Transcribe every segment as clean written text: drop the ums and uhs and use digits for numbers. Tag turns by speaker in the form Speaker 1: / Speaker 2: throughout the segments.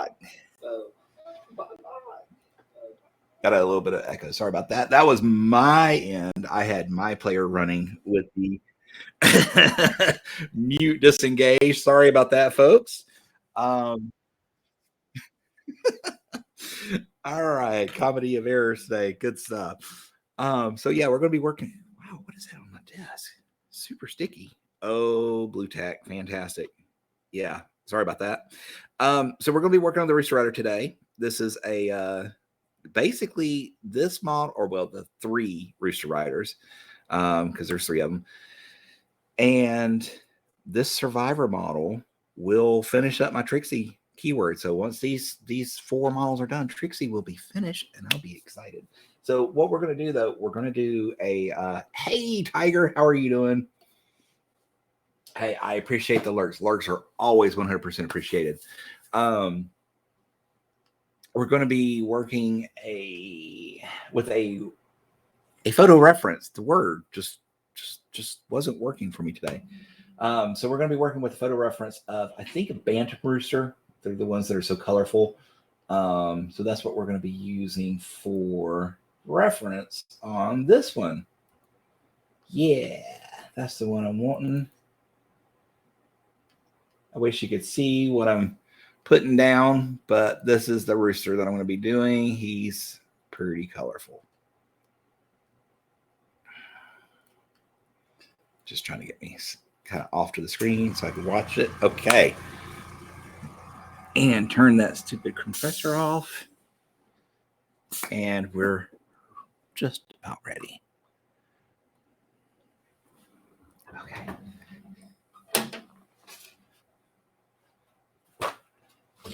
Speaker 1: right. Got a little bit of echo. Sorry about that. That was my end. I had my player running with the mute disengage. Sorry about that, folks. All right. Comedy of errors today. Good stuff. So yeah, we're going to be working. Wow, what is that on my desk? Super sticky. Oh, blue tack. Fantastic. Yeah. Sorry about that. So we're going to be working on the Rooster Rider today. This is a basically this model, or well, the 3 Rooster Riders, because there's 3 of them. And this survivor model will finish up my Trixie keyword. So once these 4 models are done, Trixie will be finished, and I'll be excited. So what we're going to do, though, we're going to do a hey, Tiger, how are you doing? Hey, I appreciate the lurks. Lurks are always 100% appreciated. We're going to be working with a photo reference. The word just wasn't working for me today. So we're going to be working with a photo reference of, I think, a bantam rooster. They're the ones that are so colorful. So that's what we're going to be using for reference on this one. Yeah, that's the one I'm wanting. I wish you could see what I'm putting down, but this is the rooster that I'm going to be doing. He's pretty colorful. Just trying to get me kind of off to the screen so I can watch it. Okay. And turn that stupid compressor off. And we're just about ready. Okay.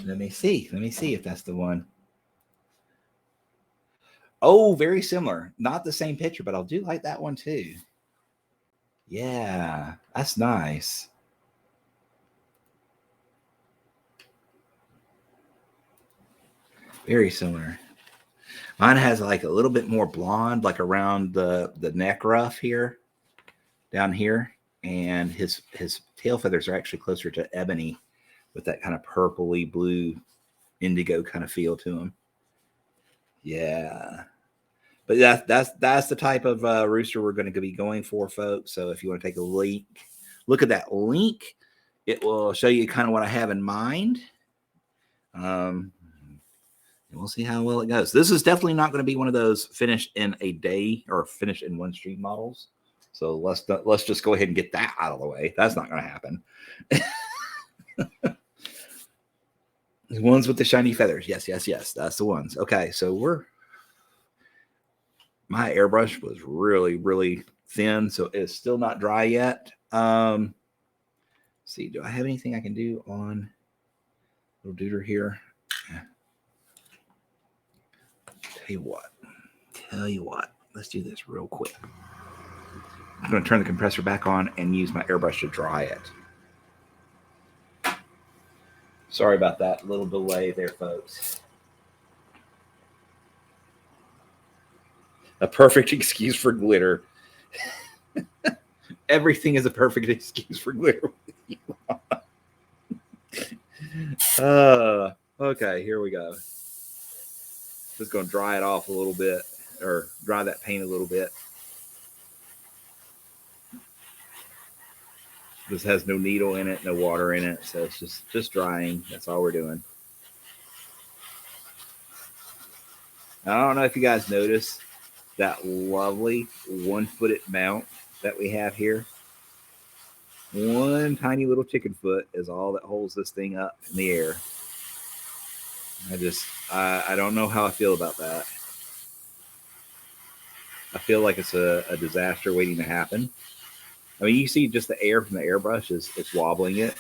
Speaker 1: Let me see if that's the one. Oh, very similar. Not the same picture, but I'll do like that one too. Yeah, that's nice. Very similar. Mine has like a little bit more blonde, like around the neck ruff here, down here. And his tail feathers are actually closer to ebony with that kind of purpley blue indigo kind of feel to them. Yeah. But that's the type of rooster we're going to be going for, folks. So if you want to take a look at that link, it will show you kind of what I have in mind. And we'll see how well it goes. This is definitely not going to be one of those finished in a day or finished in one stream models. So let's just go ahead and get that out of the way. That's not going to happen. The ones with the shiny feathers. Yes. That's the ones. Okay, so my airbrush was really, really thin, so it's still not dry yet. See, do I have anything I can do on little duder here? Tell you what, let's do this real quick. I'm going to turn the compressor back on and use my airbrush to dry it. Sorry about that little delay there, folks. A perfect excuse for glitter. Everything is a perfect excuse for glitter. Okay, here we go. Just going to dry it off a little bit, or dry that paint a little bit. This has no needle in it, no water in it, so it's just drying. That's all we're doing. I don't know if you guys notice that lovely one-footed mount that we have here. One tiny little chicken foot is all that holds this thing up in the air. I don't know how I feel about that. I feel like it's a disaster waiting to happen. I mean, you see just the air from the airbrush is wobbling it.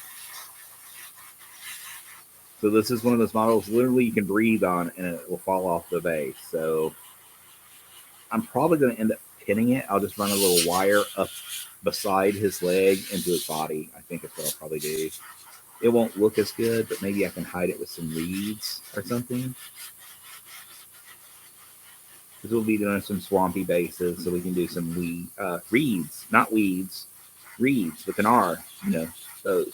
Speaker 1: So this is one of those models literally you can breathe on and it will fall off the base. So I'm probably going to end up pinning it. I'll just run a little wire up beside his leg into his body. I think that's what I'll probably do. It won't look as good, but maybe I can hide it with some reeds or something. Because we'll be doing some swampy bases, so we can do some reeds, not weeds, reeds with an R, those.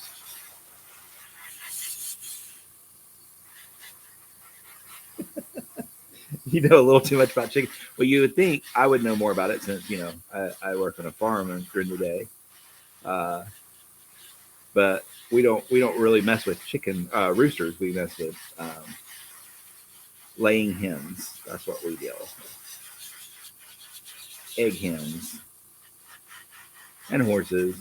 Speaker 1: You know a little too much about chicken. Well, you would think I would know more about it since I work on a farm during the day, uh, but we don't really mess with chicken roosters. We mess with laying hens. That's what we deal with. Egg hens and horses.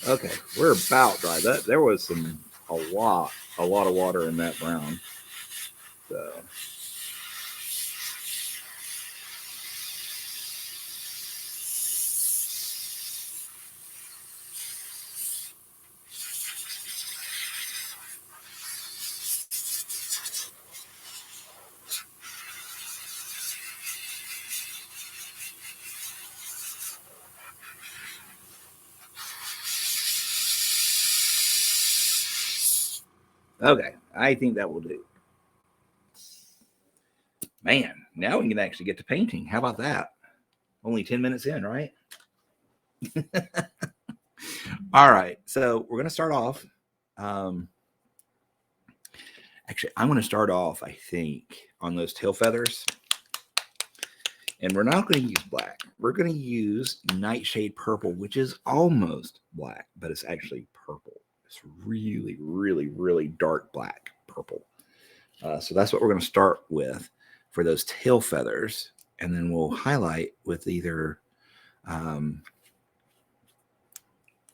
Speaker 1: Okay, we're about dry. That there was a lot of water in that brown. So okay, I think that will do. Man, now we can actually get to painting. How about that? Only 10 minutes in, right? All right, so we're gonna start off. Um, Actually, I'm gonna start off, I think, on those tail feathers. And we're not going to use black. We're going to use Nightshade Purple, which is almost black, but it's actually purple. It's really, really, really dark black purple. So that's what we're going to start with for those tail feathers. And then we'll highlight with either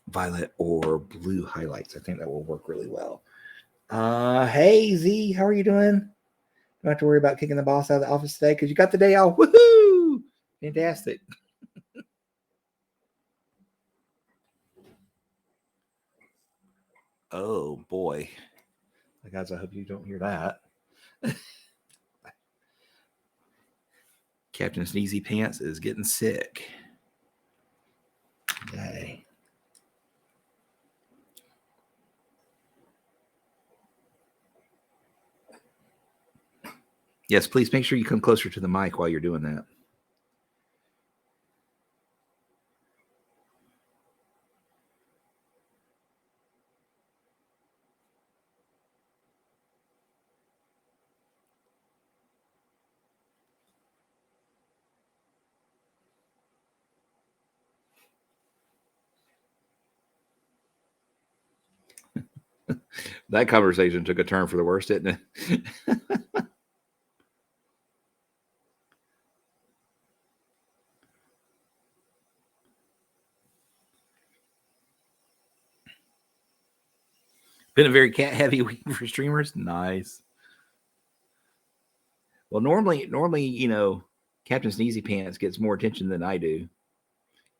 Speaker 1: violet or blue highlights. I think that will work really well. Hey, Z, how are you doing? Don't have to worry about kicking the boss out of the office today because you got the day off. Woohoo! Fantastic. Oh boy. Guys, I hope you don't hear that. Captain Sneezy Pants is getting sick. Yay. Yes, please make sure you come closer to the mic while you're doing that. That conversation took a turn for the worst, didn't it? Been a very cat heavy week for streamers. Nice. Well, normally, Captain Sneezy Pants gets more attention than I do.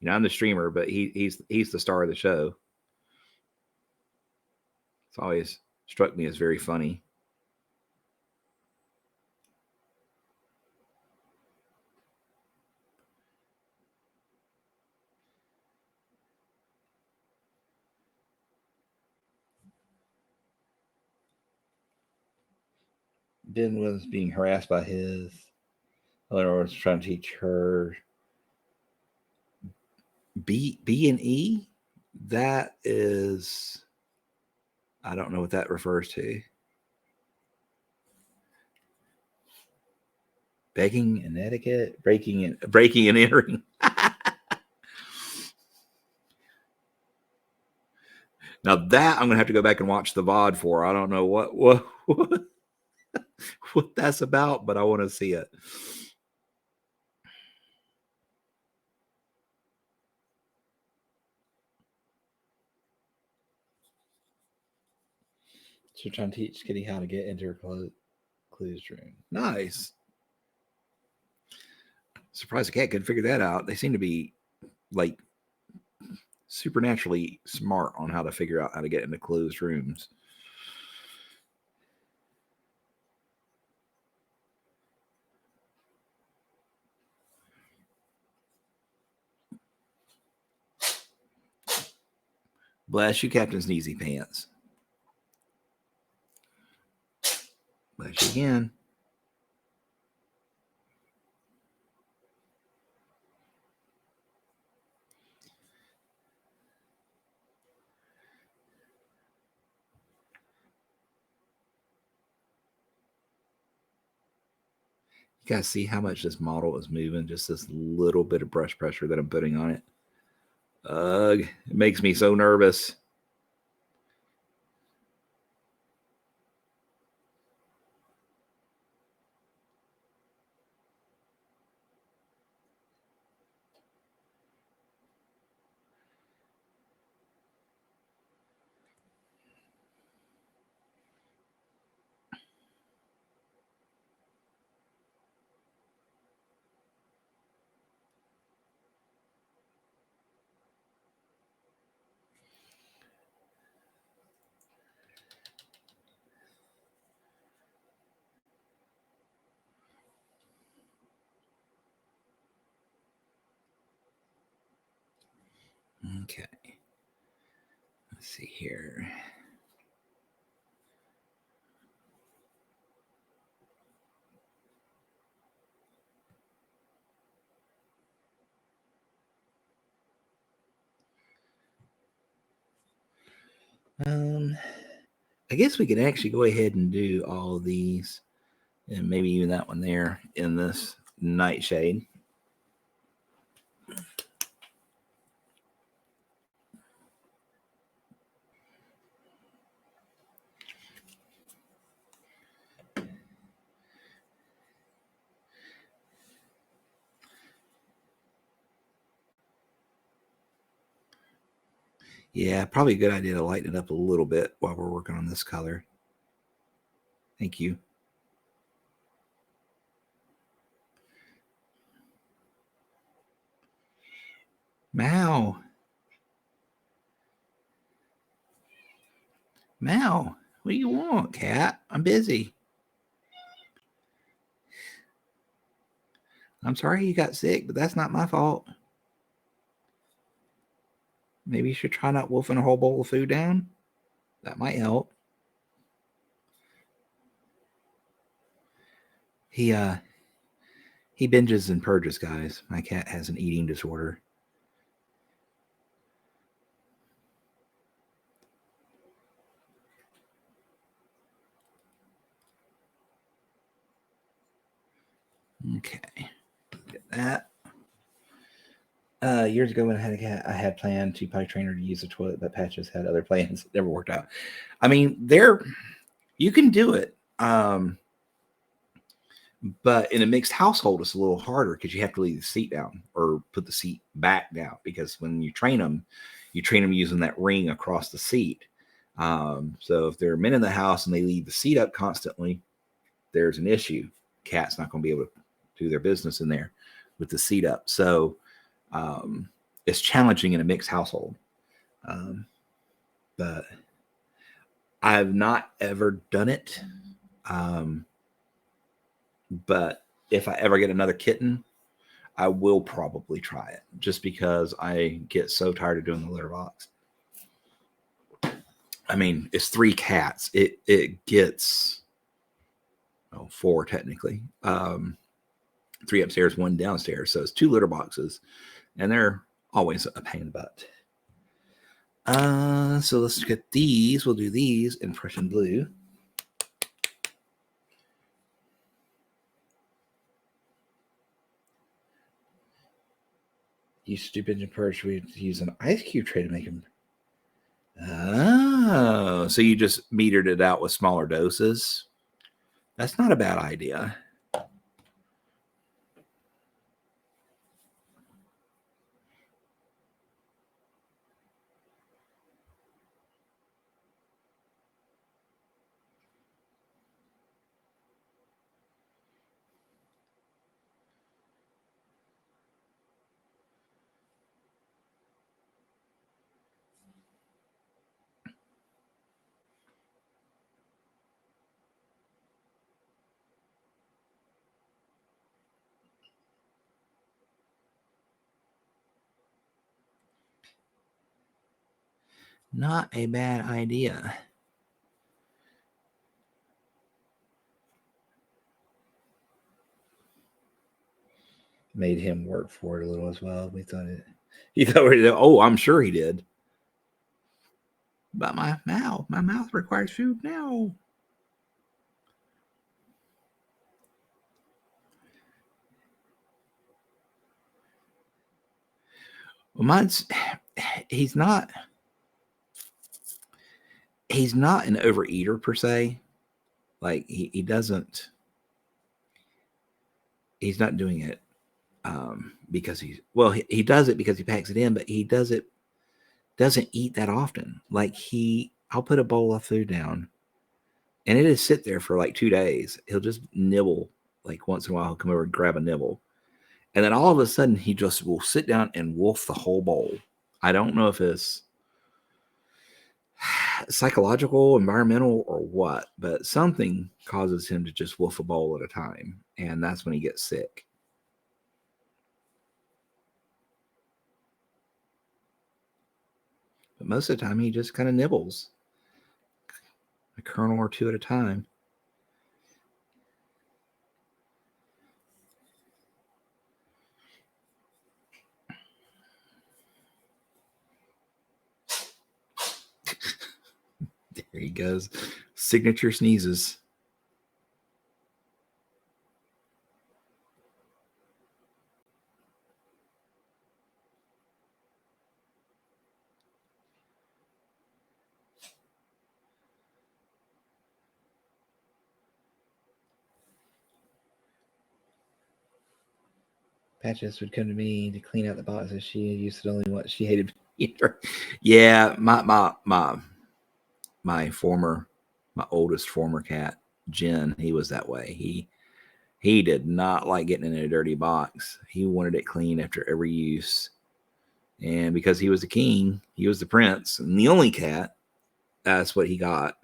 Speaker 1: I'm the streamer, but he's the star of the show. It's always struck me as very funny. Ben was being harassed by his. Eleanor was trying to teach her B and E. That is, I don't know what that refers to. Begging and etiquette, breaking and entering. Now that I'm gonna have to go back and watch the VOD for. I don't know what what that's about, but I want to see it. So trying to teach Kitty how to get into her closed room. Nice. Surprised the cat could figure that out. They seem to be like supernaturally smart on how to figure out how to get into closed rooms. Bless you, Captain Sneezy Pants. Bless you again. You guys see how much this model is moving? Just this little bit of brush pressure that I'm putting on it. Ugh, it makes me so nervous. Okay. Let's see here. I guess we could actually go ahead and do all of these, and maybe even that one there in this Nightshade. Yeah, probably a good idea to lighten it up a little bit while we're working on this color. Thank you. Mal. Mal, what do you want, cat? I'm busy. I'm sorry you got sick, but that's not my fault. Maybe you should try not wolfing a whole bowl of food down. That might help. He binges and purges, guys. My cat has an eating disorder. Okay, get that. Years ago when I had a cat, I had planned to potty train her to use the toilet, but Patches had other plans. It never worked out. I mean, you can do it. But in a mixed household, it's a little harder because you have to leave the seat down or put the seat back down, because when you train them using that ring across the seat. So if there are men in the house and they leave the seat up constantly, there's an issue. Cat's not going to be able to do their business in there with the seat up. So it's challenging in a mixed household. But I've not ever done it. But if I ever get another kitten, I will probably try it, just because I get so tired of doing the litter box. I mean, it's 3 cats. It gets 4 technically. 3 upstairs, 1 downstairs. So it's 2 litter boxes, and they're always a pain in the butt. So let's get these. We'll do these in Prussian blue. You stupid and purge. We use an ice cube tray to make them. Oh, so you just metered it out with smaller doses? That's not a bad idea. Not a bad idea. Made him work for it a little as well. We thought it. He thought, oh, I'm sure he did. But my mouth requires food now. Well, mine's he's not an overeater per se. Like he doesn't. He's not doing it because he does it because he packs it in, but he doesn't eat that often. Like I'll put a bowl of food down, and it'll sit there for like 2 days. He'll just nibble. Like once in a while, he'll come over and grab a nibble, and then all of a sudden, he just will sit down and wolf the whole bowl. I don't know if it's psychological, environmental, or what, but something causes him to just wolf a bowl at a time, and that's when he gets sick. But most of the time, he just kind of nibbles a kernel or two at a time. There he goes. Signature sneezes. Patches would come to me to clean out the boxes. She used to only what she hated. Yeah, my oldest former cat, Jen, he was that way. He did not like getting in a dirty box. He wanted it clean after every use. And because he was the king, he was the prince, and the only cat, that's what he got.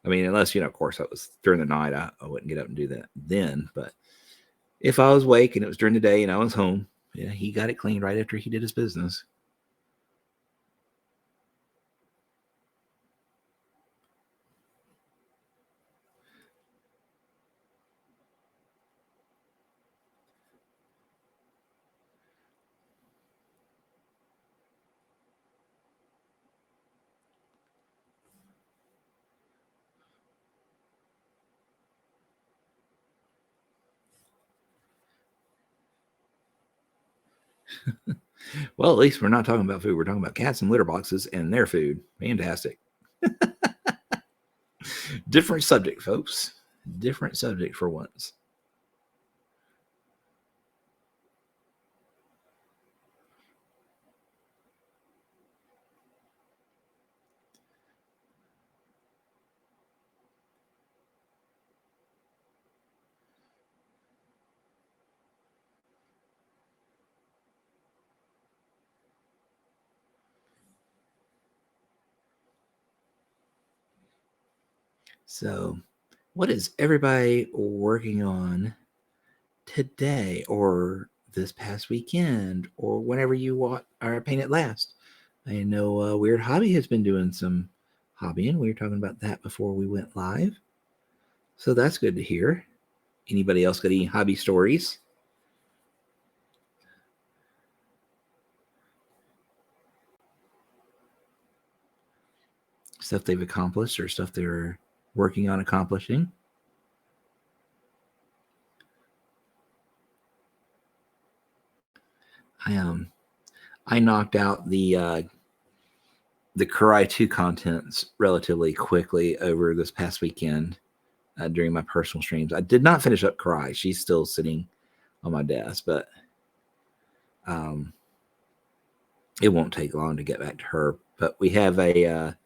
Speaker 1: I mean, unless, of course, that was during the night, I wouldn't get up and do that then. But if I was awake and it was during the day and I was home, yeah, he got it cleaned right after he did his business. Well, at least we're not talking about food. We're talking about cats and litter boxes and their food. Fantastic. Different subject, folks. Different subject for once. So, what is everybody working on today or this past weekend or whenever you are painted last? I know Weird Hobby has been doing some hobbying. We were talking about that before we went live. So that's good to hear. Anybody else got any hobby stories? Stuff they've accomplished or stuff they're working on accomplishing? I knocked out the Karai 2 contents relatively quickly over this past weekend during my personal streams. I did not finish up Karai. She's still sitting on my desk, but it won't take long to get back to her. But we have an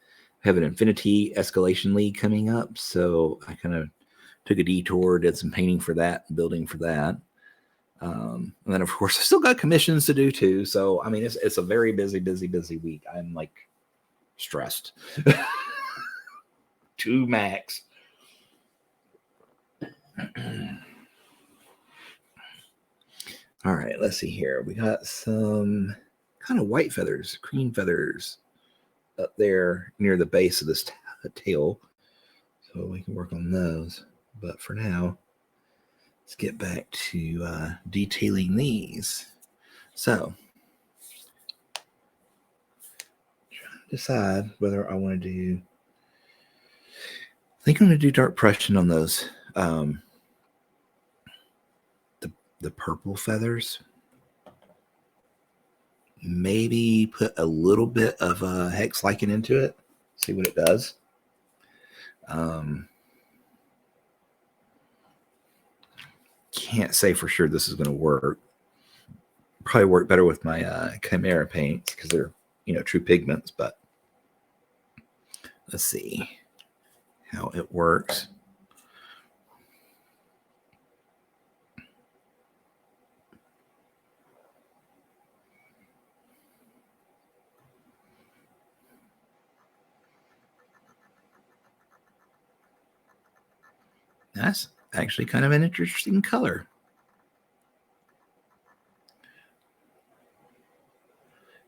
Speaker 1: Infinity Escalation League coming up, so I kind of took a detour, did some painting for that, building for that. And then, of course, I still got commissions to do too. So, I mean, it's a very busy week. I'm like stressed to max. All right, let's see here. We got some kind of white feathers, cream feathers up there near the base of this tail. So we can work on those. But for now, let's get back to detailing these. So, trying to decide whether I want to do. I think I'm going to do dark Prussian on those. The purple feathers. maybe put a little bit of hex Lichen into it, see what it does. Can't say for sure this is going to work. Probably work better with my Chimera paints because they're, true pigments, but let's see how it works. That's actually kind of an interesting color.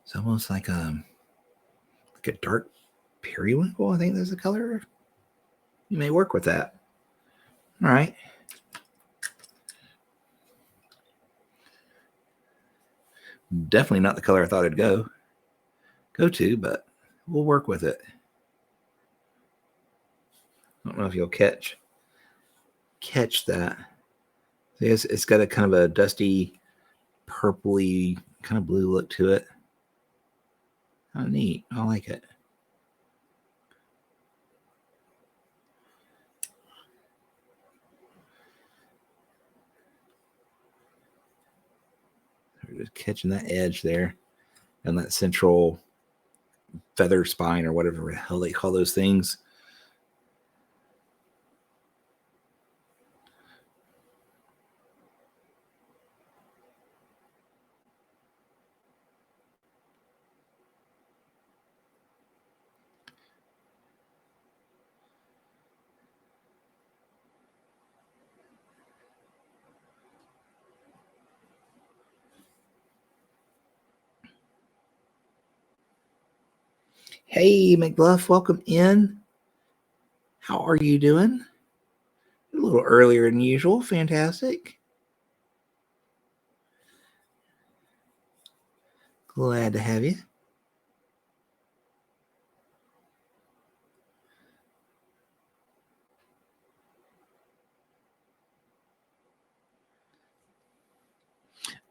Speaker 1: It's almost like a dark periwinkle. I think that's the color. You may work with that. All right. Definitely not the color I thought it'd go to, but we'll work with it. I don't know if you'll catch that. It's got a kind of a dusty, purpley, kind of blue look to it. Oh, neat. I like it. We're just catching that edge there and that central feather spine or whatever the hell they call those things. Hey, McBluff, welcome in. How are you doing? A little earlier than usual. Fantastic. Glad to have you.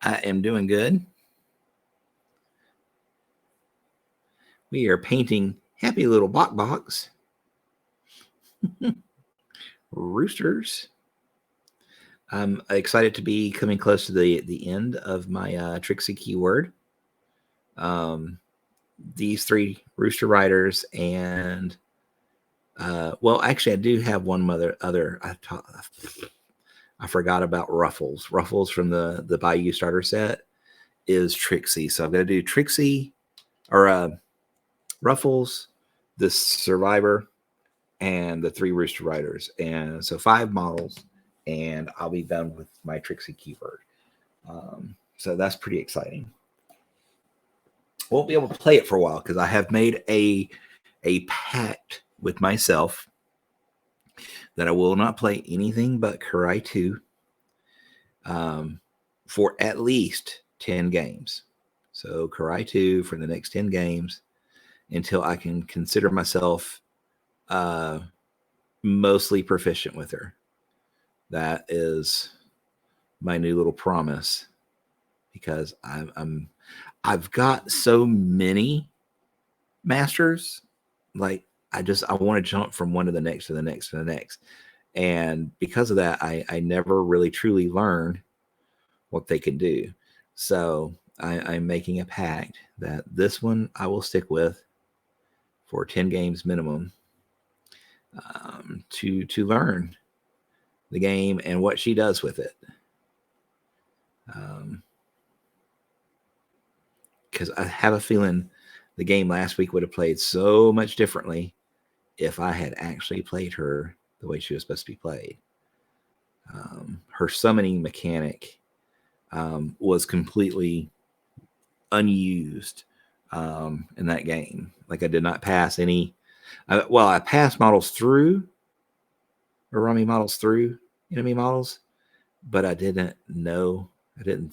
Speaker 1: I am doing good. We are painting Happy Little Box. Roosters. I'm excited to be coming close to the end of my Trixie keyword. These 3 Rooster Riders and well, actually, I do have one other. I forgot about Ruffles. Ruffles from the Bayou starter set is Trixie. So I'm going to do Trixie or Ruffles, the Survivor, and the 3 Rooster Riders. And so 5 models, and I'll be done with my Trixie keyword. So that's pretty exciting. Won't be able to play it for a while because I have made a pact with myself that I will not play anything but Kurai 2 for at least 10 games. So Kurai 2 for the next 10 games until I can consider myself mostly proficient with her. That is my new little promise because I've got so many masters. Like I want to jump from one to the next to the next to the next. And because of that, I never really truly learned what they can do. So I'm making a pact that this one I will stick with for 10 games minimum to learn the game and what she does with it. Because I have a feeling the game last week would have played so much differently if I had actually played her the way she was supposed to be played. Her summoning mechanic was completely unused in that game. Like I did not pass any. I passed models through, or rummy models through enemy models, but I didn't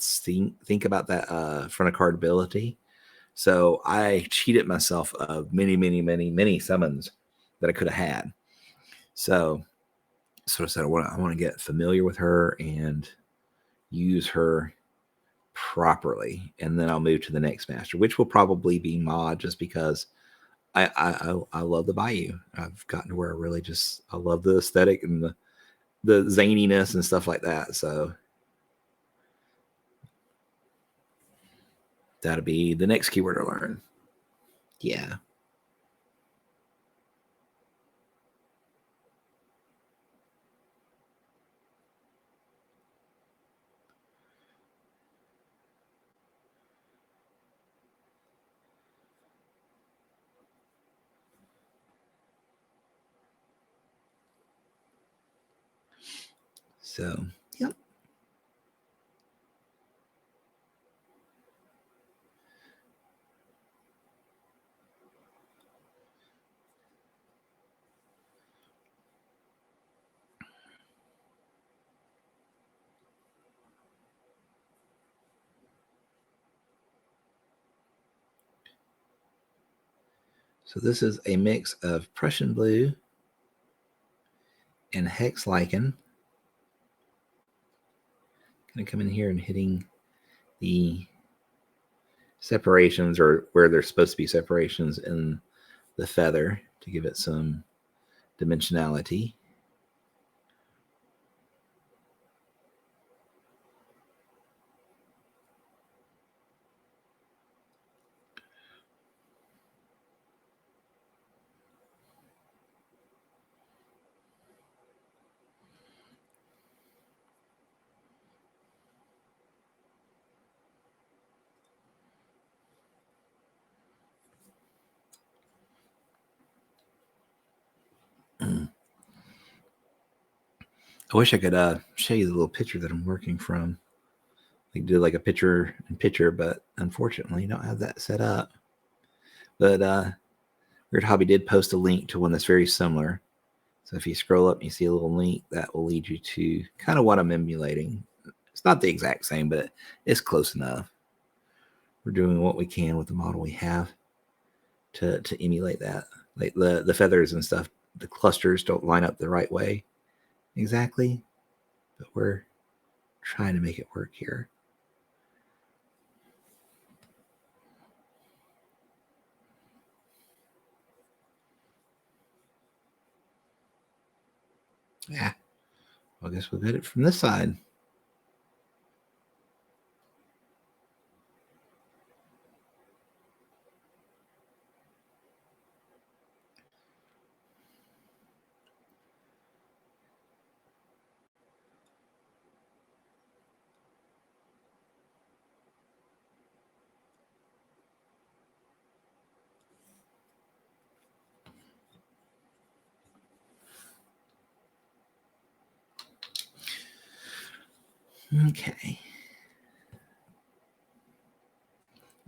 Speaker 1: think about that front of card ability. So I cheated myself of many summons that I could have had. So I said I want to get familiar with her and use her properly, and then I'll move to the next master, which will probably be mod, just because I love the Bayou. I've gotten to where I really just I love the aesthetic and the zaniness and stuff like that. So that'll be the next keyword to learn. Yeah. So, yep. So this is a mix of Prussian blue and hex lichen. Going to come in here and hitting the separations, or where there's supposed to be separations in the feather, to give it some dimensionality. I wish I could show you the little picture that I'm working from. We do like a picture in picture, but unfortunately, don't have that set up. But Weird Hobby did post a link to one that's very similar. So if you scroll up and you see a little link, that will lead you to kind of what I'm emulating. It's not the exact same, but it's close enough. We're doing what we can with the model we have to emulate that. Like the feathers and stuff, the clusters don't line up the right way exactly, but we're trying to make it work here. Yeah, well, I guess we'll get it from this side. Okay.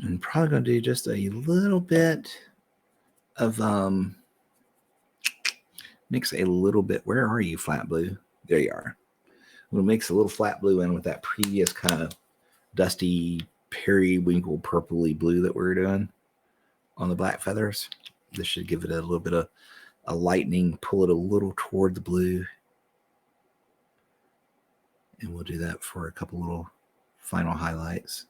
Speaker 1: I'm probably going to do just a little bit of mix a little bit. Where are you, flat blue? There you are. We'll mix a little flat blue in with that previous kind of dusty periwinkle purpley blue that we were doing on the black feathers. This should give it a little bit of a lightening, pull it a little toward the blue. And we'll do that for a couple little final highlights.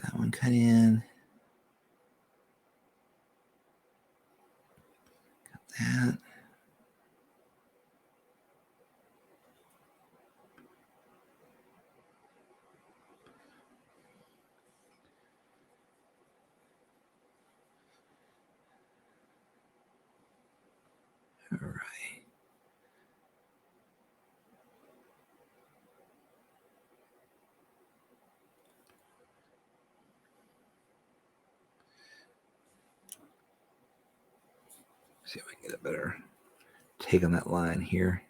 Speaker 1: That one cut in. Got that. All right. See if I can get a better take on that line here.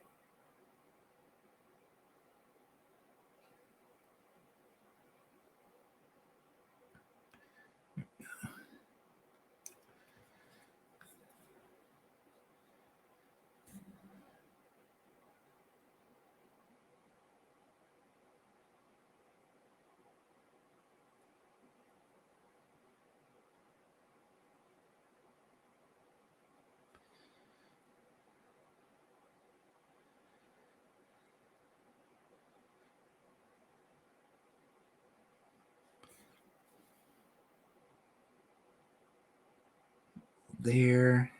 Speaker 1: there.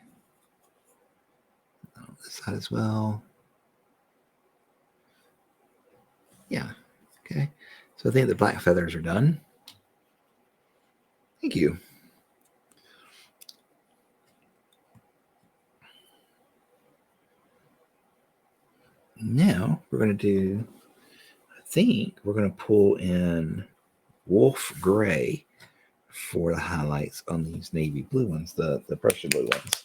Speaker 1: On this side as well. Yeah. Okay. So I think the black feathers are done. Thank you. Now we're going to do, I think we're going to pull in wolf gray for the highlights on these navy blue ones, the Prussian blue ones.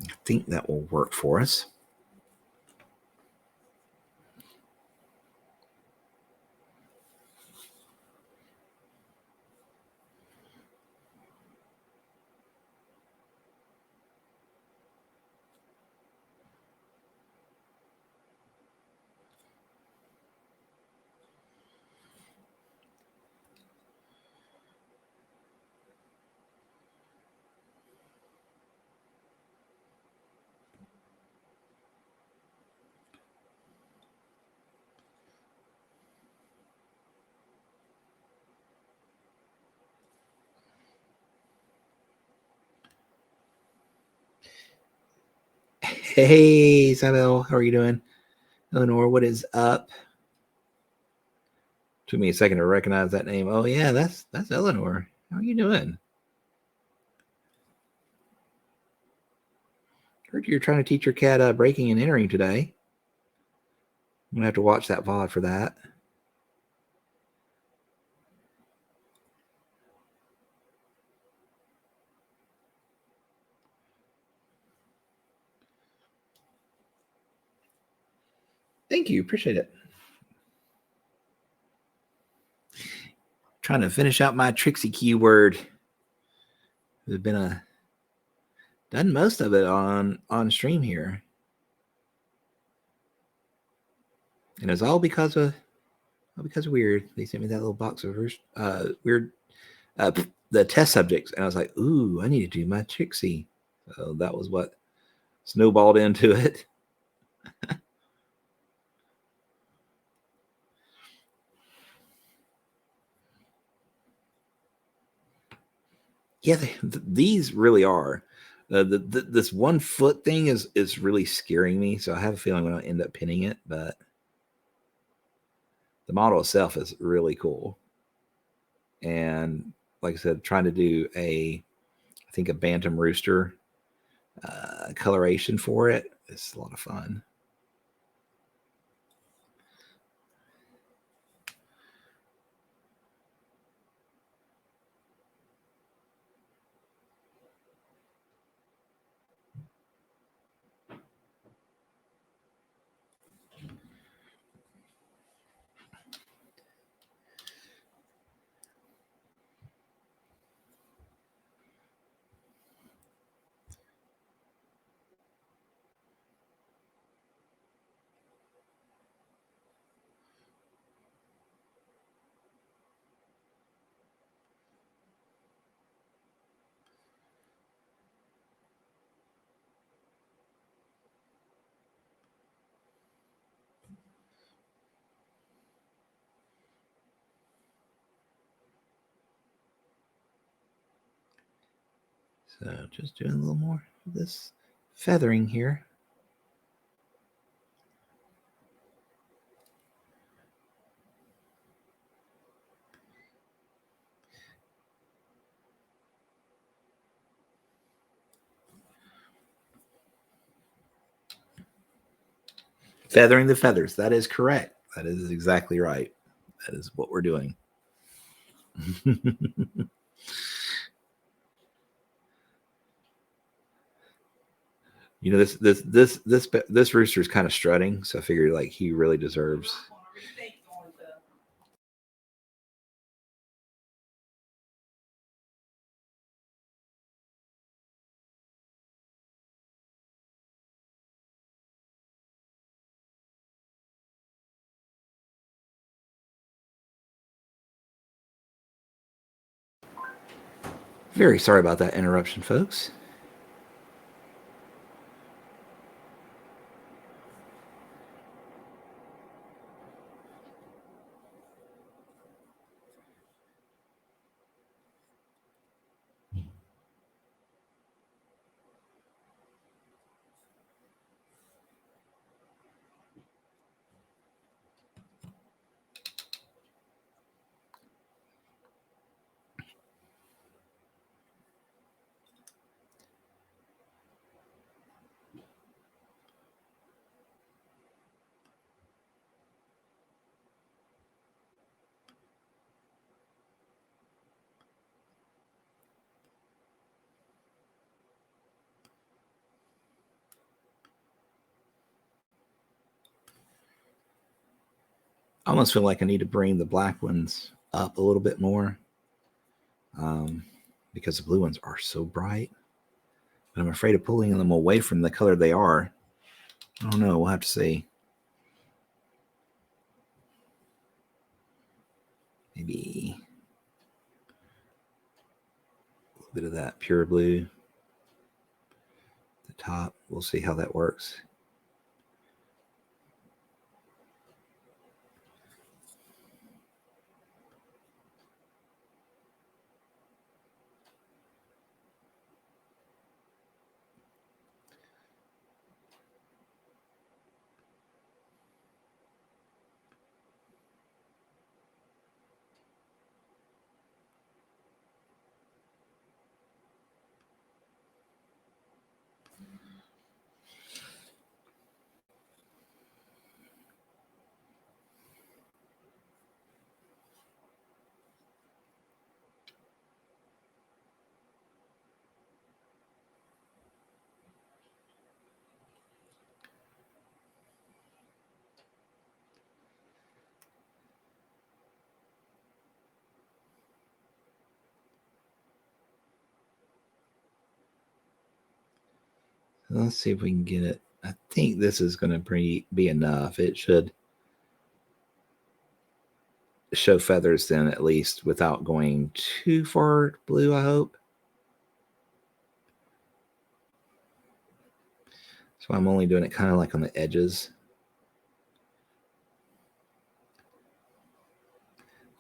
Speaker 1: I think that will work for us. Hey, Isabel, how are you doing? Eleanor, what is up? Took me a second to recognize that name. Oh yeah, that's Eleanor. How are you doing? Heard you're trying to teach your cat breaking and entering today. I'm gonna have to watch that VOD for that. Thank you, appreciate it. Trying to finish out my Trixie keyword. There's been done most of it on stream here, and it's all because of Weird. They sent me that little box of Weird the test subjects, and I was like, ooh, I need to do my Trixie. So that was what snowballed into it. Yeah, these really are. This 1 foot thing is really scaring me, so I have a feeling I'm going to end up pinning it, but the model itself is really cool. And like I said, trying to do I think a bantam rooster coloration for it. It's a lot of fun. So just doing a little more of this feathering here. Feathering the feathers. That is correct. That is exactly right. That is what we're doing. You know, this rooster is kind of strutting, so I figured like he really deserves. Very sorry about that interruption, folks. I almost feel like I need to bring the black ones up a little bit more because the blue ones are so bright. But I'm afraid of pulling them away from the color they are. I don't know. We'll have to see. Maybe a little bit of that pure blue at the top. We'll see how that works. Let's see if we can get it. I think this is going to be enough. It should show feathers then, at least, without going too far blue, I hope. So I'm only doing it kind of like on the edges.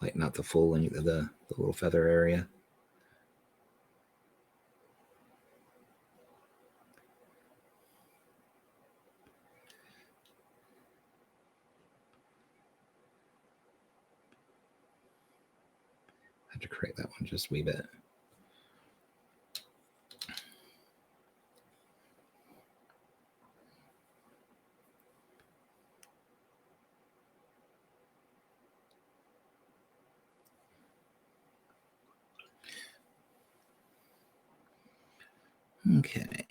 Speaker 1: Like not the full length of the little feather area. I have to correct that one just a wee bit. Okay.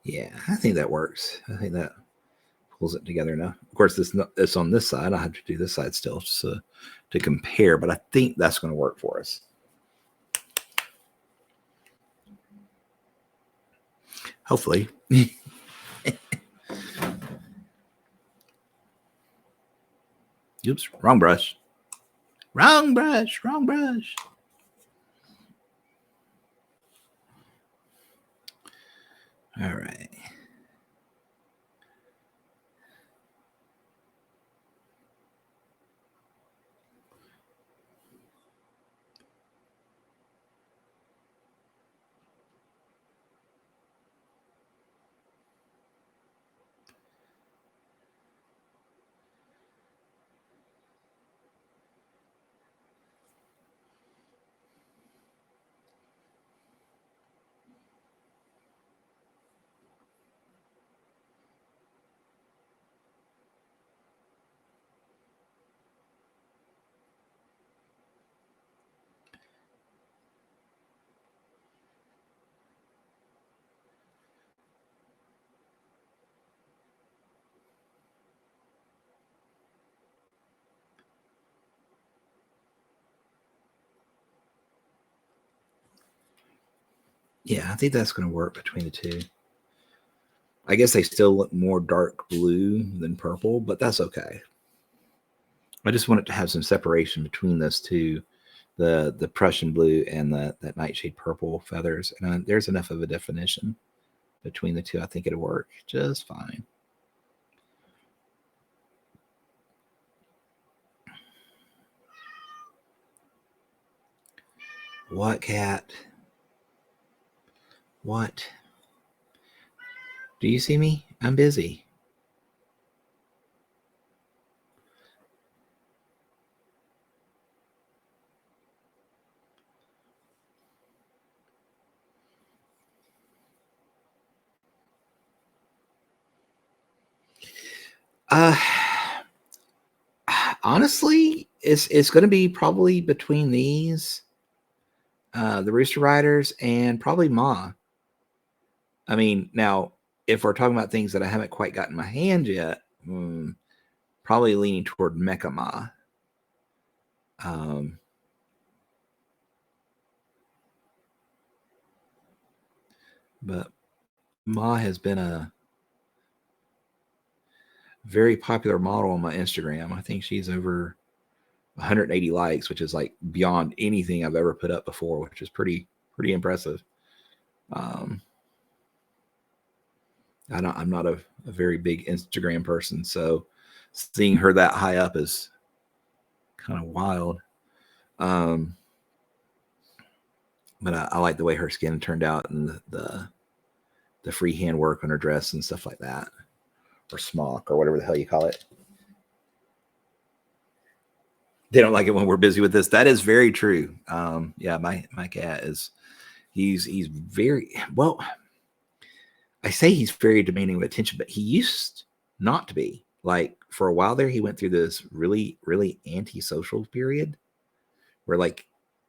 Speaker 1: Yeah, I think that works. I think that pulls it together enough. Of course, it's on this side. I have to do this side still just to compare, but I think that's going to work for us. Hopefully. Oops, wrong brush. Wrong brush, wrong brush. All right. Yeah, I think that's going to work between the two. I guess they still look more dark blue than purple, but that's okay. I just want it to have some separation between those two, the Prussian blue and that Nightshade Purple feathers. And there's enough of a definition between the two. I think it'll work just fine. What, cat? What? Do you see me? I'm busy. Uh, honestly, it's going to be probably between these, the Rooster Riders, and probably Ma. I mean, now if we're talking about things that I haven't quite gotten my hand yet, probably leaning toward Mecha Ma. But Ma has been a very popular model on my Instagram. I think she's over 180 likes, which is like beyond anything I've ever put up before, which is pretty impressive. I'm not a very big Instagram person, so seeing her that high up is kind of wild. But I like the way her skin turned out and the freehand work on her dress and stuff like that, or smock or whatever the hell you call it. They don't like it when we're busy with this. That is very true. Yeah, my cat is he's very well. I say he's very demanding of attention, but he used not to be. Like for a while there, he went through this really antisocial period where like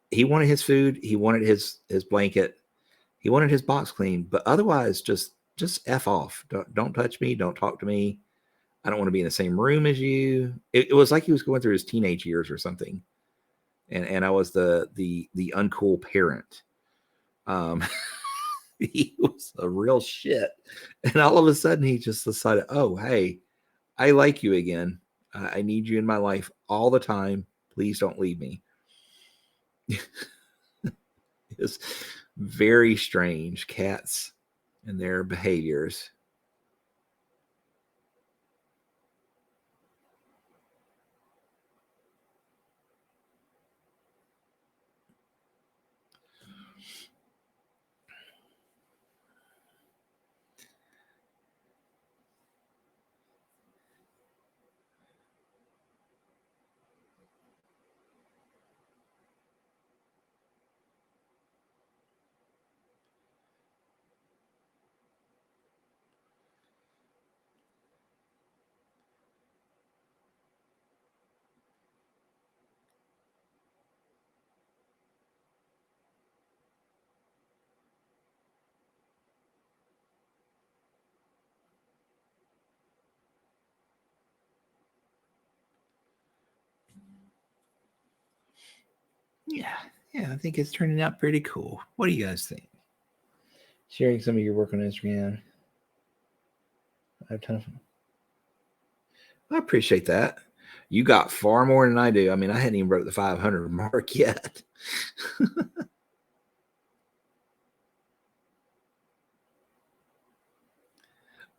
Speaker 1: he wanted his food, he wanted his blanket, he wanted his box clean, but otherwise just F off. Don't touch me, don't talk to me. I don't want to be in the same room as you. It was like he was going through his teenage years or something. And I was the uncool parent. He was a real shit. And all of a sudden he just decided, oh, hey, I like you again. I need you in my life all the time. Please don't leave me. It's very strange, cats and their behaviors. Yeah, I think it's turning out pretty cool. What do you guys think? Sharing some of your work on Instagram. I have a ton of fun. I appreciate that. You got far more than I do. I mean, I hadn't even broke the 500 mark yet.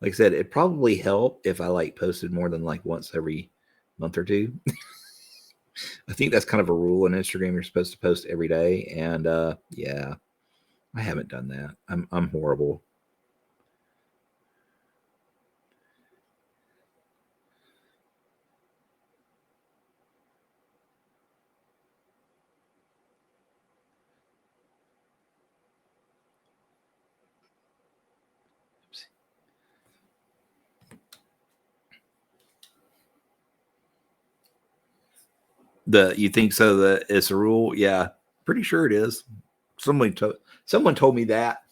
Speaker 1: Like I said, it probably helped if I like posted more than like once every month or two. I think that's kind of a rule on Instagram. You're supposed to post every day, and yeah, I haven't done that. I'm horrible. The you think so that it's a rule? Yeah, pretty sure it is. Someone told me that.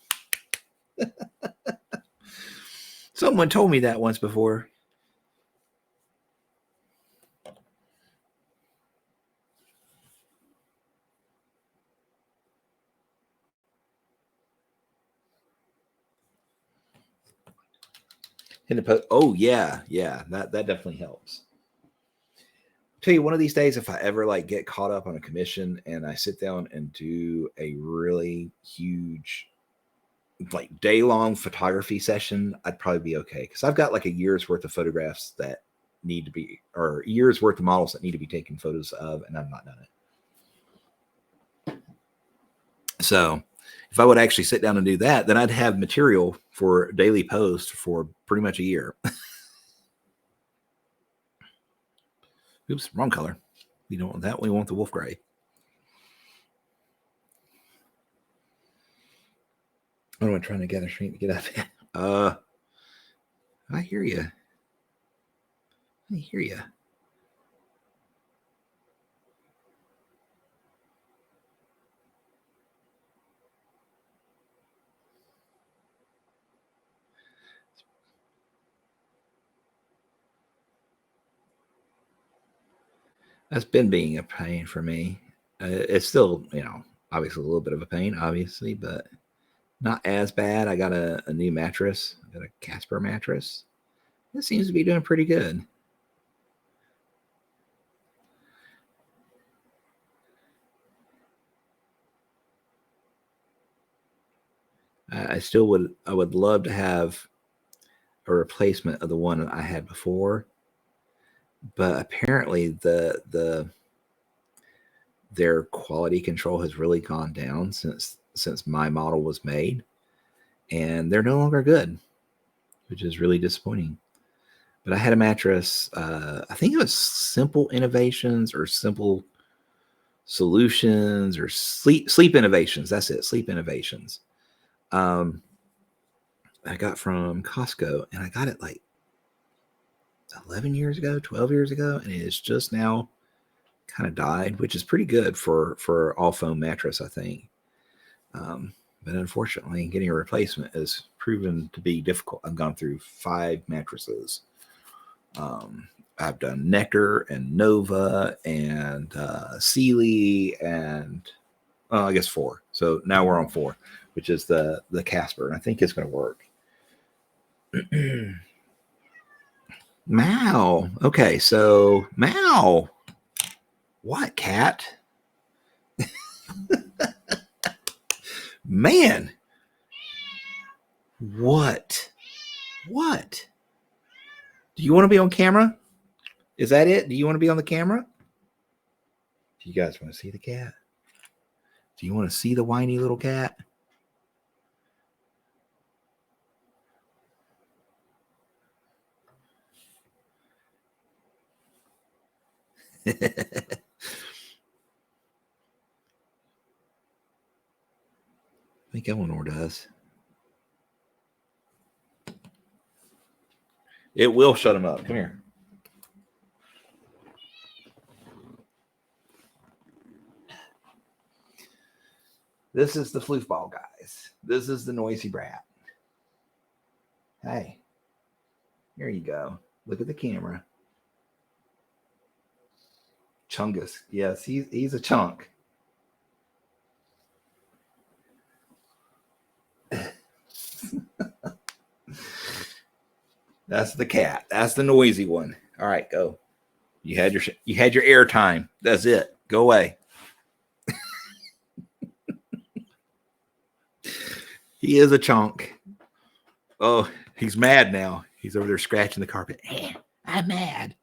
Speaker 1: Someone told me that once before. In the post. Oh yeah, that definitely helps. Tell you one of these days, if I ever like get caught up on a commission and I sit down and do a really huge like day long photography session, I'd probably be okay because I've got like a year's worth of photographs that need to be, or years worth of models that need to be taken photos of, and I've not done it. So if I would actually sit down and do that, then I'd have material for daily post for pretty much a year. Oops, wrong color. We don't want that. We want the wolf gray. What am I trying to gather strength to get out of it? I hear you. I hear you. That's been being a pain for me. It's still, obviously a little bit of a pain, obviously, but not as bad. I got a new mattress. I got a Casper mattress. It seems to be doing pretty good. I would love to have a replacement of the one I had before, but apparently their quality control has really gone down since my model was made, and they're no longer good, which is really disappointing. But I had a mattress. I think it was Simple Innovations or Simple Solutions or Sleep Innovations. That's it, Sleep Innovations. I got from Costco, and I got it like 11 years ago, 12 years ago, and it's just now kind of died, which is pretty good for all foam mattress, I think. But unfortunately, getting a replacement has proven to be difficult. I've gone through 5 mattresses. I've done Nectar and Nova and Sealy and I guess 4. So now we're on 4, which is the Casper, and I think it's going to work. Mao. Okay, so Mao. What, cat? Man. What? Do you want to be on camera? Is that it? Do you want to be on the camera? Do you guys want to see the cat? Do you want to see the whiny little cat? I think Eleanor does. It will shut him up. Come here. This is the floofball, guys. This is the noisy brat. Hey, here you go. Look at the camera. Chungus. Yes, he's a chunk. That's the cat. That's the noisy one. All right, go. You had your air time. That's it. Go away. He is a chunk. Oh, he's mad now. He's over there scratching the carpet. I'm mad.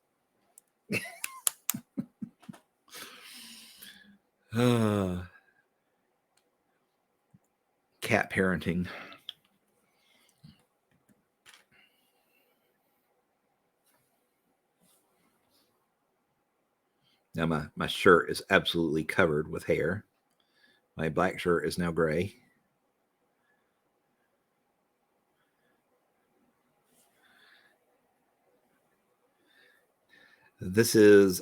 Speaker 1: Cat parenting. Now my shirt is absolutely covered with hair. My black shirt is now gray. This is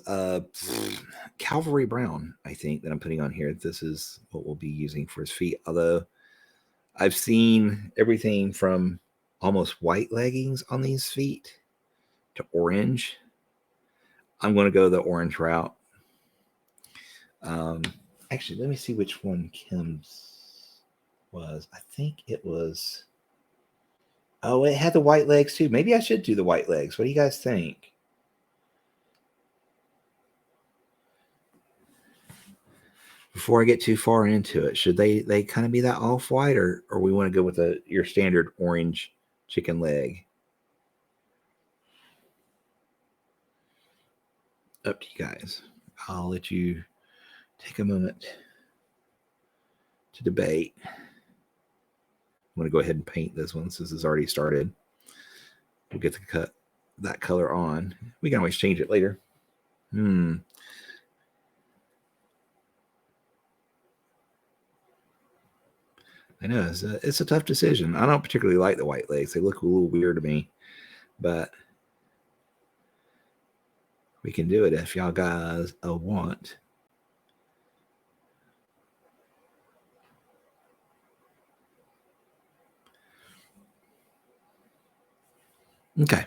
Speaker 1: Calvary Brown, I think, that I'm putting on here. This is what we'll be using for his feet. Although I've seen everything from almost white leggings on these feet to orange. I'm going to go the orange route. Actually, let me see which one Kim's was. I think it was. Oh, it had the white legs too. Maybe I should do the white legs. What do you guys think? Before I get too far into it, should they kind of be that off white, or we want to go with your standard orange chicken leg? Up to you guys. I'll let you take a moment to debate. I'm going to go ahead and paint this one since it's already started. We'll get that color on. We can always change it later. I know it's a tough decision. I don't particularly like the white legs. They look a little weird to me, but We can do it if y'all guys want. Okay.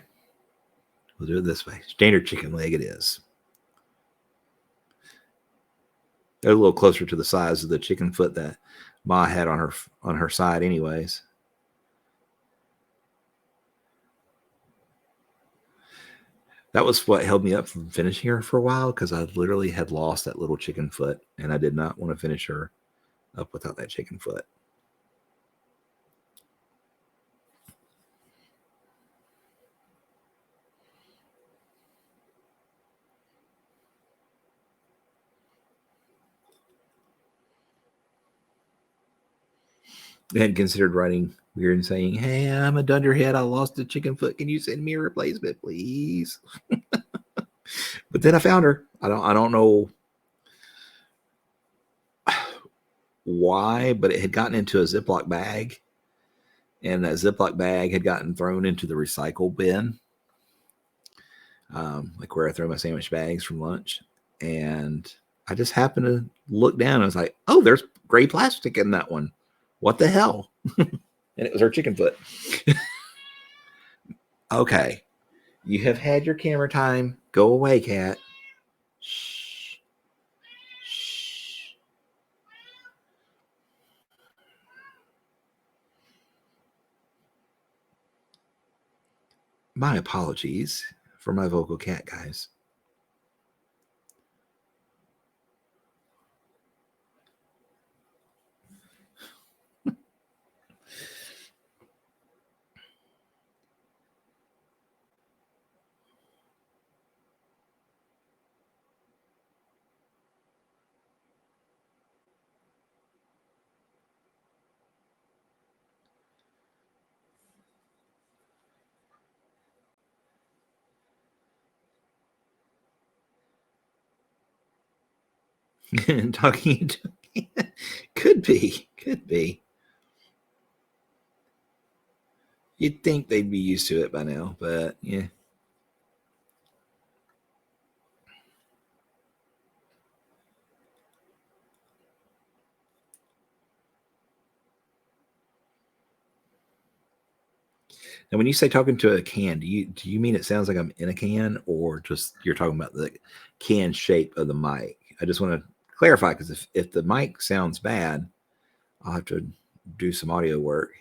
Speaker 1: We'll do it this way. Standard chicken leg it is. They're a little closer to the size of the chicken foot that Ma had on her side anyways. That was what held me up from finishing her for a while, because I literally had lost that little chicken foot, and I did not want to finish her up without that chicken foot. I had considered writing weird and saying, "Hey, I'm a dunderhead. I lost a chicken foot. Can you send me a replacement, please?" But then I found her. I don't know why, but it had gotten into a Ziploc bag, and that Ziploc bag had gotten thrown into the recycle bin, like where I throw my sandwich bags from lunch. And I just happened to look down, and I was like, "Oh, there's gray plastic in that one. What the hell?" And it was her chicken foot. Okay, you have had your camera time. Go away, cat. Shh. Shh. My apologies for my vocal cat, guys. Talking to could be. You'd think they'd be used to it by now, but yeah. Now, when you say talking to a can, do you mean it sounds like I'm in a can, or just you're talking about the can shape of the mic? I just want to clarify, because if the mic sounds bad, I'll have to do some audio work.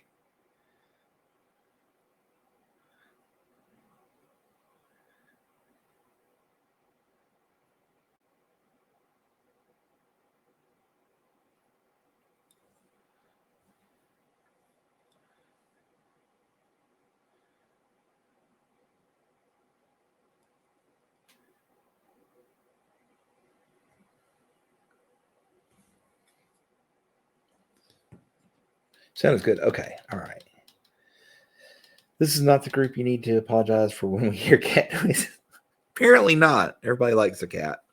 Speaker 1: Sounds good. Okay. All right. This is not the group you need to apologize for when we hear cat noises. Apparently not. Everybody likes a cat.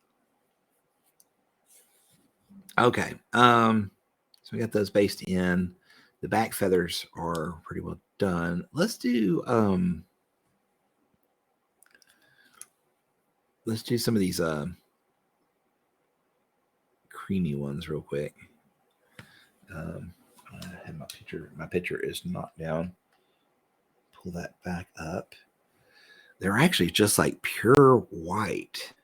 Speaker 1: Okay. So we got those based in. The back feathers are pretty well done. Let's do some of these creamy ones real quick. I have my picture. My picture is not down. Pull that back up. They're actually just like pure white.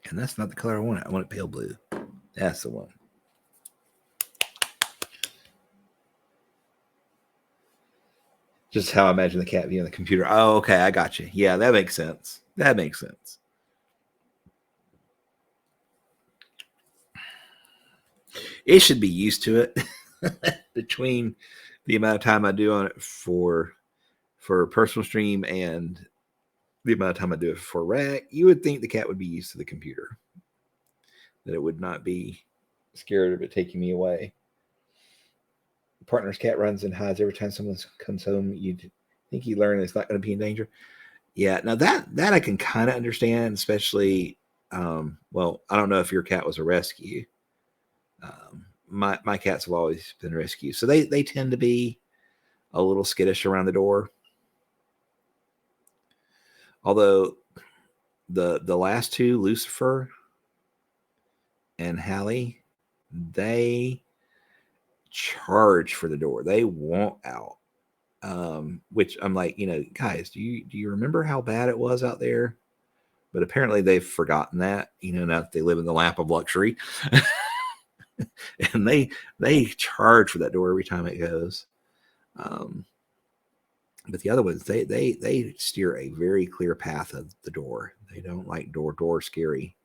Speaker 1: And that's not the color I want. I want it pale blue. That's the one. Just how I imagine the cat being on the computer. Oh, okay. I got you. Yeah, that makes sense. That makes sense. It should be used to it. Between the amount of time I do on it for a personal stream and the amount of time I do it for rec, you would think the cat would be used to the computer, that it would not be scared of it taking me away. The partner's cat runs and hides every time someone comes home. You'd think he learned it's not going to be in danger. Yeah, now that I can kind of understand, especially, well, I don't know if your cat was a rescue. My cats have always been rescues, so they tend to be a little skittish around the door. Although the last two, Lucifer and Hallie, they charge for the door. They want out. Which I'm like, guys, do you remember how bad it was out there? But apparently they've forgotten that, now that they live in the lap of luxury. And they charge for that door every time it goes. But the other ones, they steer a very clear path of the door. They don't like door scary.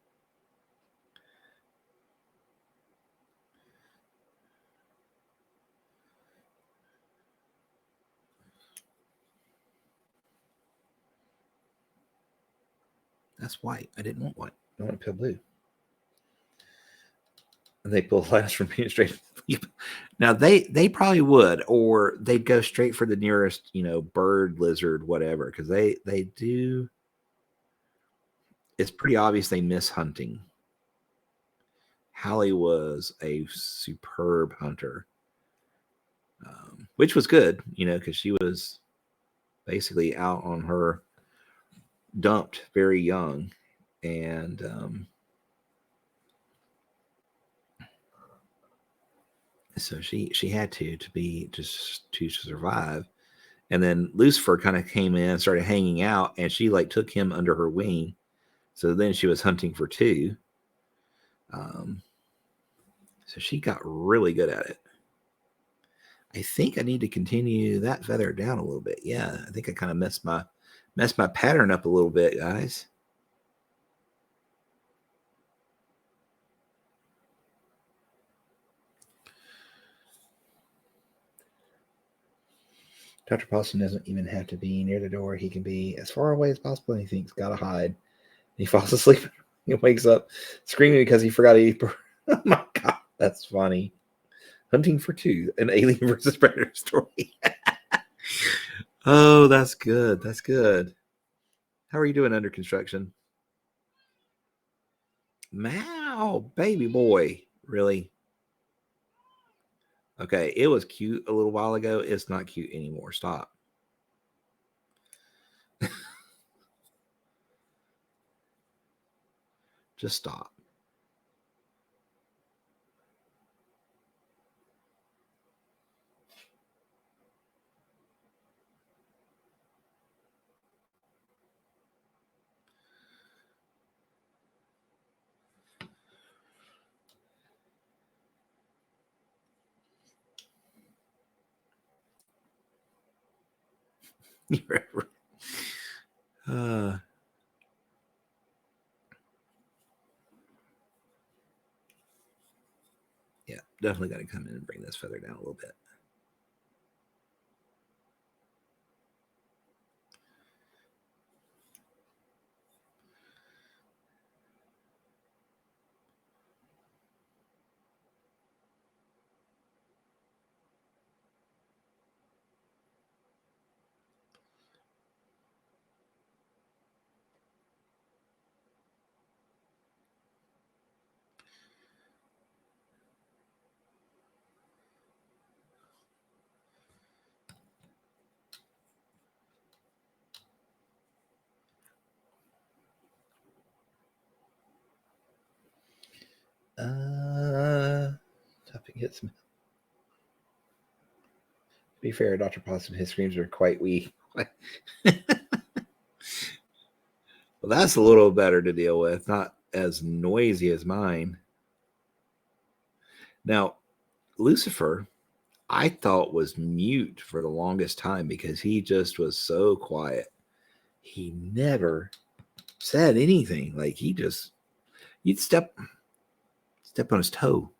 Speaker 1: That's white. I didn't want white. I want pale blue. And they pull letters from being straight. Now they probably would, or they'd go straight for the nearest, bird, lizard, whatever, because they do. It's pretty obvious they miss hunting. Hallie was a superb hunter, which was good, because she was basically out on her dumped very young, and so she had to be just to survive. And then Lucifer kind of came in, started hanging out, and she took him under her wing. So then she was hunting for two. So she got really good at it. I think I need to continue that feather down a little bit. Yeah, I think I kind of messed my pattern up a little bit, guys. Dr. Paulson doesn't even have to be near the door. He can be as far away as possible, and he thinks, gotta hide. He falls asleep. He wakes up screaming because he forgot to eat. Oh my God, that's funny. Hunting for two, an alien versus predator story. Oh, that's good. That's good. How are you doing under construction? Meow, baby boy. Really? Okay, it was cute a little while ago. It's not cute anymore. Stop. Just stop. Yeah, definitely got to come in and bring this feather down a little bit. Topic hits me. To be fair, Dr. Possum, his screams are quite wee. Well, that's a little better to deal with, not as noisy as mine. Now, Lucifer, I thought was mute for the longest time because he just was so quiet. He never said anything. You'd step on his toe,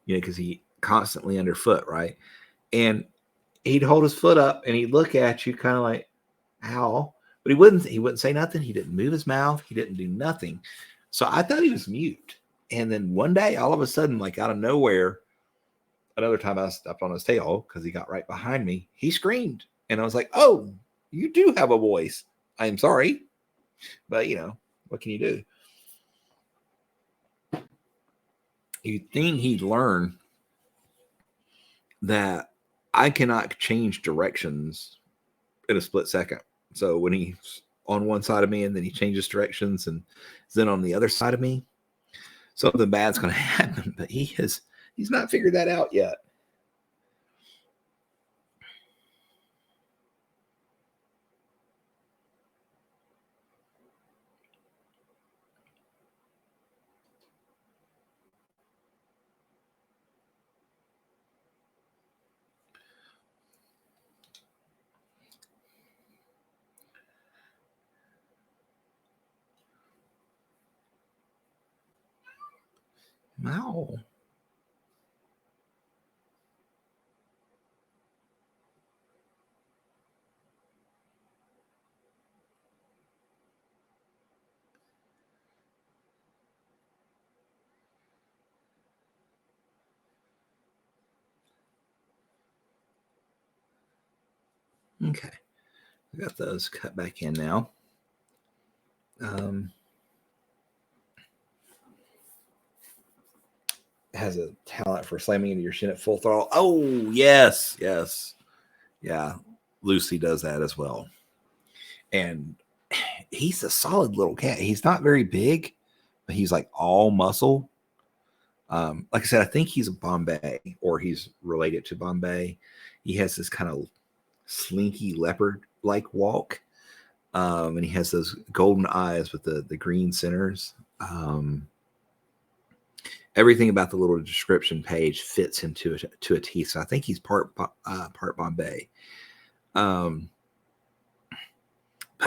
Speaker 1: because he constantly underfoot, right? And he'd hold his foot up and he'd look at you kind of like, ow. But he wouldn't say nothing. He didn't move his mouth. He didn't do nothing. So I thought he was mute. And then one day, all of a sudden, out of nowhere, another time I stepped on his tail because he got right behind me. He screamed. And I was like, oh, you do have a voice. I am sorry. But, what can you do? You'd think he'd learn that I cannot change directions in a split second. So when he's on one side of me and then he changes directions and is then on the other side of me, something bad's going to happen. But he's not figured that out yet. Wow. Okay. We got those cut back in now. Has a talent for slamming into your shin at full throttle. Oh, yes. Yeah. Lucy does that as well. And he's a solid little cat. He's not very big, but he's like all muscle. Like I said, I think he's a Bombay or he's related to Bombay. He has this kind of slinky leopard like walk. And he has those golden eyes with the green centers. Everything about the little description page fits him to a T. So I think he's part Bombay. But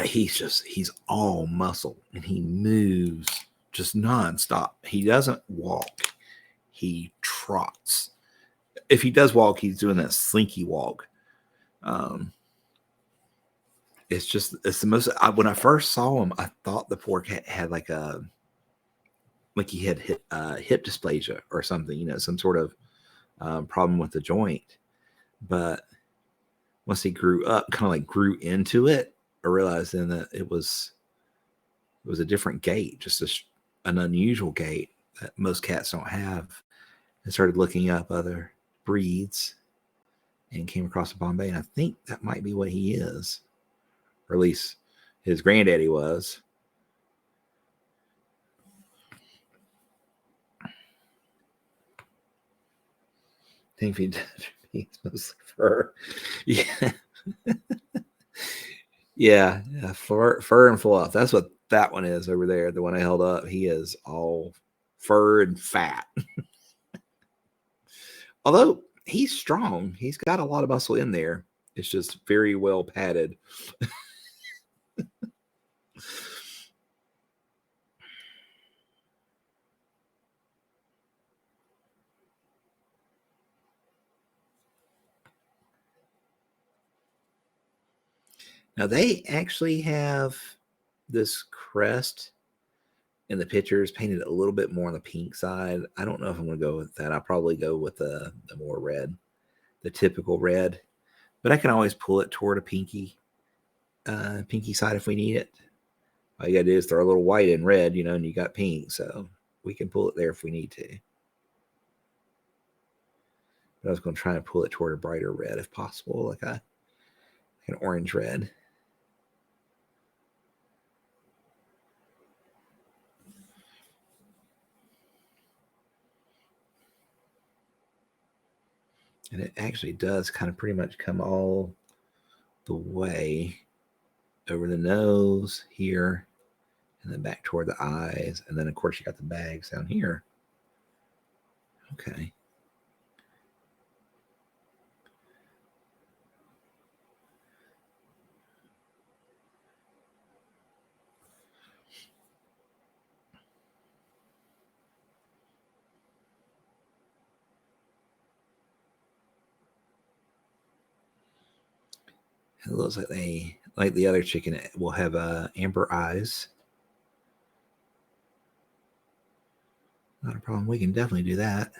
Speaker 1: he's all muscle and he moves just nonstop. He doesn't walk. He trots. If he does walk, he's doing that slinky walk. It's the most. When I first saw him, I thought the poor cat had like he had hip dysplasia or something, some sort of problem with the joint. But once he grew up, kind of like grew into it, I realized then that it was a different gait, just an unusual gait that most cats don't have. And started looking up other breeds and came across a Bombay, and I think that might be what he is, or at least his granddaddy was. I think he's mostly fur. Yeah. yeah, fur and fluff. That's what that one is over there. The one I held up, he is all fur and fat. Although he's strong, he's got a lot of muscle in there. It's just very well padded. Now they actually have this crest in the pictures painted a little bit more on the pink side. I don't know if I'm going to go with that. I'll probably go with the more red, the typical red. But I can always pull it toward a pinky side if we need it. All you got to do is throw a little white in red, and you got pink. So we can pull it there if we need to. But I was going to try and pull it toward a brighter red if possible, like an orange red. And it actually does kind of pretty much come all the way over the nose here and then back toward the eyes. And then, of course, you got the bags down here. Okay. It looks like like the other chicken, will have amber eyes. Not a problem. We can definitely do that.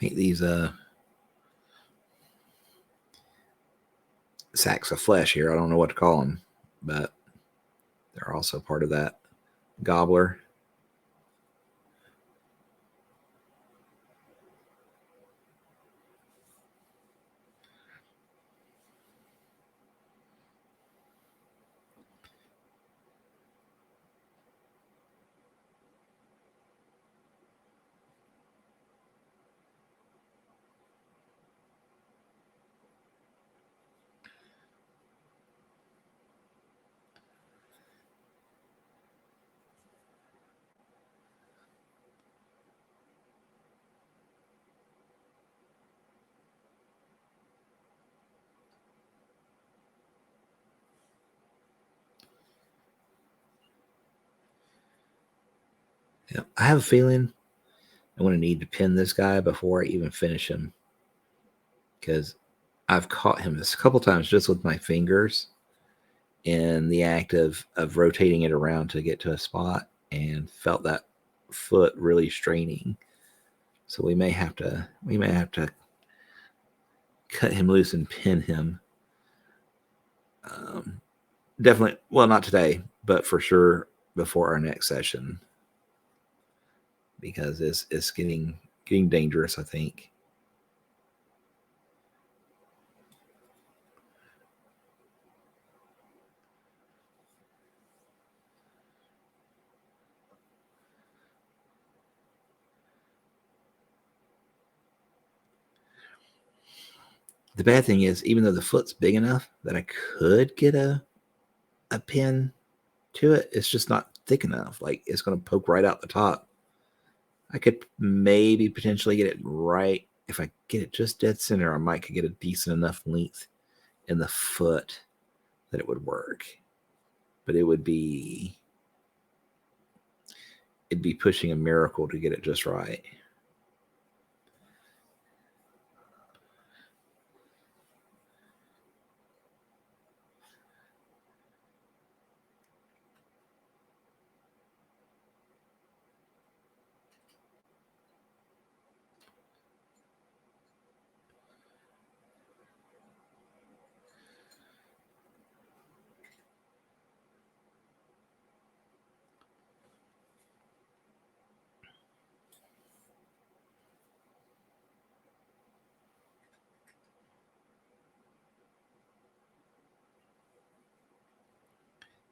Speaker 1: paint these sacks of flesh here. I don't know what to call them, but they're also part of that gobbler. Yeah, I have a feeling I'm going to need to pin this guy before I even finish him, because I've caught him this a couple times just with my fingers in the act of rotating it around to get to a spot, and felt that foot really straining. So we may have to cut him loose and pin him. Definitely, well, not today, but for sure before our next session, because it's getting dangerous, I think. The bad thing is, even though the foot's big enough that I could get a pin to it, it's just not thick enough. Like, it's going to poke right out the top. I could maybe potentially get it right. If I get it just dead center, I might could get a decent enough length in the foot that it would work. But it'd be pushing a miracle to get it just right.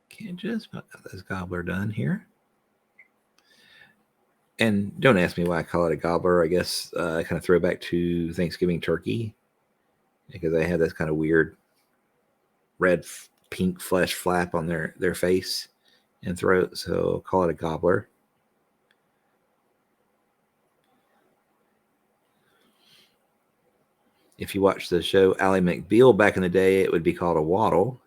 Speaker 1: Can't just about got this gobbler done here. And don't ask me why I call it a gobbler. I guess kind of throwback to Thanksgiving turkey, because they had this kind of weird red pink flesh flap on their face and throat, so I'll call it a gobbler. If you watch the show Ally McBeal back in the day, it would be called a waddle.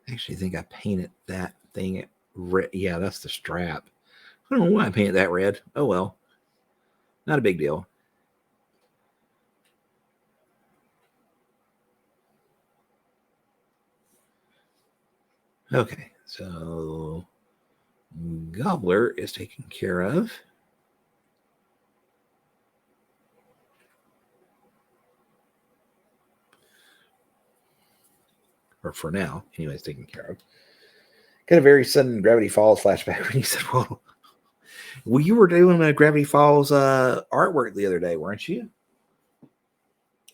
Speaker 1: I actually think I painted that thing red. Yeah, that's the strap. I don't know why I painted that red. Oh well, not a big deal. Okay, so gobbler is taken care of. Or for now, anyways, taken care of. Got a very sudden Gravity Falls flashback when you said, "Well, you were doing a Gravity Falls artwork the other day, weren't you?"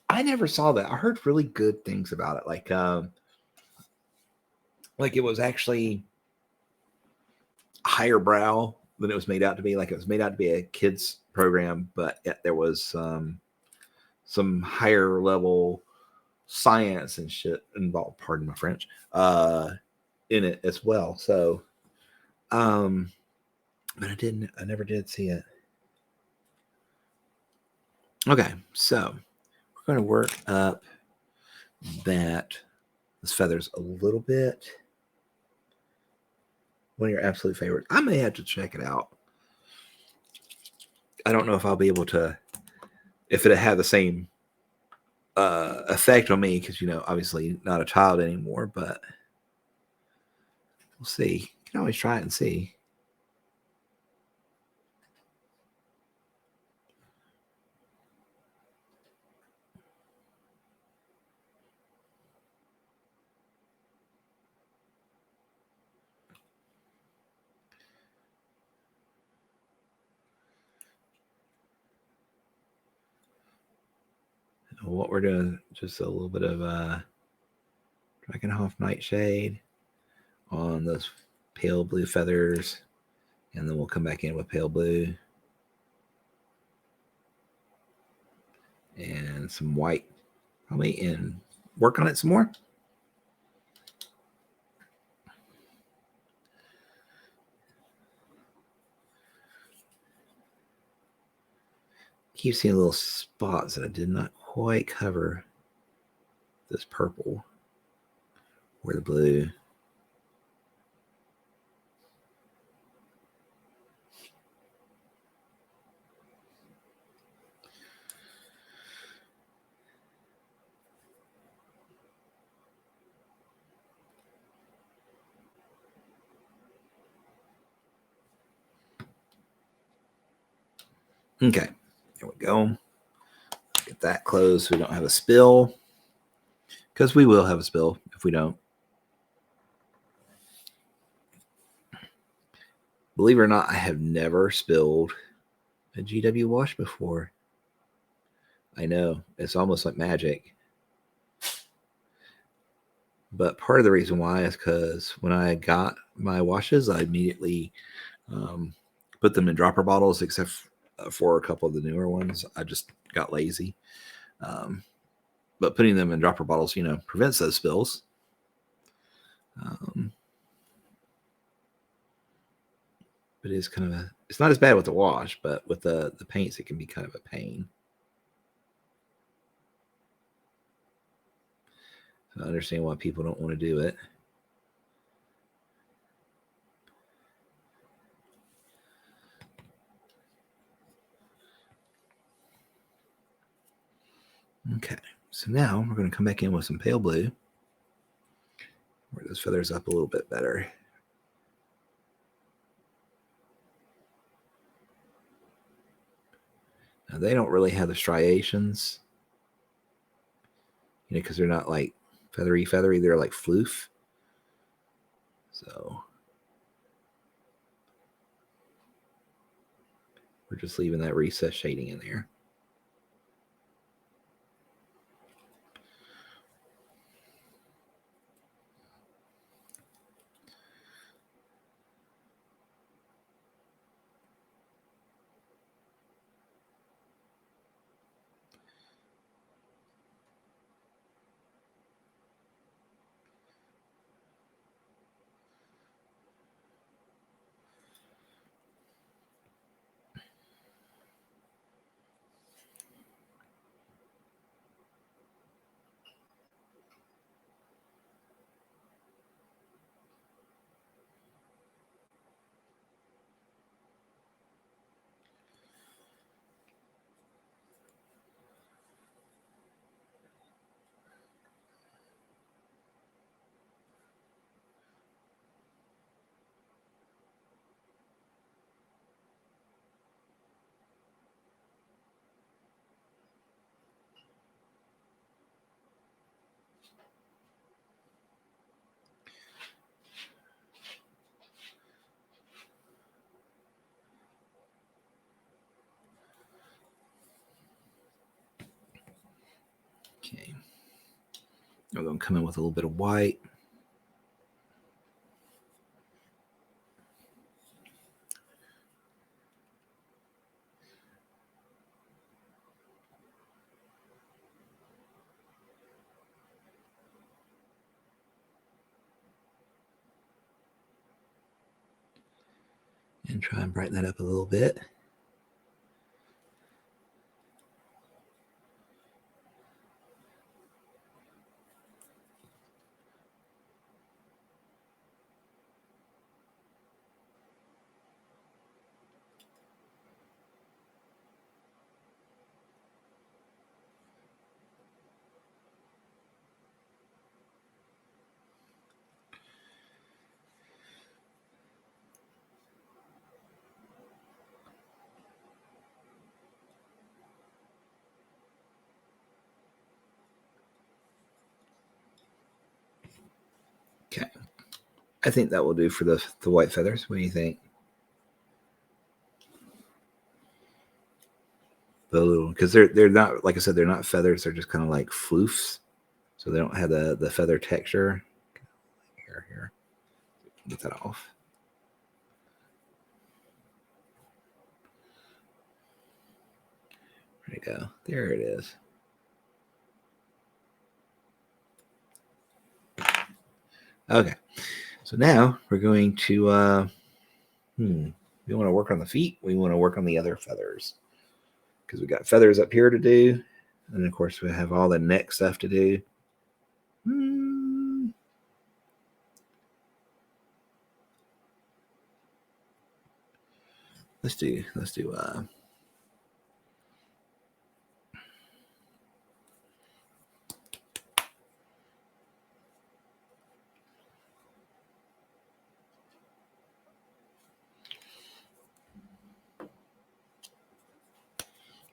Speaker 1: I never saw that. I heard really good things about it. Like it was actually higher brow than it was made out to be. Like it was made out to be a kids program, but there was some higher level science and shit involved. Pardon my French. In it as well. So, but I never did see it. Okay, so we're going to work up those feathers a little bit. One of your absolute favorites. I may have to check it out. I don't know if I'll be able to, if it'll have the same effect on me, because, obviously not a child anymore, but we'll see. You can always try it and see. What we're doing, just a little bit of Dragonhof Nightshade on those pale blue feathers, and then we'll come back in with pale blue and some white, probably, and work on it some more. Keep seeing little spots that I did not quite cover this purple or the blue. Okay, there we go. Get that closed so we don't have a spill, because we will have a spill if we don't. Believe it or not, I have never spilled a GW wash before. I know, it's almost like magic. But part of the reason why is because when I got my washes, I immediately put them in dropper bottles, except for a couple of the newer ones. I just got lazy. But putting them in dropper bottles, prevents those spills. But it's kind of it's not as bad with the wash, but with the paints, it can be kind of a pain. So I understand why people don't want to do it. Okay, so now we're going to come back in with some pale blue. Work those feathers up a little bit better. Now, they don't really have the striations, because they're not like feathery. They're like floof. So we're just leaving that recess shading in there. Okay, we're going to come in with a little bit of white. And try and brighten that up a little bit. Okay. I think that will do for the white feathers. What do you think? The little, because they're not, like I said, they're not feathers. They're just kind of like floofs. So they don't have the feather texture. Here. Get that off. There you go. There it is. Okay. So now we're going to, we want to work on the feet. We want to work on the other feathers. Because we got feathers up here to do. And of course, we have all the neck stuff to do. Let's do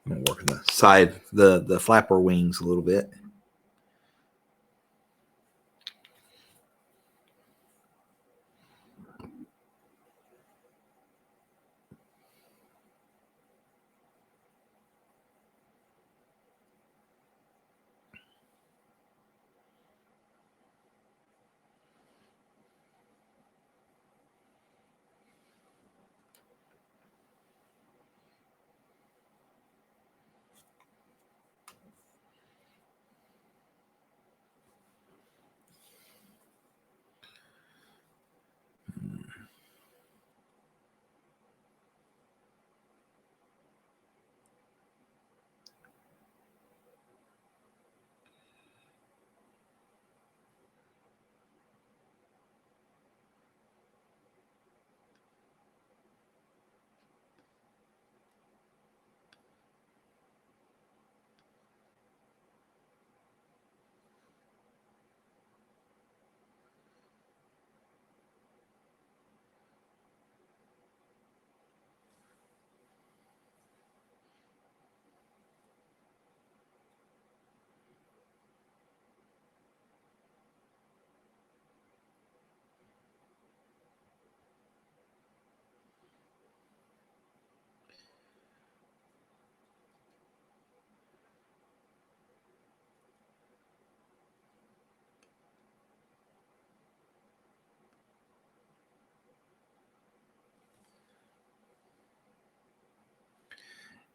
Speaker 1: I'm gonna work on the side, the flapper wings a little bit.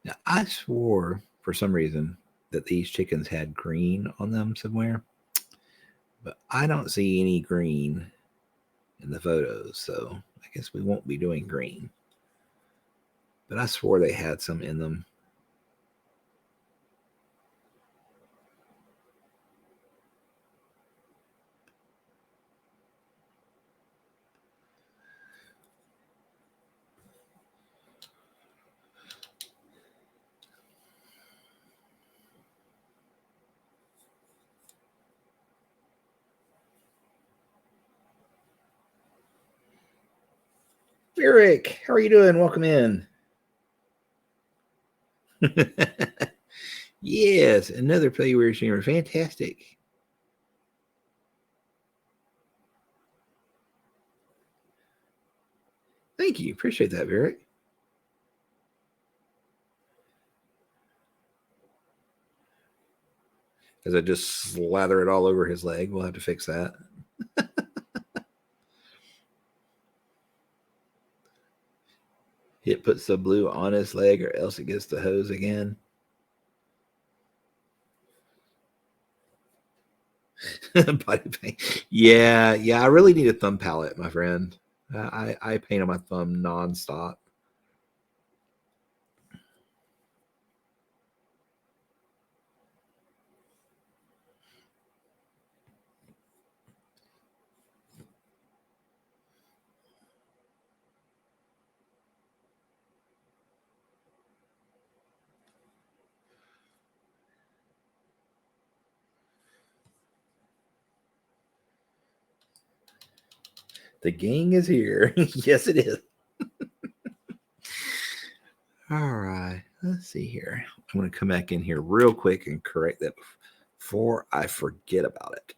Speaker 1: Now, I swore for some reason that these chickens had green on them somewhere, but I don't see any green in the photos, so I guess we won't be doing green. But I swore they had some in them. Eric, how are you doing? Welcome in. Yes, another Play Weird streamer. Fantastic. Thank you. Appreciate that, Eric. As I just slather it all over his leg. We'll have to fix that. It puts the blue on his leg, or else it gets the hose again. Body paint. Yeah. I really need a thumb palette, my friend. I paint on my thumb nonstop. The gang is here. Yes, it is. All right. Let's see here. I'm going to come back in here real quick and correct that before I forget about it.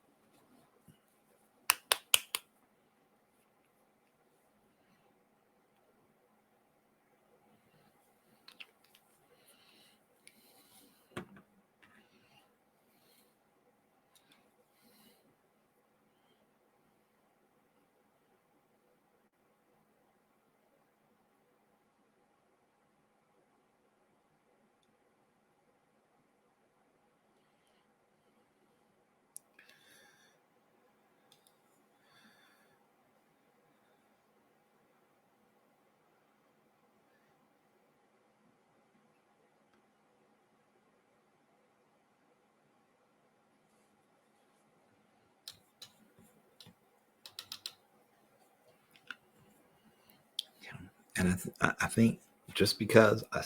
Speaker 1: And I think just because I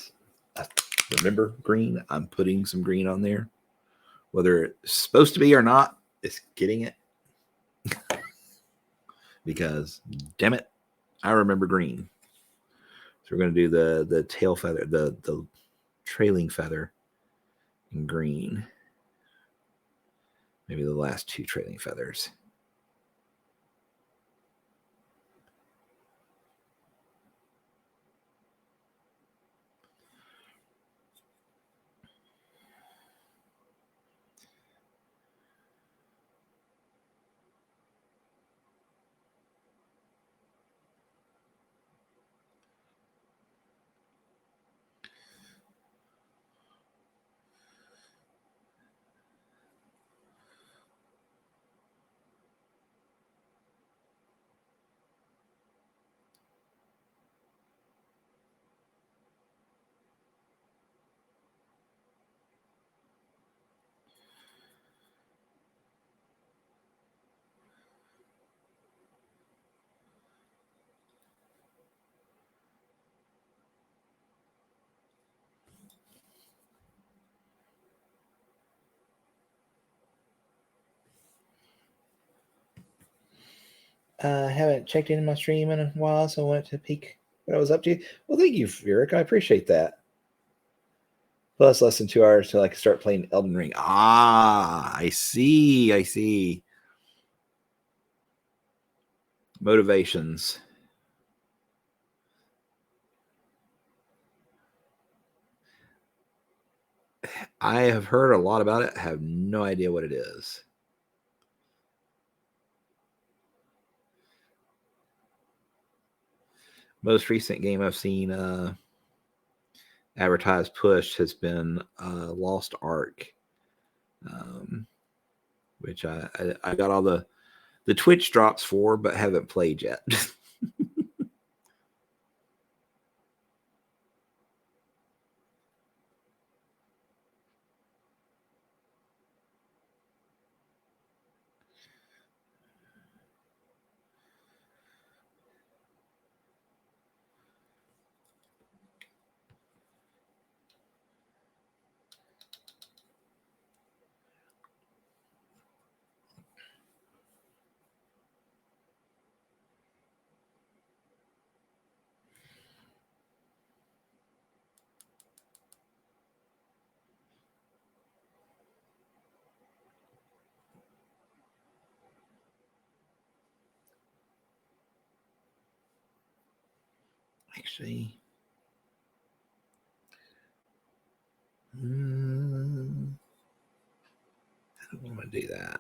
Speaker 1: remember green, I'm putting some green on there. Whether it's supposed to be or not, it's getting it. Because, damn it, I remember green. So we're going to do the tail feather, the trailing feather in green. Maybe the last two trailing feathers. I haven't checked in my stream in a while, so I wanted to peek what I was up to. Well, thank you, Eric. I appreciate that. Plus, less than 2 hours till I can start playing Elden Ring. Ah, I see. I see. Motivations. I have heard a lot about it. I have no idea what it is. Most recent game I've seen advertised pushed has been Lost Ark, which I got all the Twitch drops for, but haven't played yet. Actually, I don't want to do that.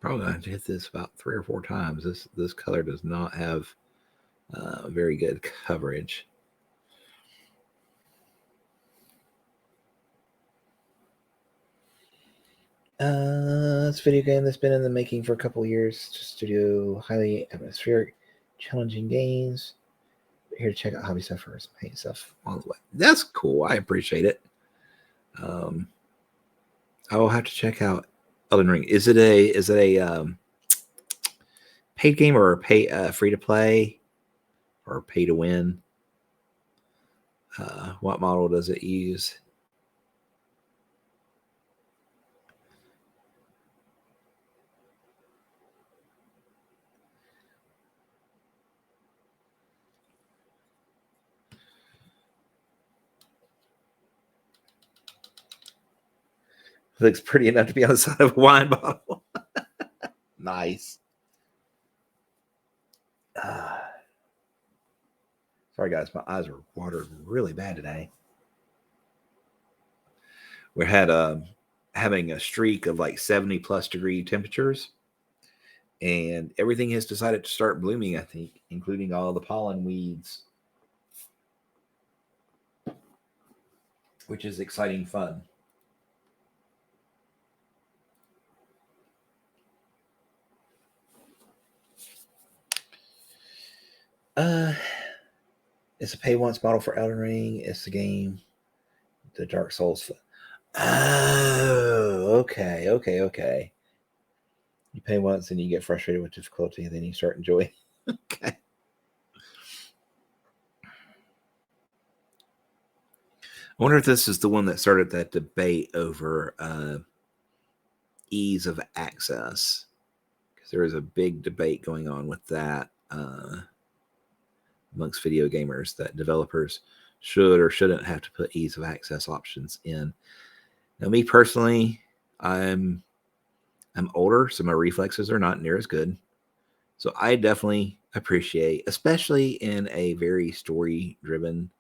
Speaker 1: Probably going to have to hit this about 3 or 4 times. This color does not have very good coverage. This video game that's been in the making for a couple of years, just to do highly atmospheric, challenging games. Here to check out hobby stuff for some paint stuff all the way. That's cool. I appreciate it. I will have to check out Elden Ring. Is it a paid game or a free to play or pay to win? What model does it use? Looks pretty enough to be on the side of a wine bottle. Nice. Sorry, guys. My eyes are watered really bad today. We had having a streak of like 70+ degree temperatures, and everything has decided to start blooming, I think, including all the pollen weeds, which is exciting fun. It's a pay once model for Elden Ring. It's the game, the Dark Souls. Oh, okay. You pay once and you get frustrated with difficulty, and then you start enjoying. Okay. I wonder if this is the one that started that debate over ease of access, because there is a big debate going on with that amongst video gamers, that developers should or shouldn't have to put ease of access options in. Now, me personally, I'm older, so my reflexes are not near as good. So I definitely appreciate, especially in a very story-driven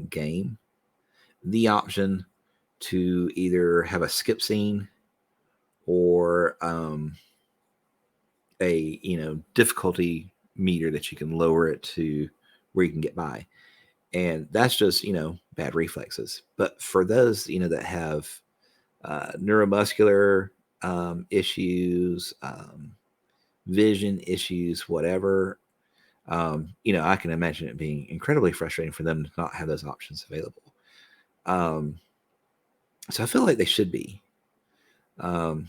Speaker 1: game, the option to either have a skip scene or a difficulty meter that you can lower it to where you can get by. And that's just bad reflexes. But for those that have neuromuscular issues, vision issues, whatever, I can imagine it being incredibly frustrating for them to not have those options available. So I feel like they should be. But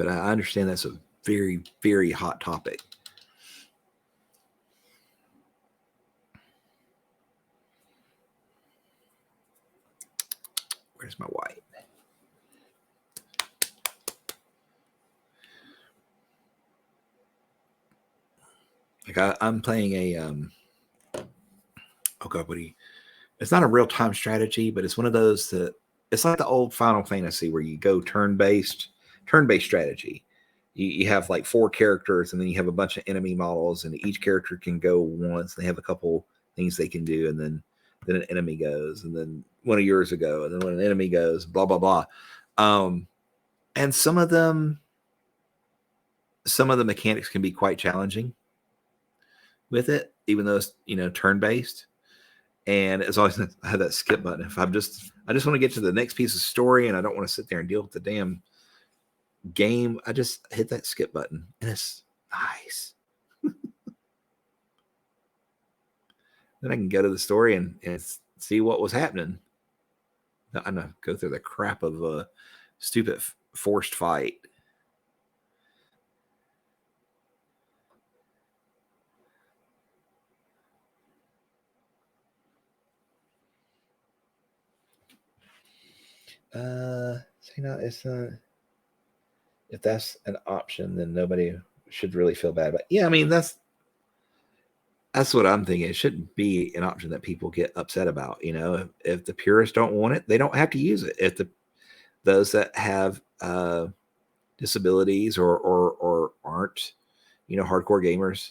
Speaker 1: I understand that's a very, very hot topic. Where's my white? Like I'm playing a oh god, it's not a real time strategy, but it's one of those that it's like the old Final Fantasy where you go turn-based strategy. You have like 4 characters, and then you have a bunch of enemy models, and each character can go once. They have a couple things they can do, and then an enemy goes, and then one of yours will go, and then when an enemy goes, blah blah blah. And some of the mechanics can be quite challenging with it, even though it's turn-based. And it's always I have that skip button. If I just want to get to the next piece of story, and I don't want to sit there and deal with the damn game, I just hit that skip button, and it's nice. Then I can go to the story and see what was happening. I know, go through the crap of a stupid forced fight. It's not. If that's an option, then nobody should really feel bad. But yeah, I mean that's what I'm thinking. It shouldn't be an option that people get upset about. If the purists don't want it, they don't have to use it. If those that have disabilities or aren't hardcore gamers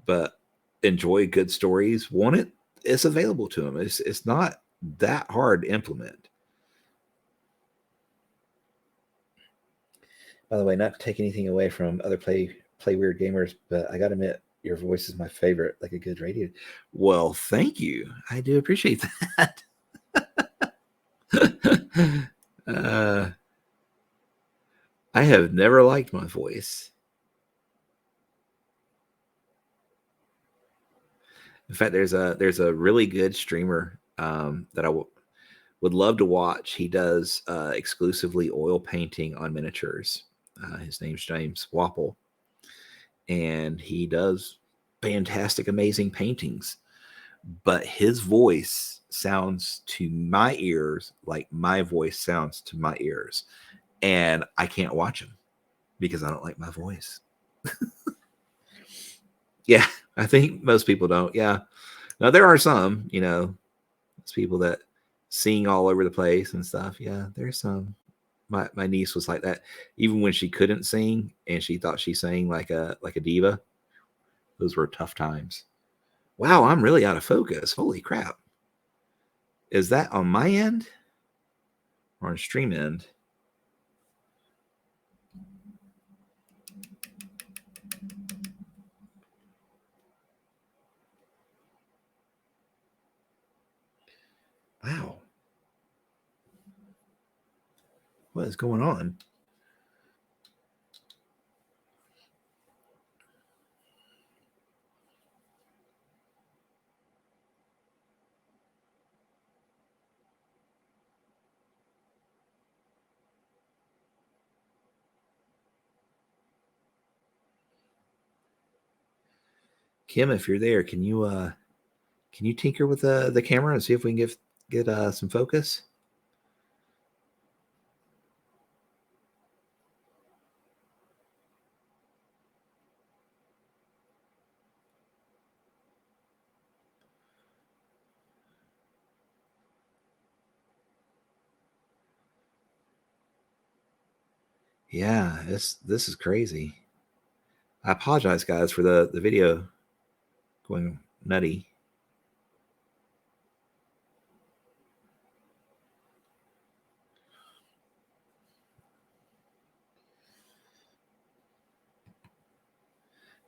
Speaker 1: but enjoy good stories, want it, it's available to them. It's not that hard to implement. By the way, not to take anything away from other play weird gamers, but I gotta admit, your voice is my favorite, like a good radio. Well, thank you. I do appreciate that. I have never liked my voice. In fact, there's a really good streamer that I would love to watch. He does exclusively oil painting on miniatures. His name's James Wapple, and he does fantastic, amazing paintings, but his voice sounds to my ears like my voice sounds to my ears, and I can't watch him because I don't like my voice. Yeah, I think most people don't. Yeah. Now there are some, people that sing all over the place and stuff. Yeah, there's some. My niece was like that. Even when she couldn't sing and she thought she sang like a diva, those were tough times. Wow, I'm really out of focus. Holy crap. Is that on my end or on stream end? Wow. What is going on? Kim, if you're there, can you tinker with the camera and see if we can get some focus? Yeah, this is crazy. I apologize, guys, for the video going nutty.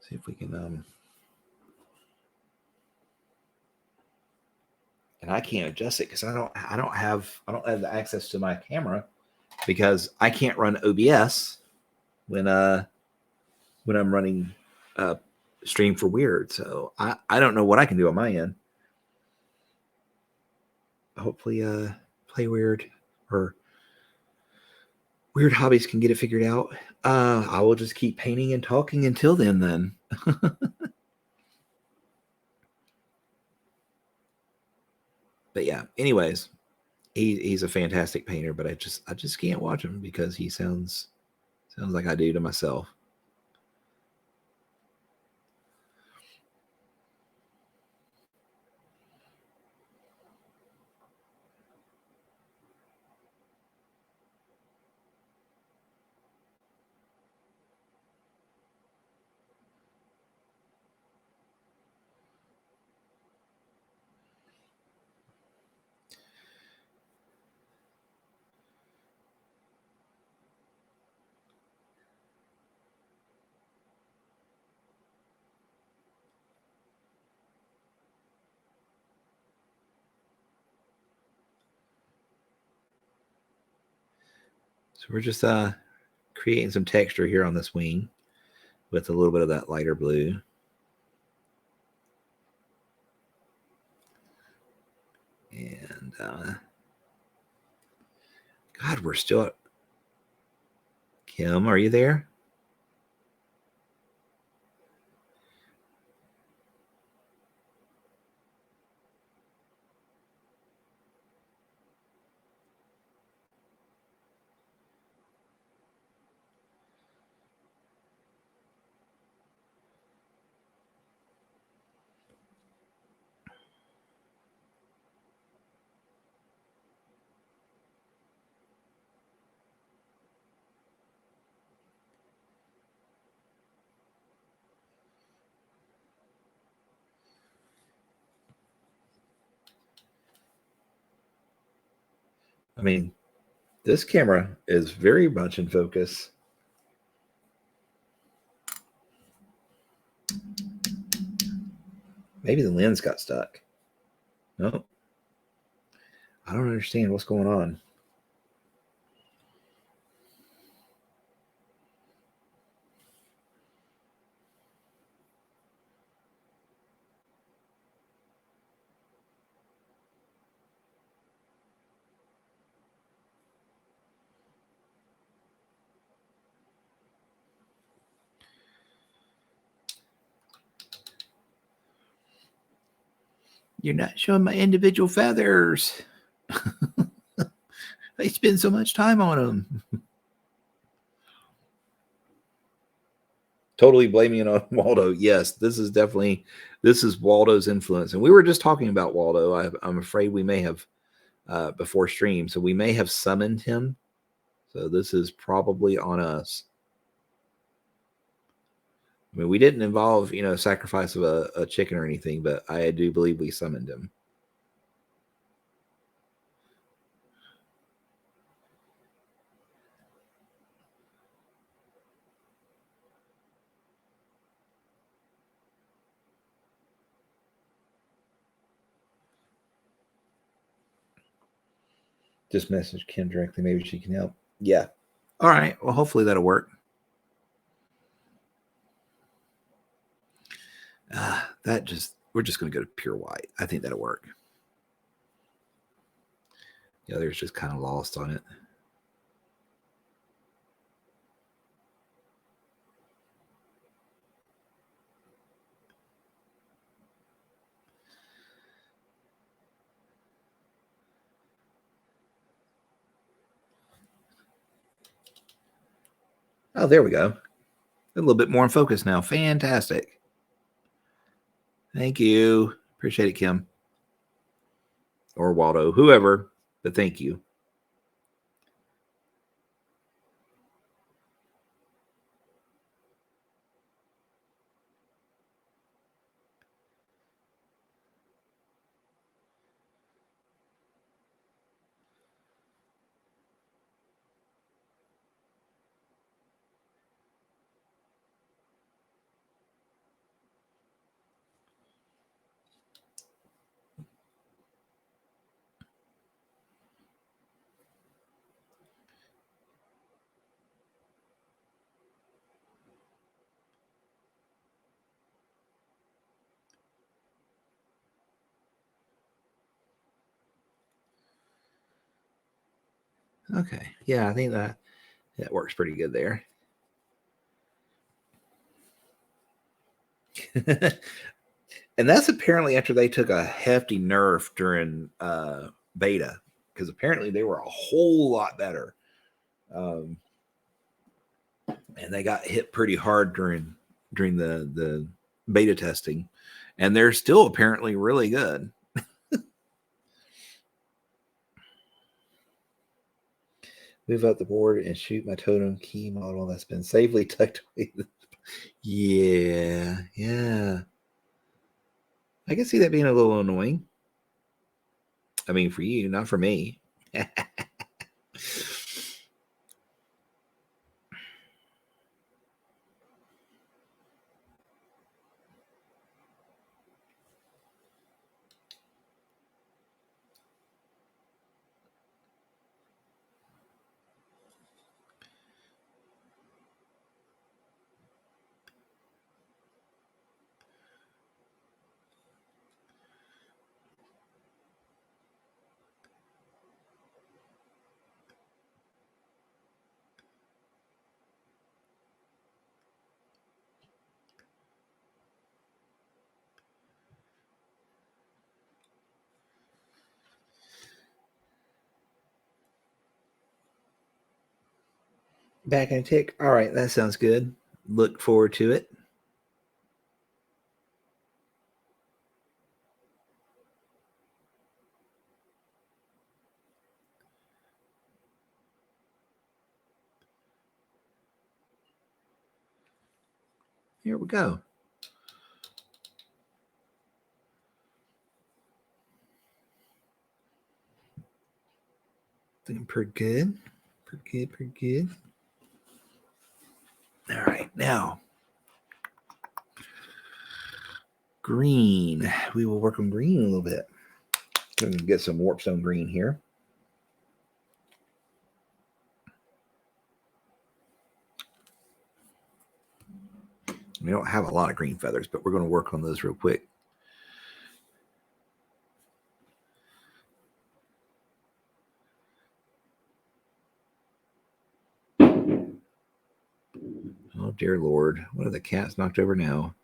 Speaker 1: See if we can and I can't adjust it because I don't have the access to my camera because I can't run OBS when I'm running stream for Weird. So I don't know what I can do on my end. Hopefully Play Weird or Weird Hobbies can get it figured out. I will just keep painting and talking until then. But yeah, anyways, he's a fantastic painter, but I just can't watch him because he sounds like I do to myself. So we're just creating some texture here on this wing with a little bit of that lighter blue. And God, we're still. Kim, are you there? I mean, this camera is very much in focus. Maybe the lens got stuck. No, I don't understand what's going on. You're not showing my individual feathers. I spend so much time on them. Totally blaming it on Waldo. Yes, this is Waldo's influence. And we were just talking about Waldo. I'm afraid we may have before stream. So we may have summoned him. So this is probably on us. I mean, we didn't involve, sacrifice of a chicken or anything, but I do believe we summoned him. Just message Kim directly. Maybe she can help. Yeah. All right. Well, hopefully that'll work. We're just going to go to pure white. I think that'll work. The other's just kind of lost on it. Oh, there we go. A little bit more in focus now. Fantastic. Thank you. Appreciate it, Kim. Or Waldo, whoever, but thank you. Okay. Yeah, I think that works pretty good there. And that's apparently after they took a hefty nerf during beta, because apparently they were a whole lot better. And they got hit pretty hard during the beta testing, and they're still apparently really good. Move up the board and shoot my totem key model that's been safely tucked away. Yeah. I can see that being a little annoying. I mean, for you, not for me. Back in a tick. All right, that sounds good. Look forward to it. Here we go. Looking pretty good. Pretty good. All right, now green. We will work on green a little bit. I'm going to get some warpstone green here. We don't have a lot of green feathers, but we're going to work on those real quick. Oh, dear Lord. What are the cats knocked over now?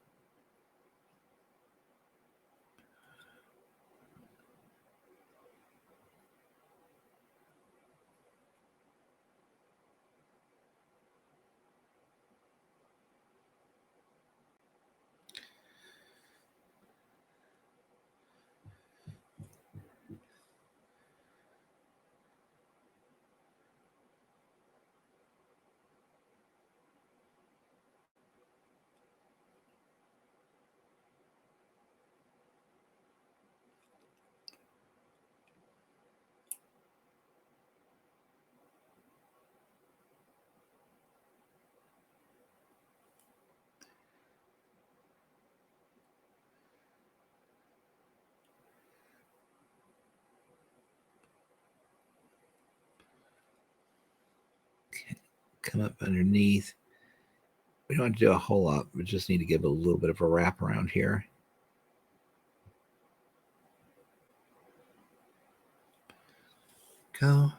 Speaker 1: come up underneath. We don't have to do a whole lot. We just need to give a little bit of a wrap around here. Go.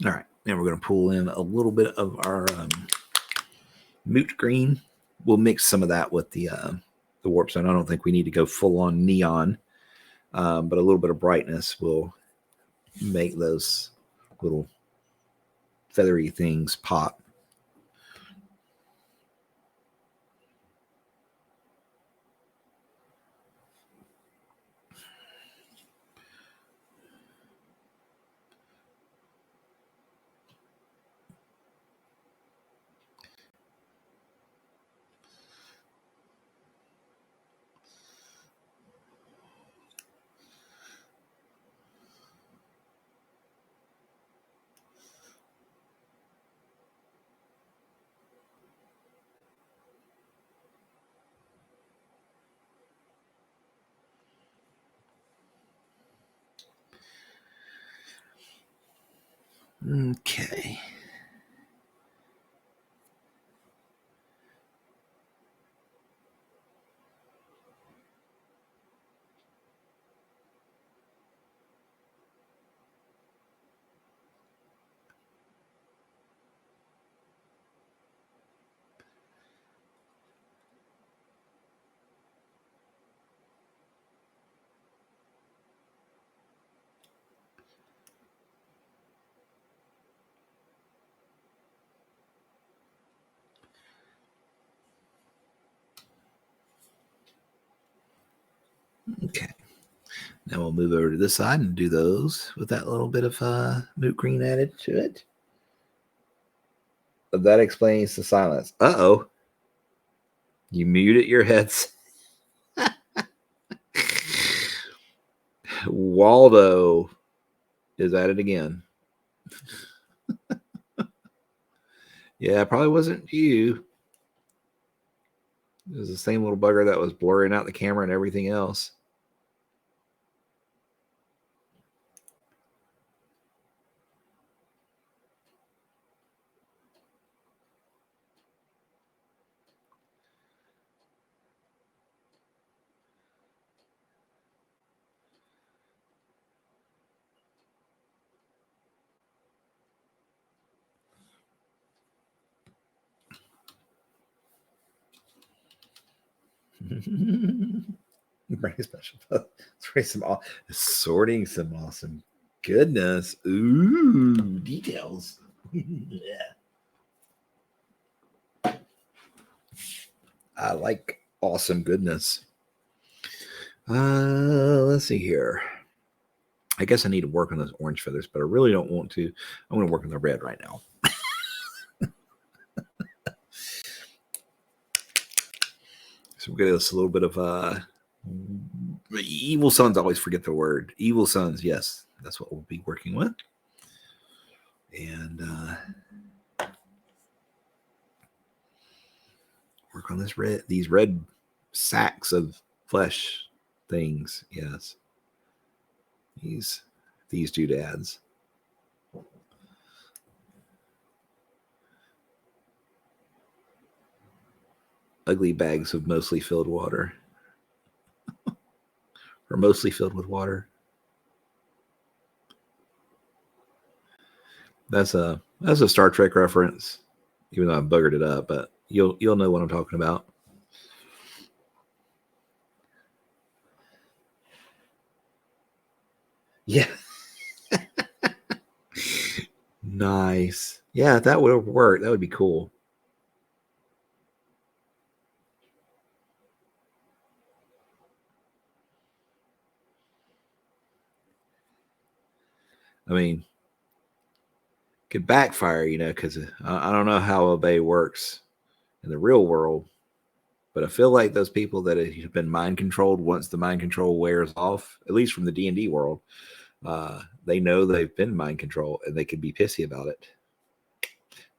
Speaker 1: All right, now we're going to pull in a little bit of our moot green. We'll mix some of that with the warp zone. I don't think we need to go full on neon, but a little bit of brightness will make those little feathery things pop. Okay. Okay. Now we'll move over to this side and do those with that little bit of moot green added to it. That explains the silence. Uh-oh. You muted your heads. Waldo is at it again. Yeah, it probably wasn't you. It was the same little bugger that was blurring out the camera and everything else. Bring a special sorting some awesome goodness. Ooh, details. Yeah. I like awesome goodness. Let's see here. I guess I need to work on those orange feathers, but I really don't want to. I'm going to work on the red right now. So we'll get us a little bit of evil sons. Always forget the word. Evil sons. Yes, that's what we'll be working with. And work on this red. These red sacks of flesh things. Yes. These doodads. Ugly bags of mostly filled water. Or mostly filled with water. That's a Star Trek reference, even though I buggered it up, but you'll know what I'm talking about. Yeah. Nice. Yeah, that would work. That would be cool. I mean, could backfire, because I don't know how obey works in the real world, but I feel like those people that have been mind controlled, once the mind control wears off, at least from the D&D world, they know they've been mind controlled and they could be pissy about it.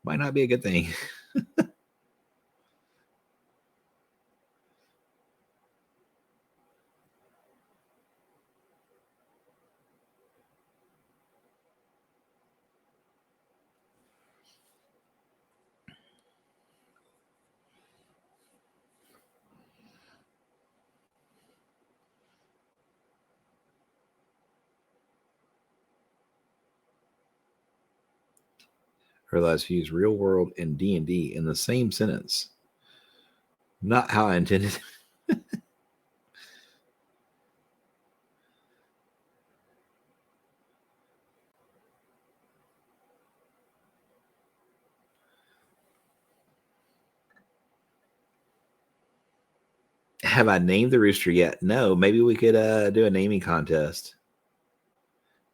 Speaker 1: Might not be a good thing. Realize we use real world and D&D in the same sentence. Not how I intended. Have I named the rooster yet? No. Maybe we could do a naming contest.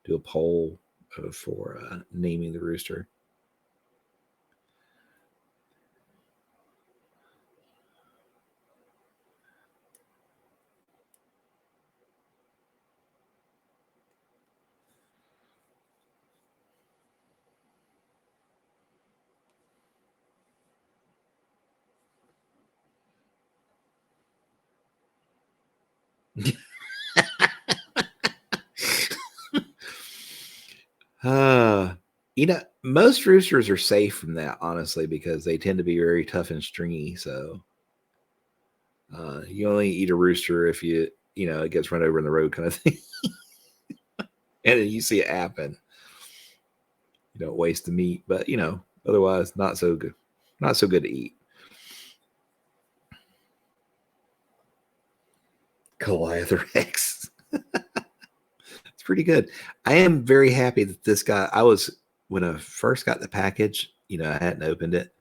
Speaker 1: Do a poll for naming the rooster. Most roosters are safe from that, honestly, because they tend to be very tough and stringy. So you only eat a rooster if it gets run over in the road, kind of thing, and then you see it happen. You don't waste the meat, but otherwise not so good. Not so good to eat. Goliath Rex. It's pretty good. I am very happy that this guy. When I first got the package, I hadn't opened it.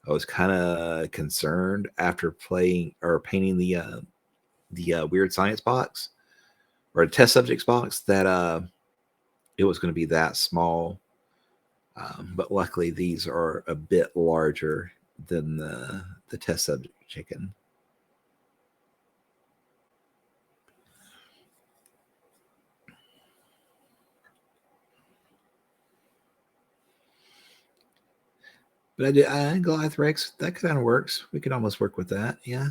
Speaker 1: I was kind of concerned after playing or painting the weird science box or a test subjects box that it was going to be that small. But luckily, these are a bit larger than the test subject chicken. But I Goliath Rex, that kind of works. We could almost work with that. Yeah.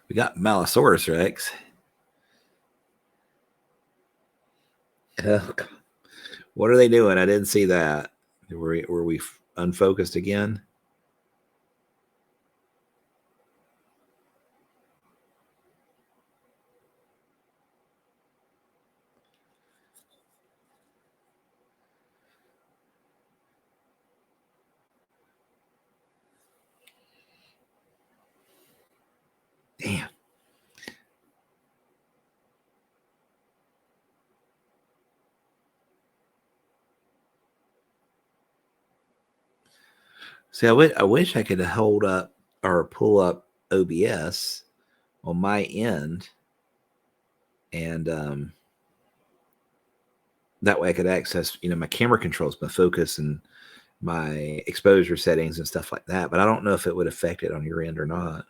Speaker 1: We got Malosaurus Rex. Oh, God. What are they doing? I didn't see that. Were we unfocused again? Damn. See, I wish I could hold up or pull up OBS on my end, and that way I could access, my camera controls, my focus, and my exposure settings and stuff like that. But I don't know if it would affect it on your end or not.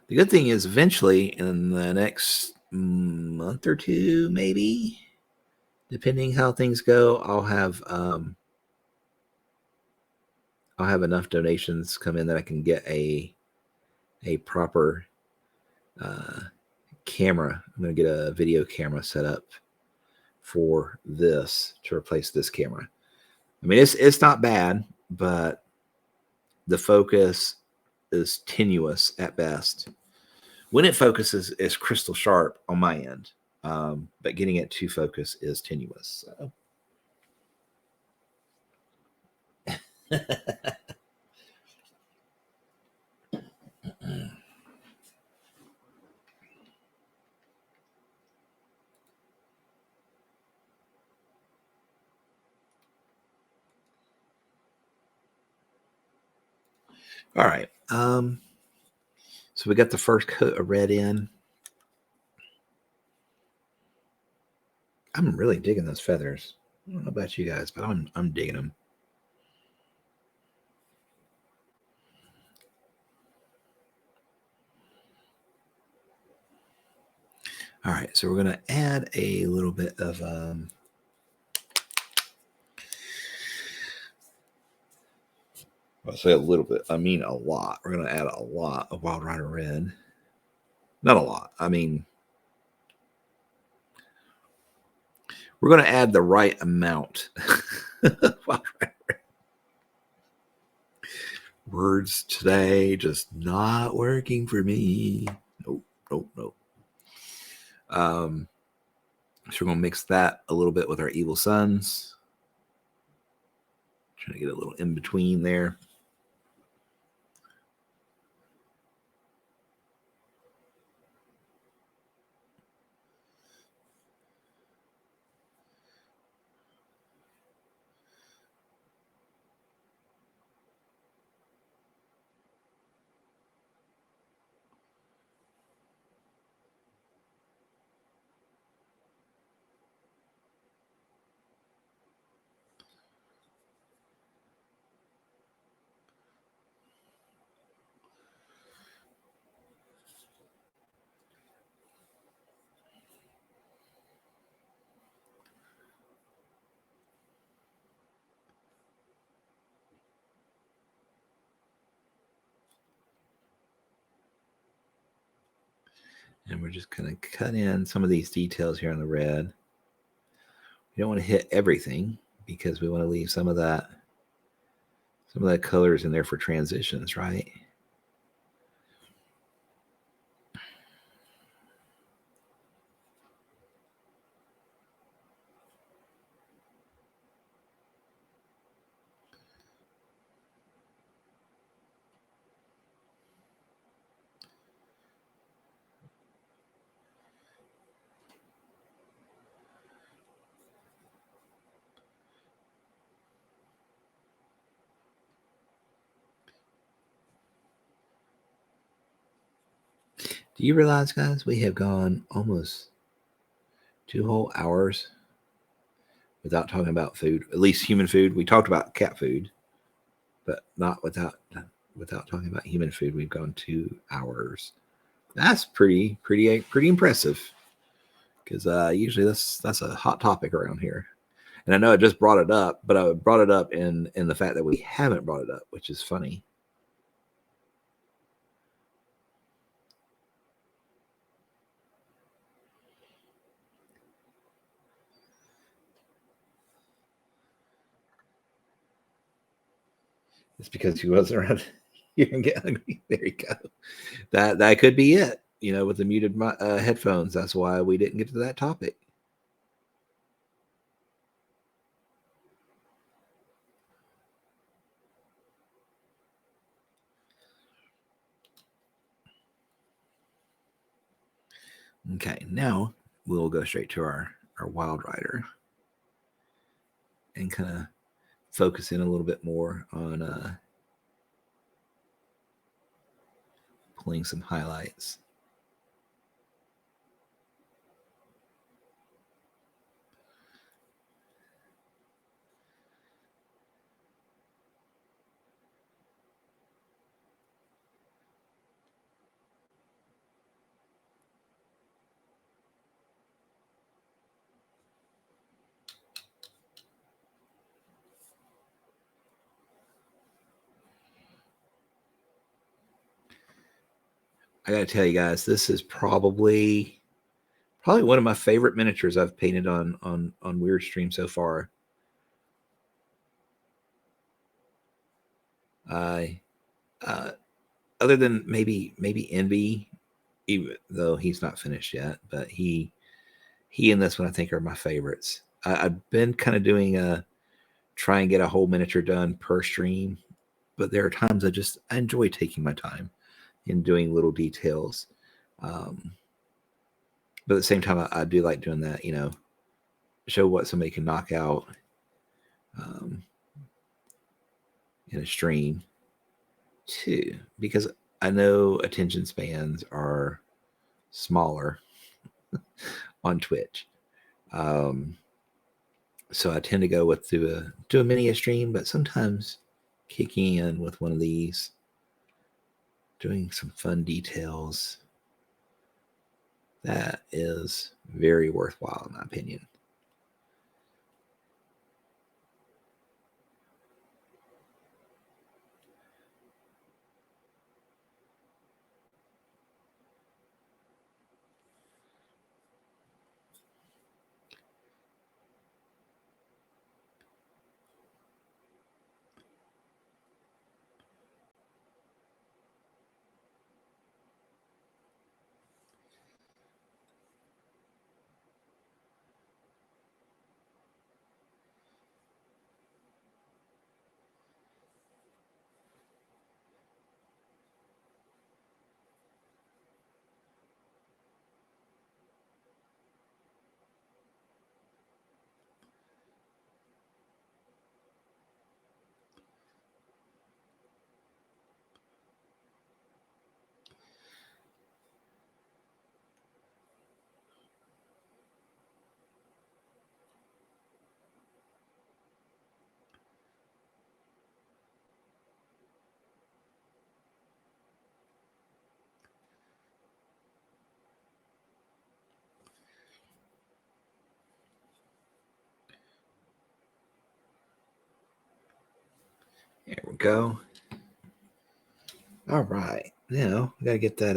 Speaker 1: The good thing is, eventually, in the next month or two, maybe, depending how things go, I'll have enough donations come in that I can get a proper camera. I'm going to get a video camera set up for this to replace this camera. I mean, it's not bad, but the focus is tenuous at best. When it focuses, it's crystal sharp on my end, but getting it to focus is tenuous. So. All right. So we got the first coat of red in. I'm really digging those feathers. I don't know about you guys, but I'm digging them. All right, so we're going to add a little bit of I'll say a little bit. I mean a lot. We're going to add a lot of Wild Rider Red. Not a lot. I mean, we're going to add the right amount. Wild Rider Red. Words today just not working for me. Nope. So we're going to mix that a little bit with our Evil Sons. Trying to get a little in between there. And we're just going to cut in some of these details here on the red. We don't want to hit everything because we want to leave some of that colors in there for transitions, right? Do you realize, guys, we have gone almost 2 whole hours without talking about food, at least human food. We talked about cat food, but not without talking about human food. We've gone 2 hours. That's pretty impressive because usually that's a hot topic around here. And I know I just brought it up, but I brought it up in the fact that we haven't brought it up, which is funny. It's because he wasn't around here and get hungry. There you go. That could be it. You know, with the muted headphones. That's why we didn't get to that topic. Okay, now we'll go straight to our Wild Rider and kind of focus in a little bit more on pulling some highlights. I got to tell you guys, this is probably one of my favorite miniatures I've painted on Weird Stream so far. I other than maybe Envy, even though he's not finished yet, but he and this one I think are my favorites. I've been kind of doing try and get a whole miniature done per stream, but there are times I enjoy taking my time and doing little details. But at the same time, I do like doing that, show what somebody can knock out um, in a stream too, because I know attention spans are smaller on Twitch. So I tend to go with do a mini stream, but sometimes kicking in with one of these, doing some fun details, that is very worthwhile in my opinion. There we go. All right. Now we gotta get that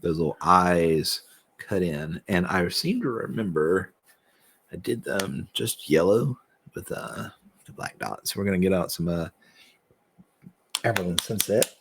Speaker 1: those little eyes cut in. And I seem to remember I did them just yellow with the black dots. So we're gonna get out some Everland Sunset.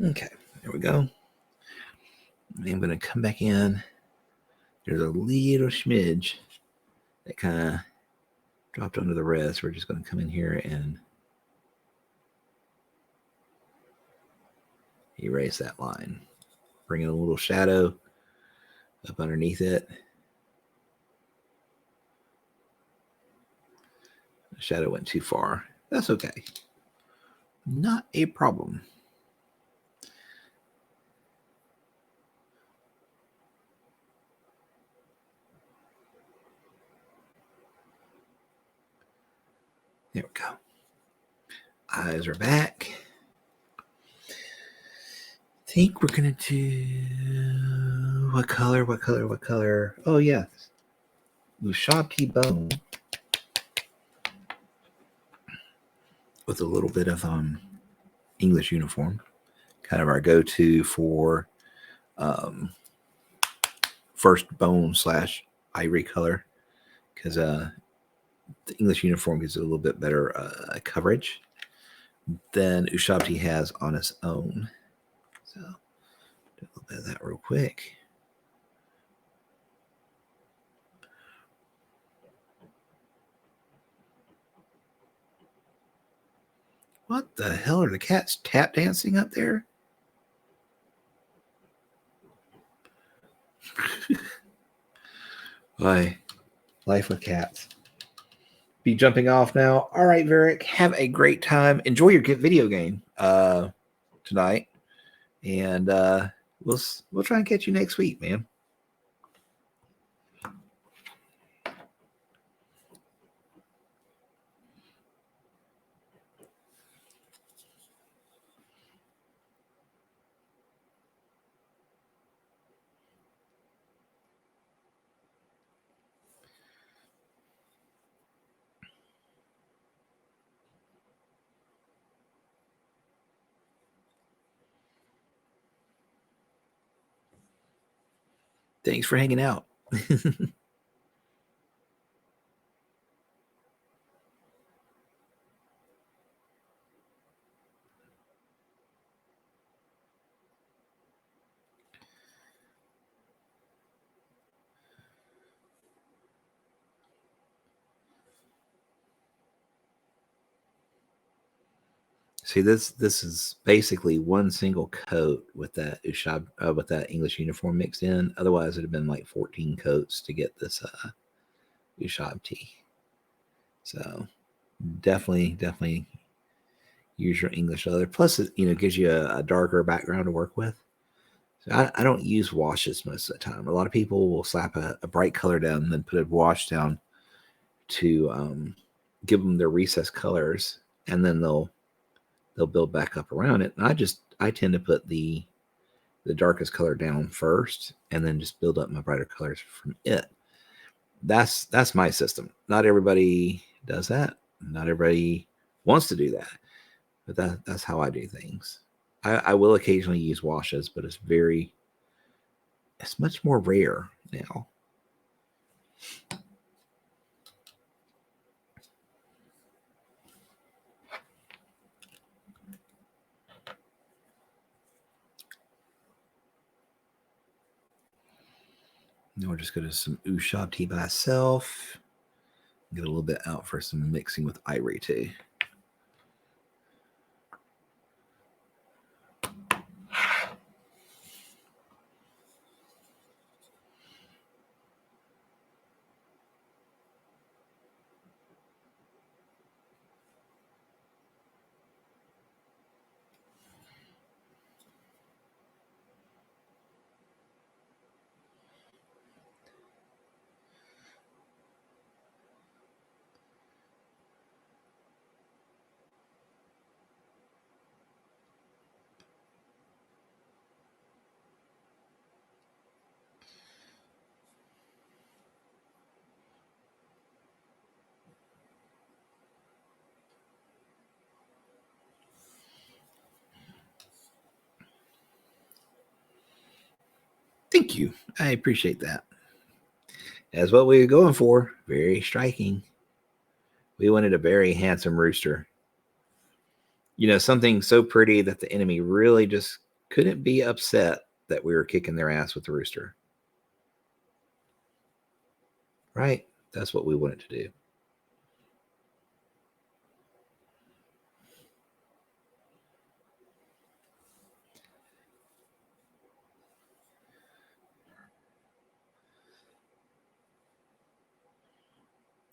Speaker 1: Okay, there we go. I'm going to come back in. There's a little smidge that kind of dropped under the rest. We're just going to come in here and erase that line. Bring in a little shadow up underneath it. The shadow went too far. That's okay. Not a problem. There we go. Eyes are back. I think we're going to do what color? Oh, yeah. Lushabti bone with a little bit of English uniform. Kind of our go-to for first bone / ivory color, because the English uniform gives it a little bit better coverage than Ushabti has on its own. So do a little bit of that real quick. What the hell are the cats tap dancing up there? Bye. Life with cats. Be jumping off now. All right, Varick. Have a great time. Enjoy your video game tonight, and we'll try and catch you next week, man. Thanks for hanging out. See, this is basically one single coat with that Ushab, with that English uniform mixed in. Otherwise, it'd have been like 14 coats to get this Ushab tea. So definitely use your English leather. Plus, it gives you a darker background to work with. So I don't use washes most of the time. A lot of people will slap a bright color down and then put a wash down to give them their recessed colors, and then they'll build back up around it. And I tend to put the darkest color down first, and then just build up my brighter colors from it. That's my system. Not everybody does that. Not everybody wants to do that, but that's how I do things. I will occasionally use washes, but it's much more rare now. Now we're just going to some Ushab tea by itself. Get a little bit out for some mixing with Ivory too. Thank you. I appreciate that. That's what we were going for. Very striking. We wanted a very handsome rooster. Something so pretty that the enemy really just couldn't be upset that we were kicking their ass with the rooster. Right? That's what we wanted to do.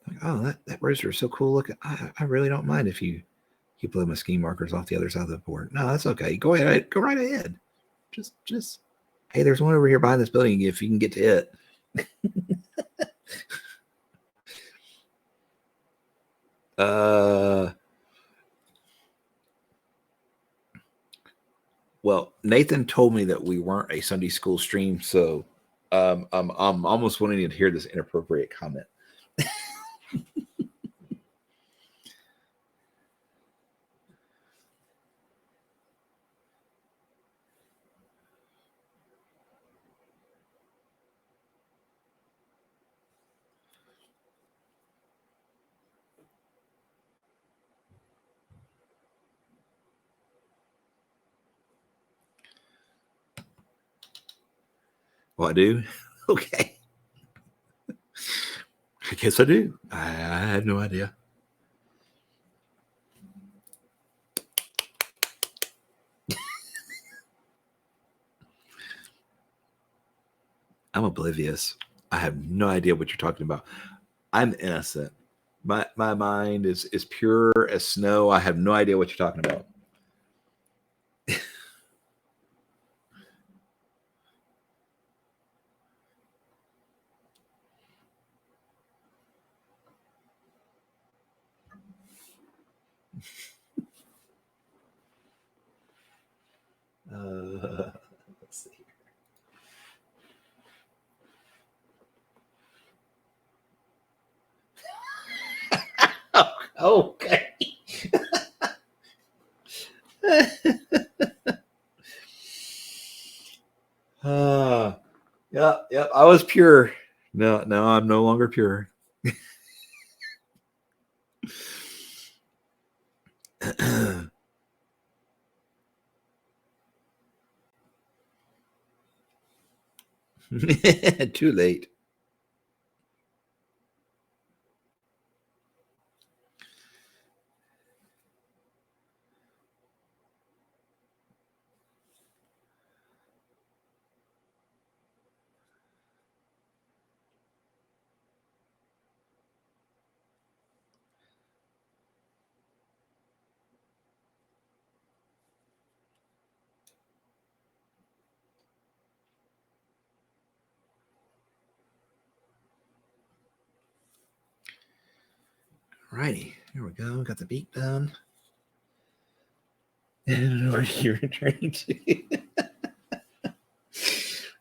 Speaker 1: Like, oh, that rooster is so cool looking. I really don't mind if you play my scheme markers off the other side of the board. No, that's okay. Go ahead. Go right ahead. Just hey, there's one over here behind this building if you can get to it. Well, Nathan told me that we weren't a Sunday school stream, so I'm almost wanting to hear this inappropriate comment. Well, I do. Okay. I guess I do. I had no idea. I'm oblivious. I have no idea what you're talking about. I'm innocent. My mind is pure as snow. I have no idea what you're talking about. Let's see. Okay. Yep. I was pure. No, I'm no longer pure. Too late. Righty, here we go. Got the beak done. And where you're returning to.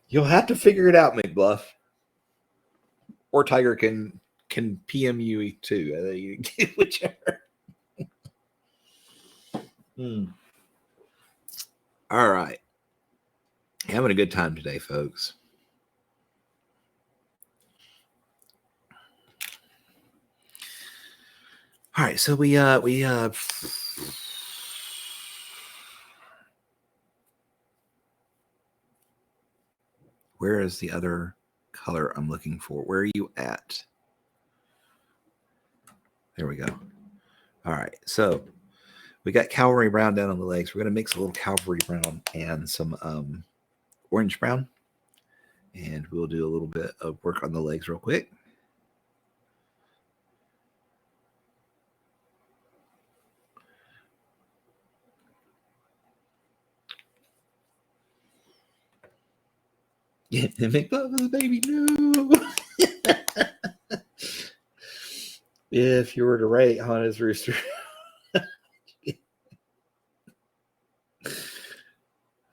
Speaker 1: You'll have to figure it out, McBluff. Or Tiger can PM you too. You whichever. All right. Having a good time today, folks. All right, so we where is the other color I'm looking for? Where are you at? There we go. All right, so we got cavalry brown down on the legs. We're going to mix a little cavalry brown and some orange brown. And we'll do a little bit of work on the legs real quick. Yeah, make love with the baby. No. If you were to rate Hana's Rooster.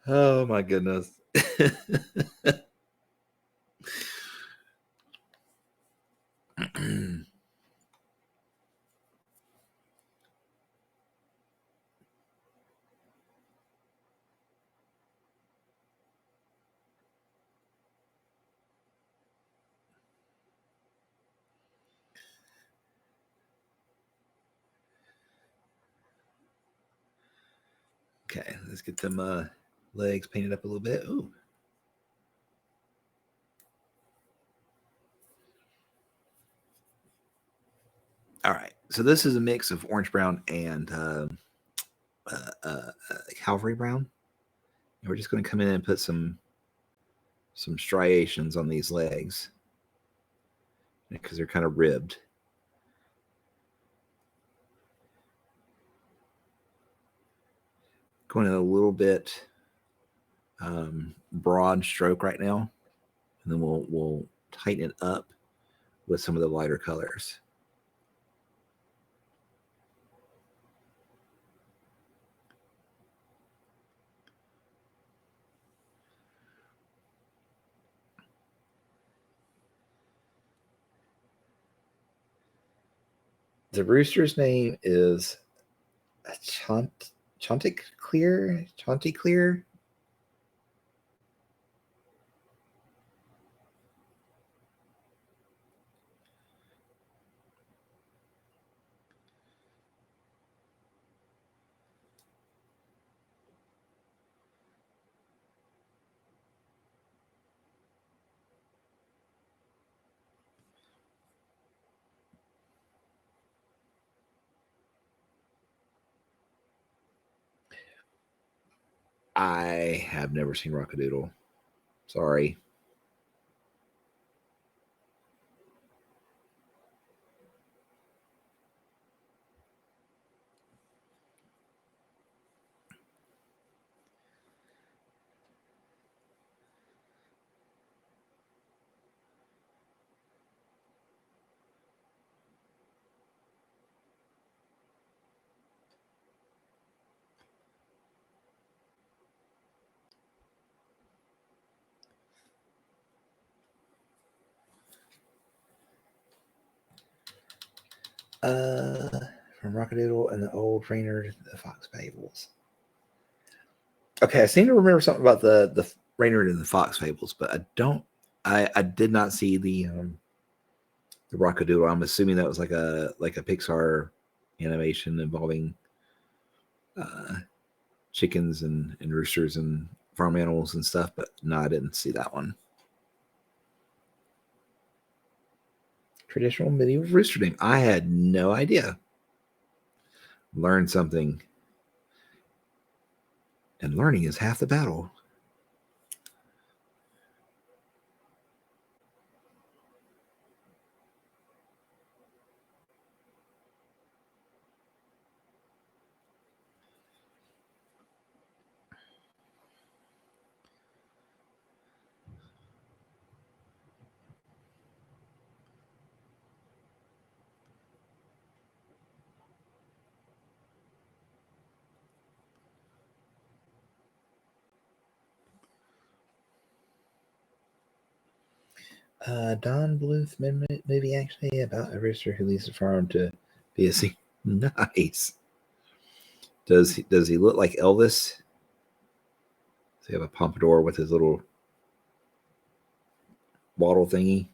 Speaker 1: Oh my goodness. Okay, let's get them legs painted up a little bit. Ooh. All right, so this is a mix of orange brown and cavalry brown. And we're just going to come in and put some striations on these legs because they're kind of ribbed. Going in a little bit broad stroke right now, and then we'll tighten it up with some of the lighter colors. The rooster's name is Chanticleer. Chanticleer. I have never seen Rockadoodle. Sorry. From Rockadoodle and the Old Rainer, the Fox Fables. Okay, I seem to remember something about the Rainer and the Fox Fables, but I don't. I did not see the Rockadoodle. I'm assuming that was like a Pixar animation involving chickens and roosters and farm animals and stuff. But no, I didn't see that one. Traditional medieval rooster name. I had no idea. Learn something. And learning is half the battle. Don Bluth movie actually about a rooster who leaves the farm to be a singer. Nice. Does he look like Elvis? Does he have a pompadour with his little waddle thingy?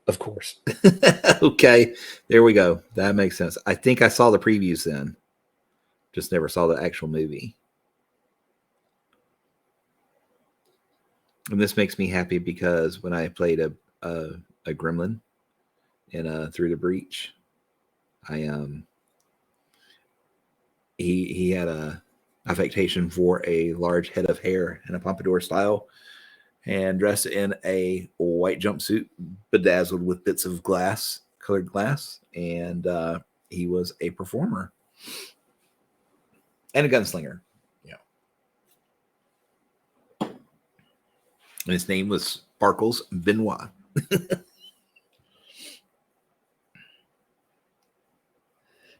Speaker 1: Of course. Okay, there we go. That makes sense. I think I saw the previews then. Just never saw the actual movie. And this makes me happy because when I played a gremlin in Through the Breach, I he had a affectation for a large head of hair in a pompadour style and dressed in a white jumpsuit bedazzled with bits of colored glass, and he was a performer and a gunslinger. Yeah. And his name was Sparkles Benoit.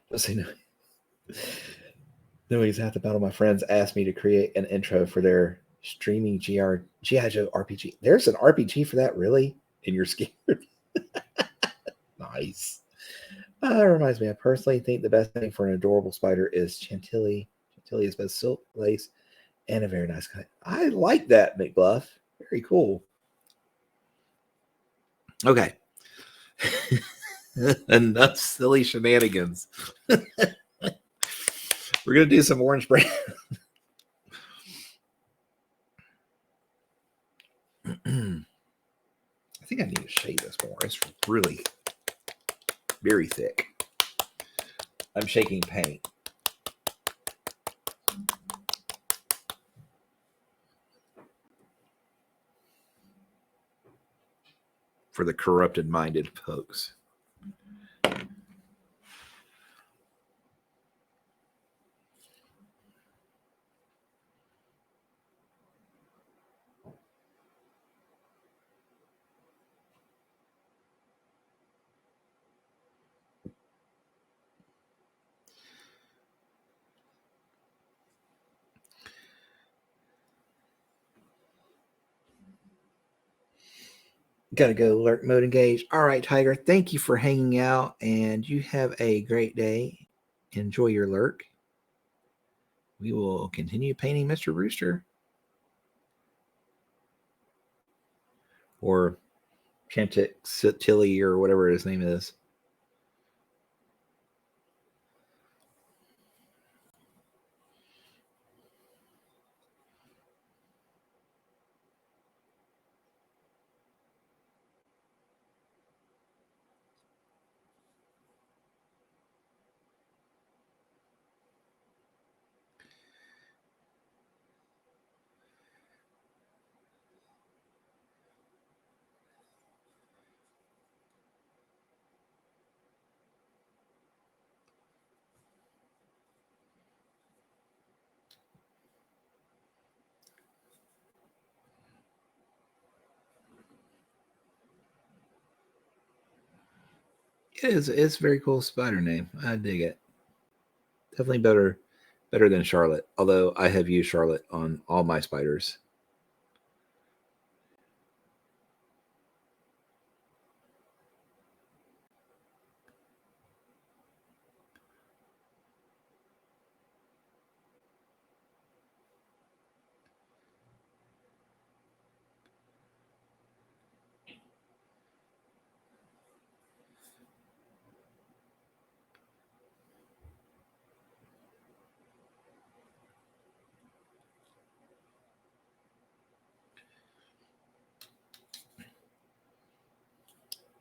Speaker 1: Let's see. No, he's at the battle. My friends asked me to create an intro for their streaming G.I. Joe RPG. There's an RPG for that, really? And you're scared? Nice. Reminds me, I personally think the best thing for an adorable spider is Chantilly. Chantilly is both silk, lace, and a very nice cut. I like that, McBluff. Very cool. Okay. Enough silly shenanigans. We're going to do some orange brand. I think I need to shade this more. It's really very thick. I'm shaking paint. For the corrupted-minded folks. Gotta go alert mode engaged. All right, Tiger, thank you for hanging out, and you have a great day. Enjoy your lurk. We will continue painting Mr. Rooster. Or Chantilly or whatever his name is. It's a very cool spider name. I dig it. Definitely better than Charlotte. Although I have used Charlotte on all my spiders.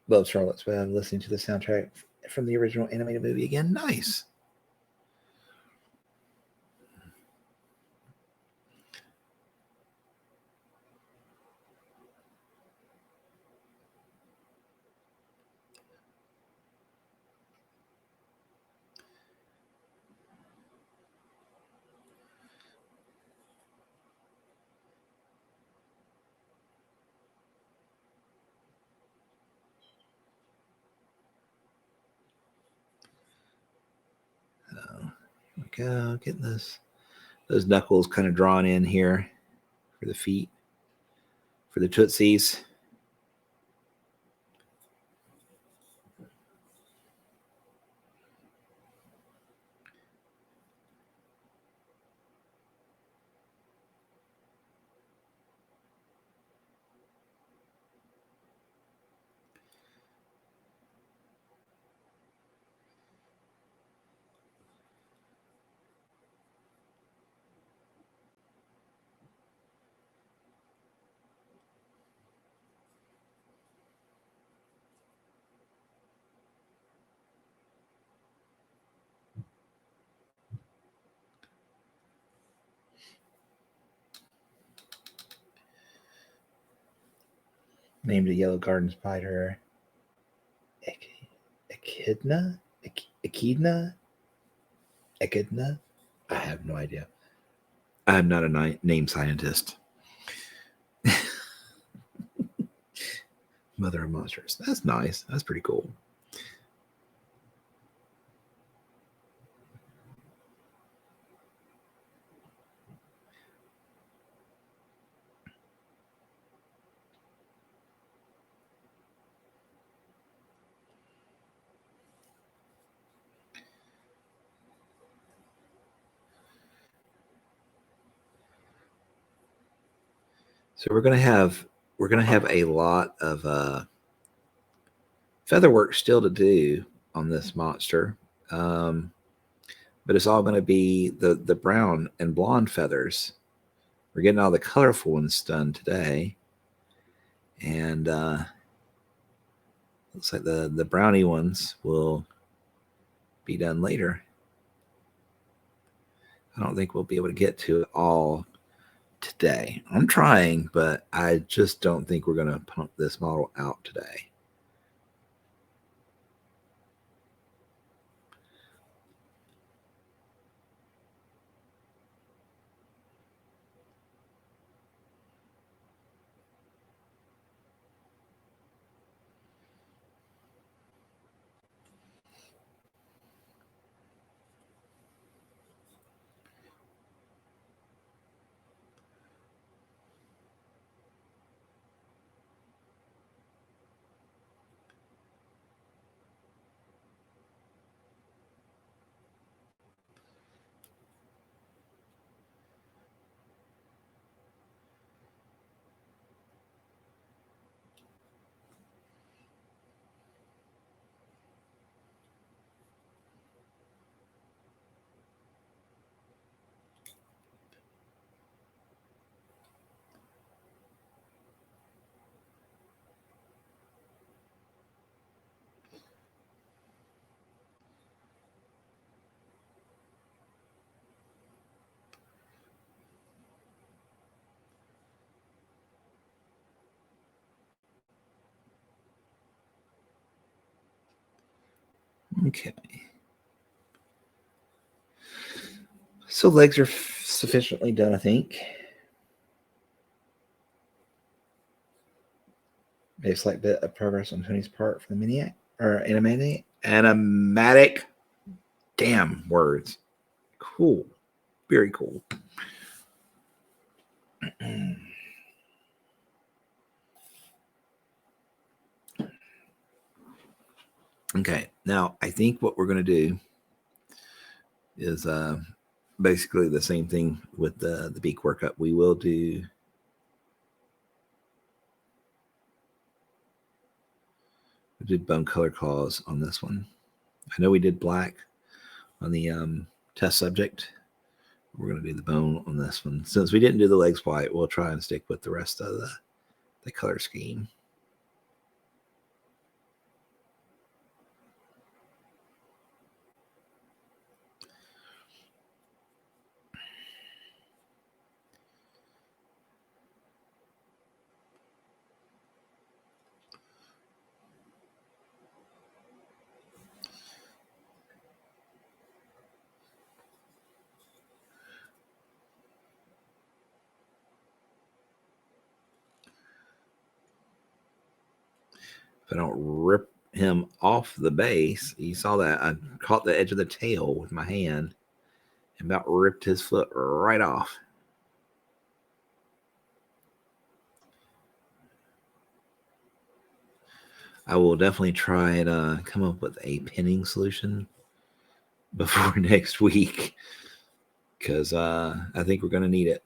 Speaker 1: Love Charlotte's Web. Listening to the soundtrack from the original animated movie again. Nice. Here we go. Getting those knuckles kind of drawn in here for the feet, for the tootsies. Named a yellow garden spider. Echidna? Echidna? Echidna? I have no idea. I'm not a name scientist. Mother of monsters. That's nice. That's pretty cool. So we're gonna have a lot of feather work still to do on this monster, but it's all going to be the brown and blonde feathers. We're getting all the colorful ones done today, and looks like the brownie ones will be done later. I don't think we'll be able to get to it all today. I'm trying, but I just don't think we're going to pump this model out today. Okay. So legs are sufficiently done, I think. Maybe a slight bit of progress on Tony's part for the maniac or animatic. Damn words. Cool. Very cool. Okay, now I think what we're going to do is basically the same thing with the beak workup. We will do bone color claws on this one. I know we did black on the test subject. We're going to do the bone on this one. Since we didn't do the legs white, we'll try and stick with the rest of the color scheme. If I don't rip him off the base, you saw that I caught the edge of the tail with my hand and about ripped his foot right off. I will definitely try and come up with a pinning solution before next week, because I think we're going to need it.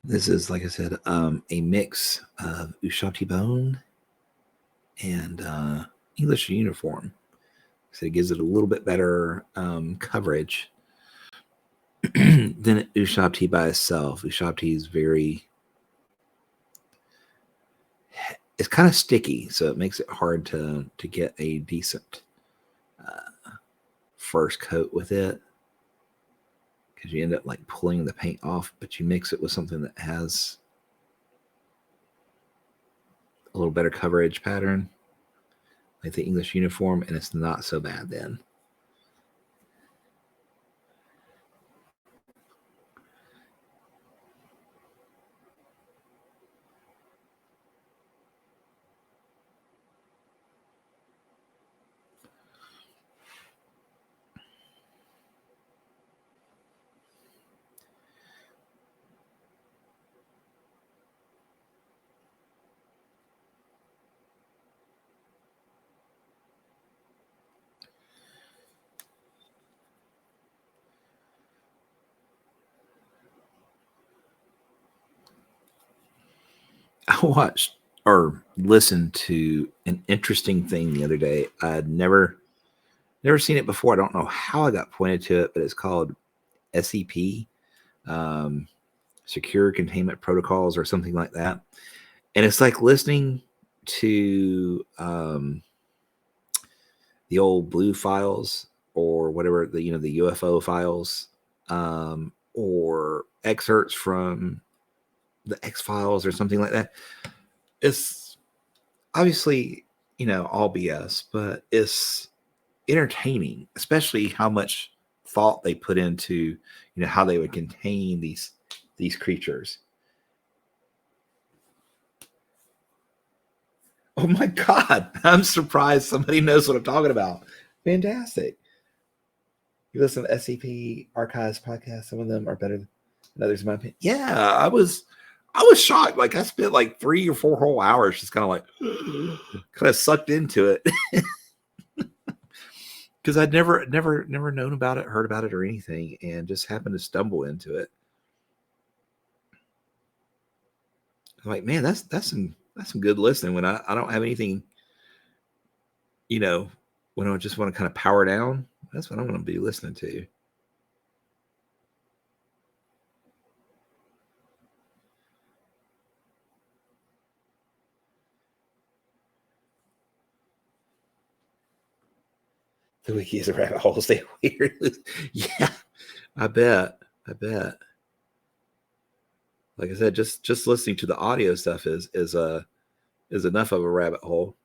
Speaker 1: This is, like I said, a mix of Ushabti bone and English uniform. So it gives it a little bit better coverage than Ushabti by itself. Ushabti is it's kind of sticky, so it makes it hard to get a decent first coat with it, because you end up like pulling the paint off, but you mix it with something that has a little better coverage pattern, like the English uniform, and it's not so bad then. I watched or listened to an interesting thing the other day. I'd never seen it before. I don't know how I got pointed to it, but it's called SEP, Secure Containment Protocols, or something like that. And it's like listening to the old Blue files, or whatever, the UFO files, or excerpts from the X-Files or something like that. It's obviously, all BS, but it's entertaining, especially how much thought they put into, how they would contain these creatures. Oh my God, I'm surprised somebody knows what I'm talking about. Fantastic. You listen to SCP Archives podcast. Some of them are better than others, in my opinion. Yeah, I was shocked. Like, I spent like 3 or 4 whole hours just kind of like kind of sucked into it, because I'd never known about it, heard about it, or anything, and just happened to stumble into it. I'm like, man, that's some good listening when I don't have anything, when I just want to kind of power down. That's what I'm going to be listening to. The wiki is a rabbit hole. Stay weird. Yeah, I bet. I bet. Like I said, just listening to the audio stuff is enough of a rabbit hole.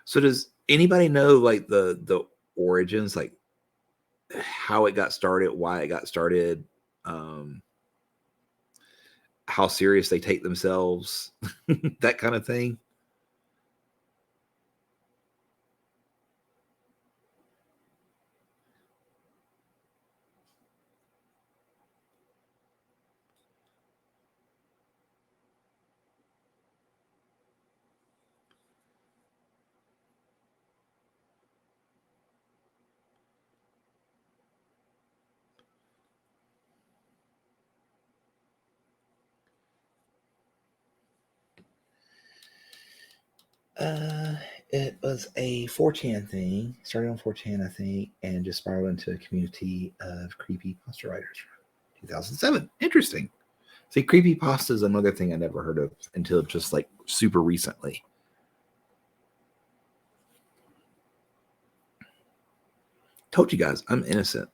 Speaker 1: So does anybody know like the origins, like how it got started, why it got started, um, how serious they take themselves, that kind of thing? Uh, it was a 4chan thing. Started on 4chan, I think, and just spiraled into a community of creepy Rooster Riders. 2007. Interesting. See, creepy pasta is another thing I never heard of until just like super recently. Told you guys, I'm innocent.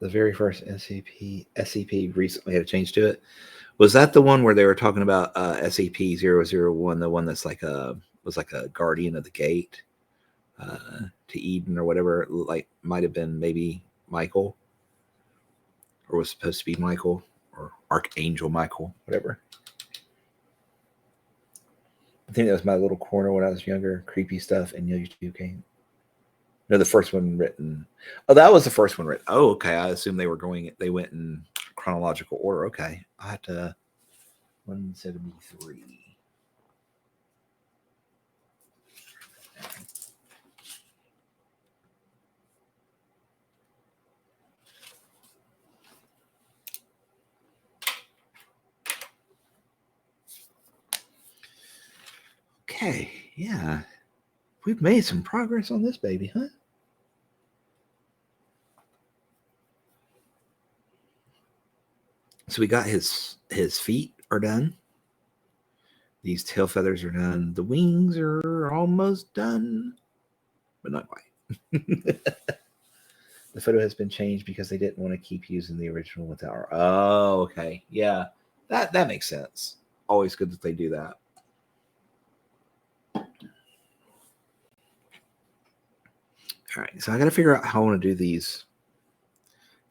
Speaker 1: The very first SCP recently had a change to it. Was that the one where they were talking about SCP-001, the one that's like a was like a guardian of the gate to Eden or whatever? Like might have been maybe Michael, or was supposed to be Michael or Archangel Michael, whatever. I think that was my little corner when I was younger. Creepy stuff and YouTube came. No, the first one written. Oh, that was the first one written. Oh, okay. I assume they were going. They went in chronological order. Okay, I had to 173. Okay, yeah, we've made some progress on this baby, huh? So we got his feet are done. These tail feathers are done. The wings are almost done, but not quite. The photo has been changed because they didn't want to keep using the original without. Oh, okay, yeah, that makes sense. Always good that they do that. All right, so I got to figure out how I want to do these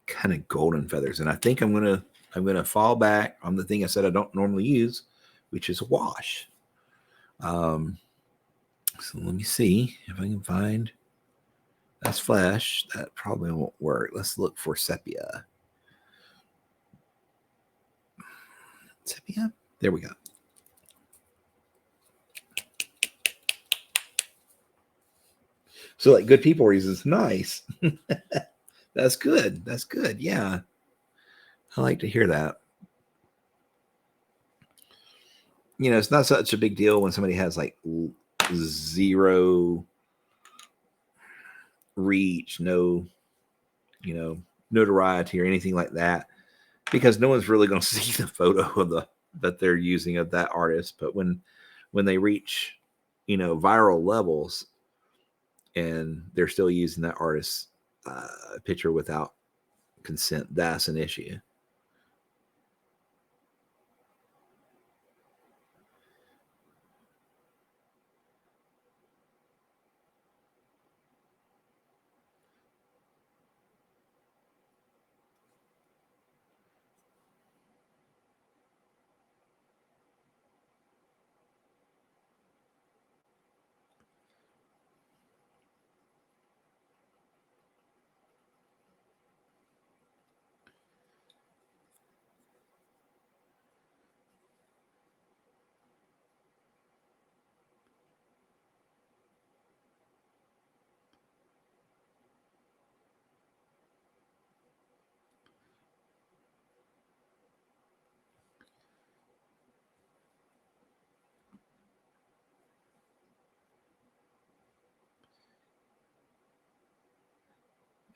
Speaker 1: kind of golden feathers, and I think I'm gonna fall back on the thing I said I don't normally use, which is wash. Um, so let me see if I can find that's flesh. That probably won't work. Let's look for sepia. Sepia. There we go. So like good people reasons, nice. That's good. That's good. Yeah, I like to hear that. You know, it's not such a big deal when somebody has like zero reach, no, notoriety or anything like that, because no one's really going to see the photo of the that they're using of that artist. But when they reach, viral levels and they're still using that artist's picture without consent, that's an issue.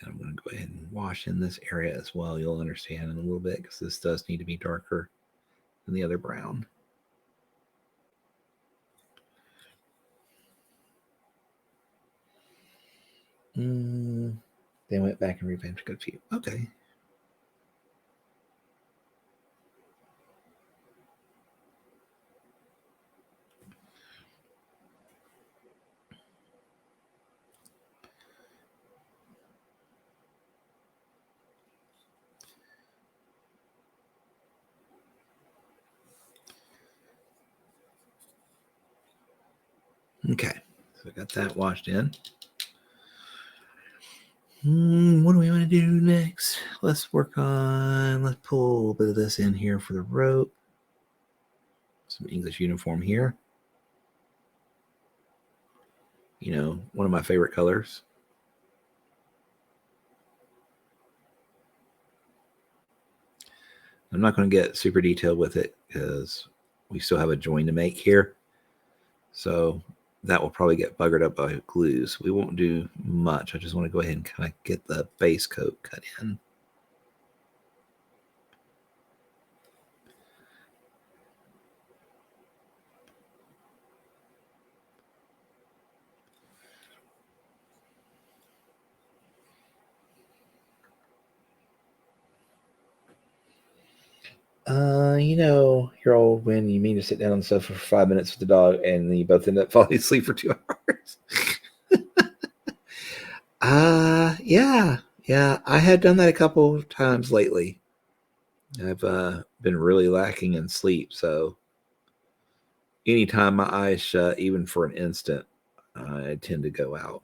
Speaker 1: I'm going to go ahead and wash in this area as well. You'll understand in a little bit because this does need to be darker than the other brown. They went back and revamped a good few. Okay. Okay, so I got that washed in. What do we want to do next? Let's pull a little bit of this in here for the rope. Some English uniform here. You know, one of my favorite colors. I'm not going to get super detailed with it because we still have a join to make here. So that will probably get buggered up by glues. We won't do much. I just want to go ahead and kind of get the base coat cut in. You know, you're old when you mean to sit down on the sofa for 5 minutes with the dog and then you both end up falling asleep for 2 hours. Yeah. I had done that a couple of times lately. I've been really lacking in sleep, so anytime my eyes shut, even for an instant, I tend to go out.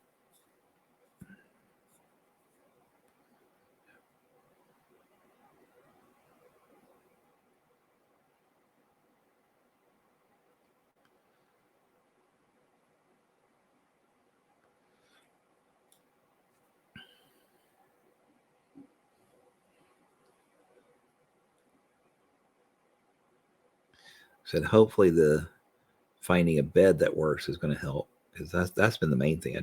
Speaker 1: Said hopefully the finding a bed that works is going to help because that's been the main thing.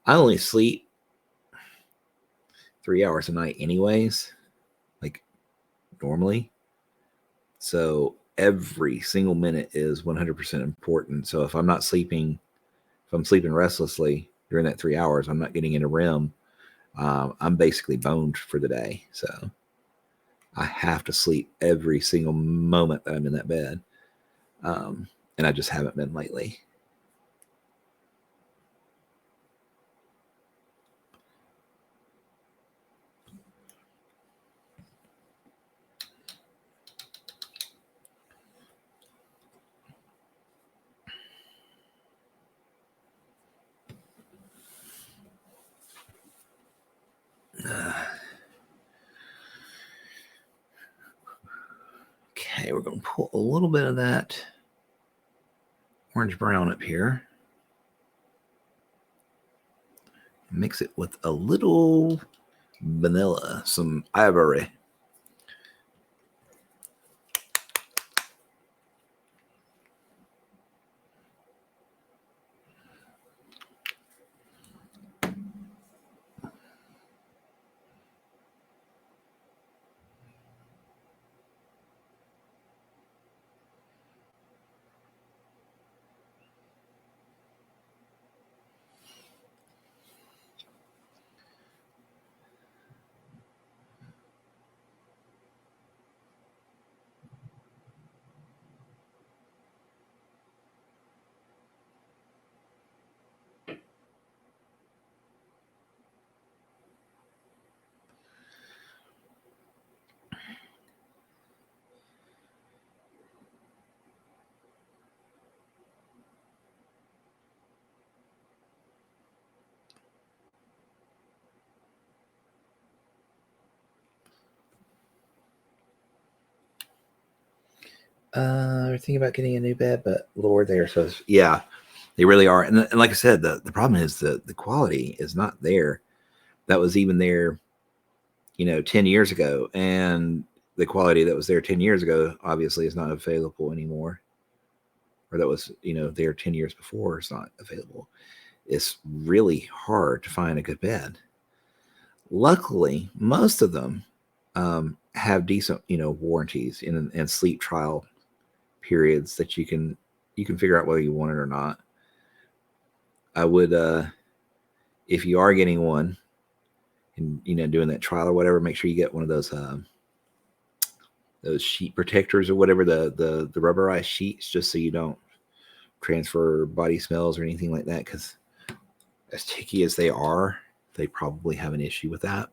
Speaker 1: I only sleep 3 hours a night anyways, like normally. So every single minute is 100% important. So if I'm sleeping restlessly during that 3 hours, I'm not getting into REM. I'm basically boned for the day. So I have to sleep every single moment that I'm in that bed. And I just haven't been lately. Okay, we're going to pull a little bit of that orange brown up here. Mix it with a little vanilla, some ivory. They're thinking about getting a new bed, but Lord, they are so yeah, they really are. And like I said, the problem is the quality is not there. That was even there, 10 years ago, and the quality that was there 10 years ago obviously is not available anymore. Or that was, there 10 years before is not available. It's really hard to find a good bed. Luckily, most of them have decent, warranties and sleep trial periods that you can figure out whether you want it or not. I would, if you are getting one and doing that trial or whatever, make sure you get one of those sheet protectors or whatever, the rubberized sheets, just so you don't transfer body smells or anything like that. Because as sticky as they are, they probably have an issue with that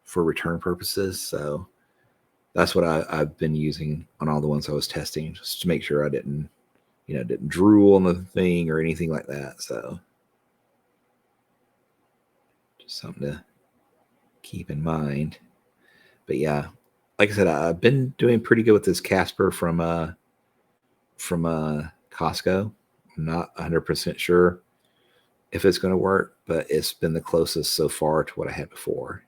Speaker 1: for return purposes. So that's what I've been using on all the ones I was testing, just to make sure I didn't drool on the thing or anything like that. So just something to keep in mind. But yeah, like I said, I've been doing pretty good with this Casper from Costco. I'm not 100% sure if it's going to work, but it's been the closest so far to what I had before.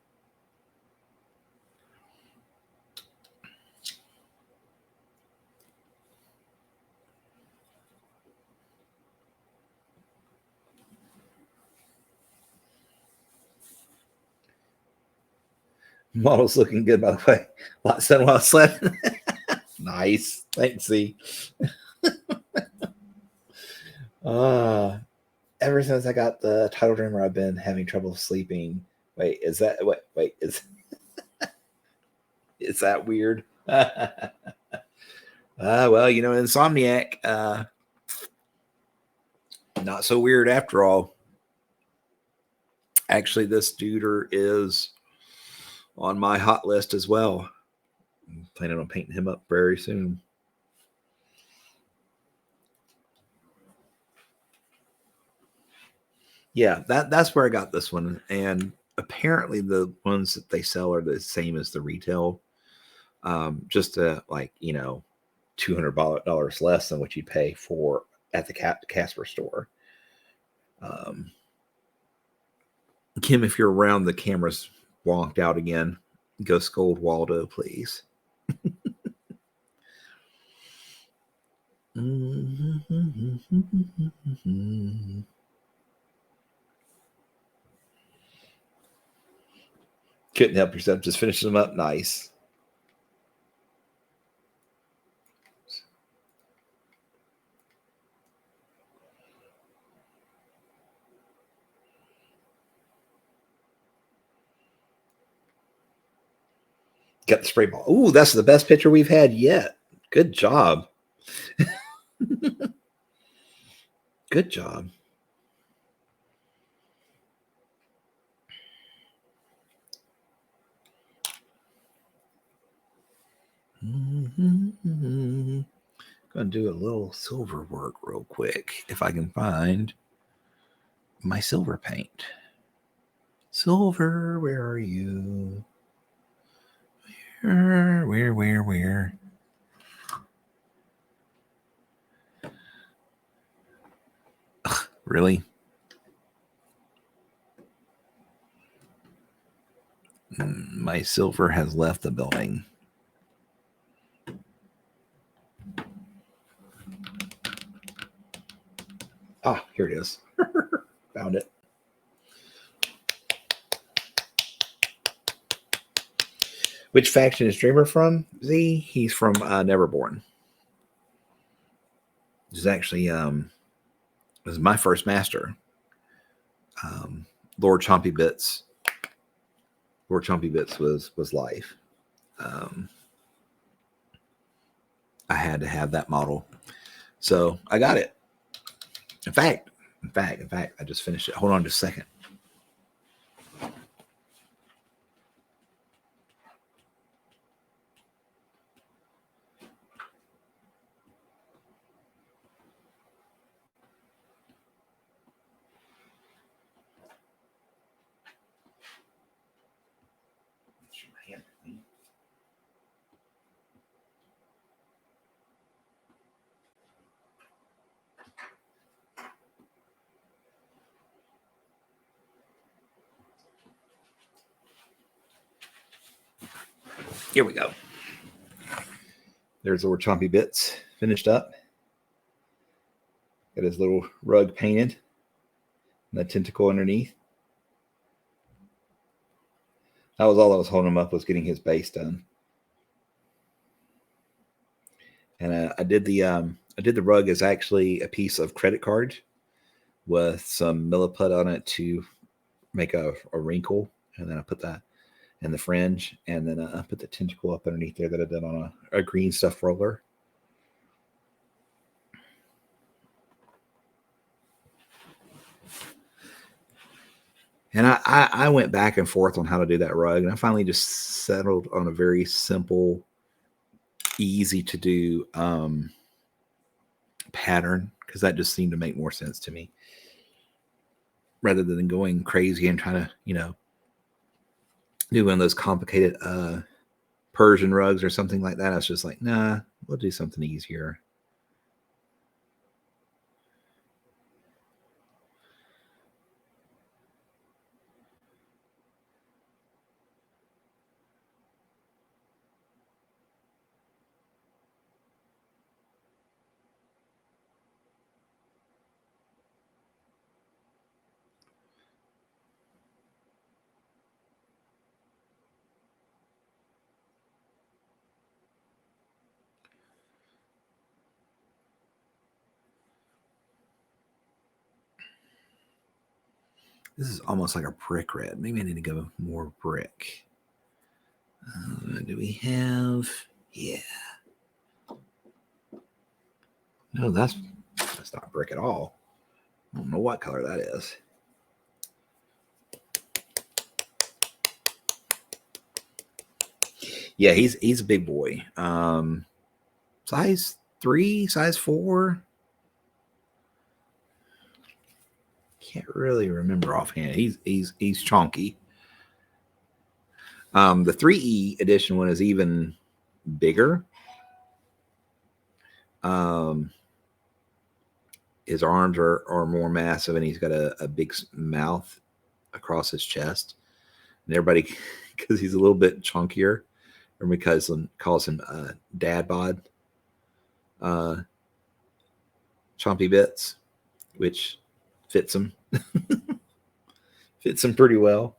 Speaker 1: Model's looking good, by the way. Lots done while slept. Nice. Thanks, Z. Ever since I got the title dreamer, I've been having trouble sleeping. Wait, is that what? Wait, is that weird? Well, Insomniac, not so weird after all. Actually, this duder is on my hot list as well. I'm planning on painting him up very soon. Yeah, that's where I got this one. And apparently the ones that they sell are the same as the retail. Just $200 less than what you pay for at the Casper store. Kim, if you're around, the camera's wonked out again. Go scold Waldo, please. Couldn't help yourself, just finishing them up. Nice. Got the spray ball. Ooh, that's the best picture we've had yet. Good job. Good job. Gonna do a little silver work real quick if I can find my silver paint. Silver, where are you? Where? Ugh, really? My silver has left the building. Ah, here it is. Found it. Which faction is Dreamer from? Z? He's from Neverborn. This is actually this is my first master. Lord Chompy Bits. Lord Chompy Bits was life. I had to have that model, so I got it. In fact, I just finished it. Hold on just a second. Here we go. There's Lord Chompy Bits finished up. Got his little rug painted and the tentacle underneath. That was all that was holding him up, was getting his base done. And I did the rug as actually a piece of credit card with some milliput on it to make a wrinkle, and then I put that in the fringe, and then I put the tentacle up underneath there that I did on a green stuff roller. And I went back and forth on how to do that rug, and I finally just settled on a very simple, easy to do pattern, because that just seemed to make more sense to me, rather than going crazy and trying to, do one of those complicated Persian rugs or something like that. I was just like, nah, we'll do something easier. This is almost like a brick red. Maybe I need to go more brick. Do we have? Yeah. No, that's not brick at all. I don't know what color that is. Yeah, he's a big boy. Size 3, size 4. Can't really remember offhand. He's chunky. The 3E edition one is even bigger. His arms are more massive, and he's got a big mouth across his chest. And everybody, because he's a little bit chunkier, or because calls him dad bod, chompy bits, which fits him. Fits him pretty well.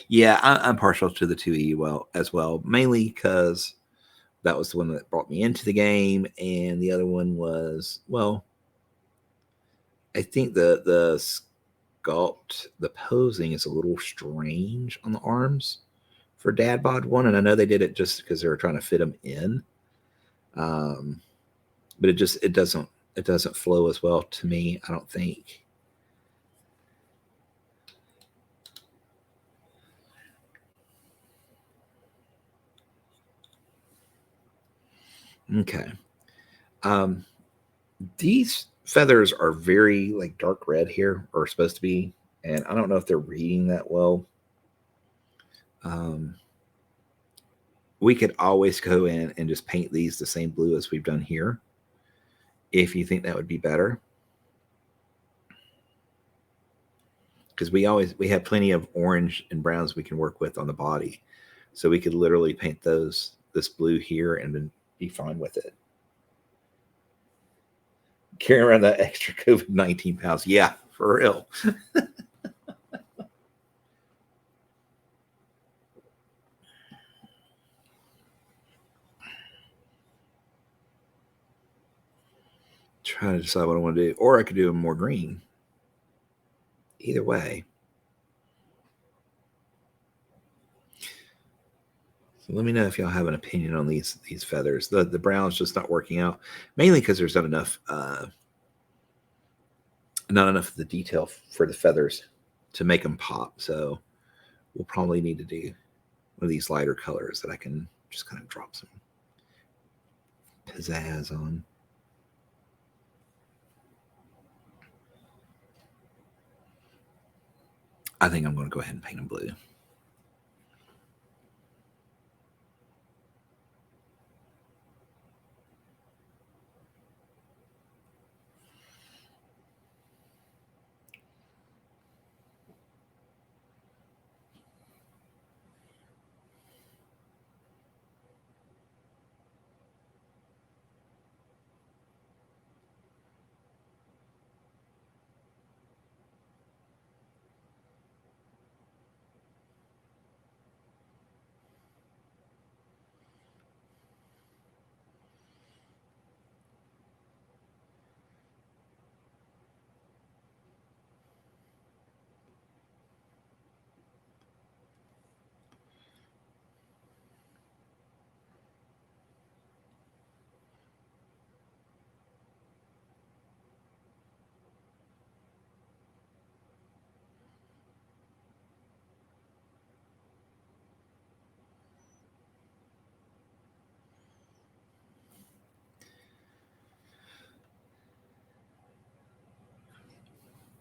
Speaker 1: Yeah, I'm partial to the 2E as well, mainly because that was the one that brought me into the game, and the other one was, well, I think the sculpt, the posing is a little strange on the arms for Dad Bod 1, and I know they did it just because they were trying to fit them in, but it doesn't flow as well to me, I don't think. Okay. These feathers are very like dark red here, or supposed to be, and I don't know if they're reading that well. We could always go in and just paint these the same blue as we've done here, if you think that would be better. Because we have plenty of orange and browns we can work with on the body, so we could literally paint this blue here and then be fine with it. Carrying around that extra COVID-19 pounds, yeah, for real. Trying to decide what I want to do, or I could do them more green. Either way. So let me know if y'all have an opinion on these feathers. The brown's just not working out, mainly because there's not enough of the detail for the feathers to make them pop. So we'll probably need to do one of these lighter colors that I can just kind of drop some pizzazz on. I think I'm going to go ahead and paint them blue.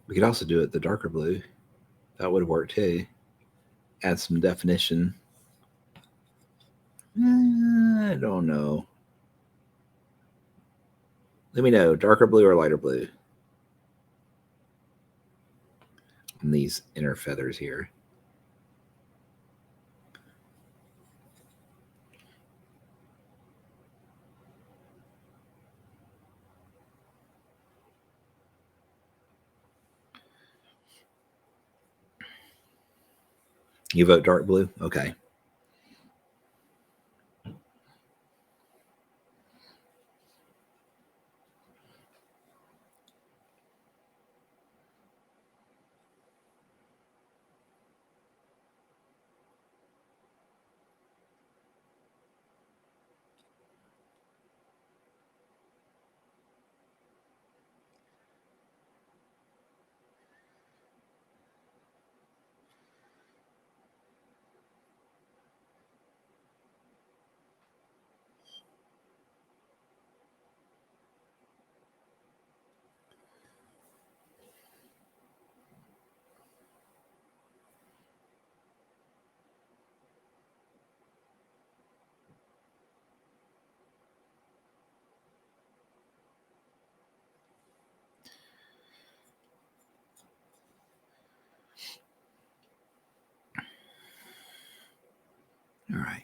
Speaker 1: We could also do it the darker blue. That would work too. Add some definition. I don't know. Let me know, darker blue or lighter blue on these inner feathers here. You vote dark blue? Okay. All right.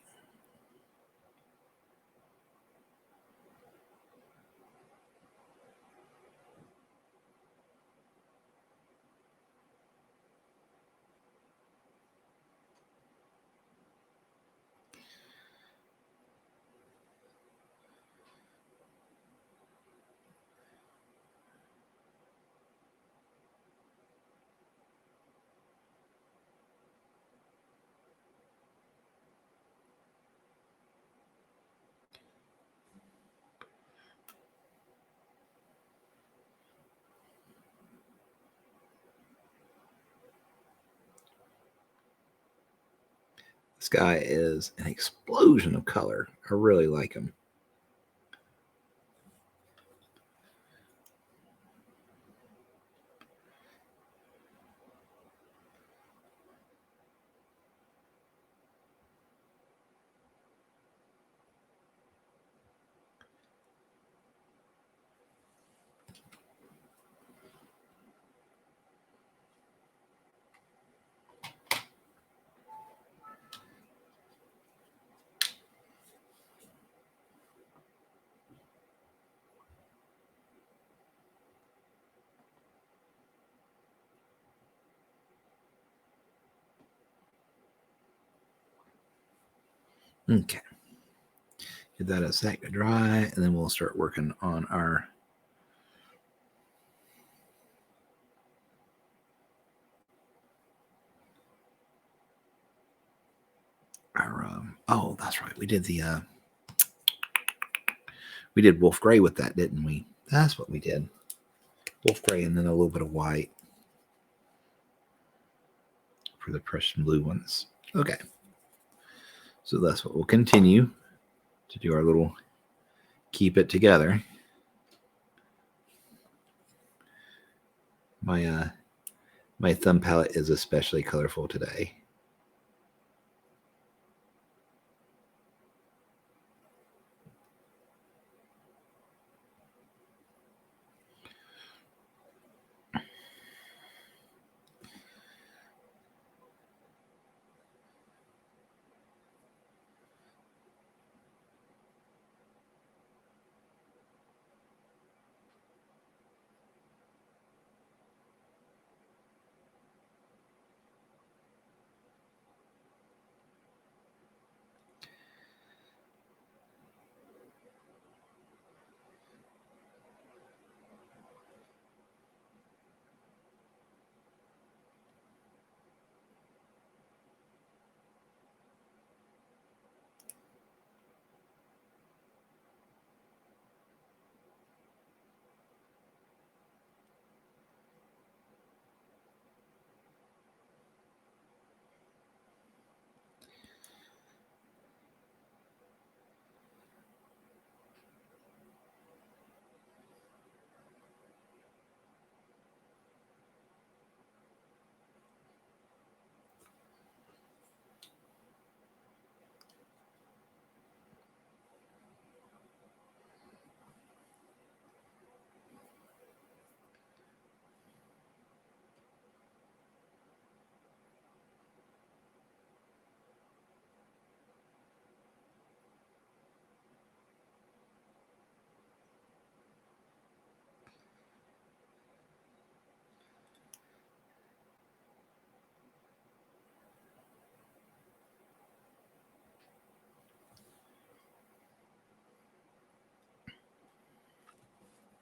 Speaker 1: This guy is an explosion of color. I really like him. Okay. Give that a sec to dry, and then we'll start working on our oh, that's right. We did wolf gray with that, didn't we? That's what we did. Wolf gray and then a little bit of white for the Prussian blue ones. Okay. So that's what we'll continue to do our little keep it together. My thumb palette is especially colorful today.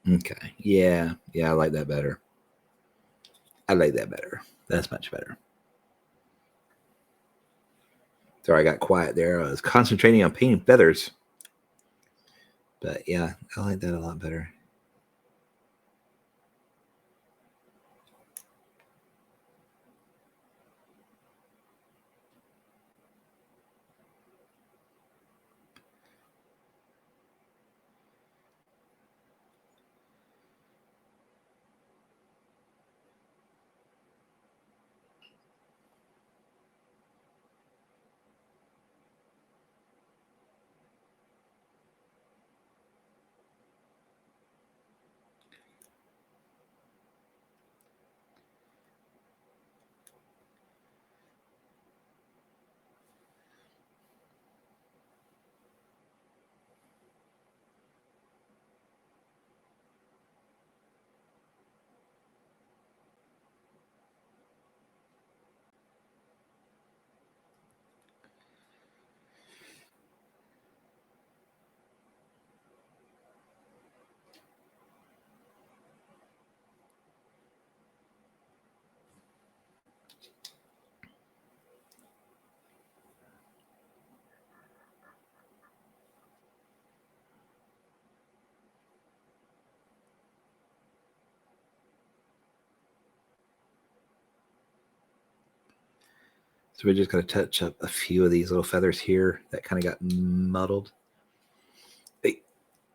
Speaker 1: Okay. Yeah. Yeah, I like that better. I like that better. That's much better. Sorry, I got quiet there. I was concentrating on painting feathers. But yeah, I like that a lot better. So we just got to touch up a few of these little feathers here that kind of got muddled.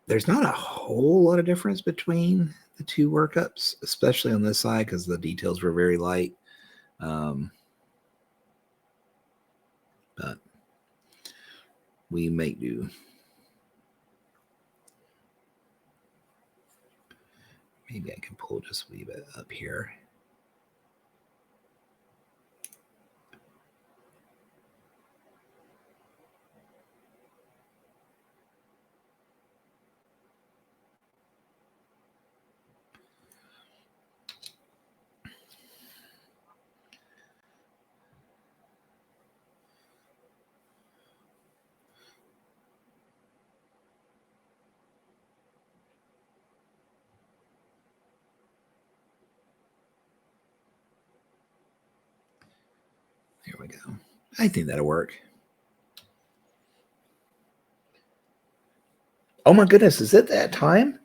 Speaker 1: There's not a whole lot of difference between the two workups, especially on this side because the details were very light. But we make do. Maybe I can pull just a wee bit up here. Here we go. I think that'll work. Oh my goodness, is it that time?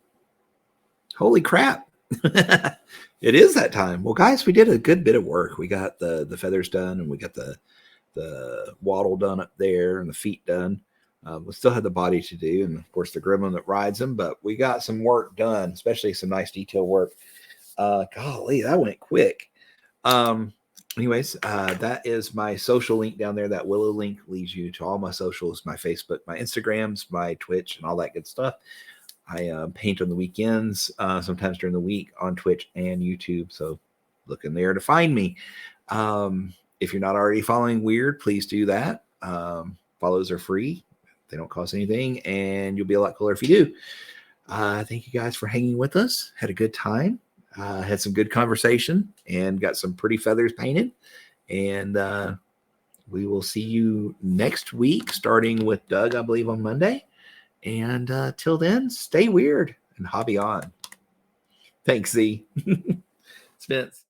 Speaker 1: Holy crap. It is that time. Well, guys, we did a good bit of work. We got the feathers done, and we got the waddle done up there and the feet done. We still had the body to do, and of course the gremlin that rides them, but we got some work done, especially some nice detail work. Golly, that went quick. Anyways, that is my social link down there. That willow link leads you to all my socials, my Facebook, my Instagrams, my Twitch, and all that good stuff. I paint on the weekends, sometimes during the week on Twitch and YouTube. So look in there to find me. If you're not already following Weird, please do that. Follows are free. They don't cost anything, and you'll be a lot cooler if you do. Thank you guys for hanging with us. Had a good time. Had some good conversation and got some pretty feathers painted. And we will see you next week, starting with Doug, I believe, on Monday. And till then, stay weird and hobby on. Thanks, Z. Spence.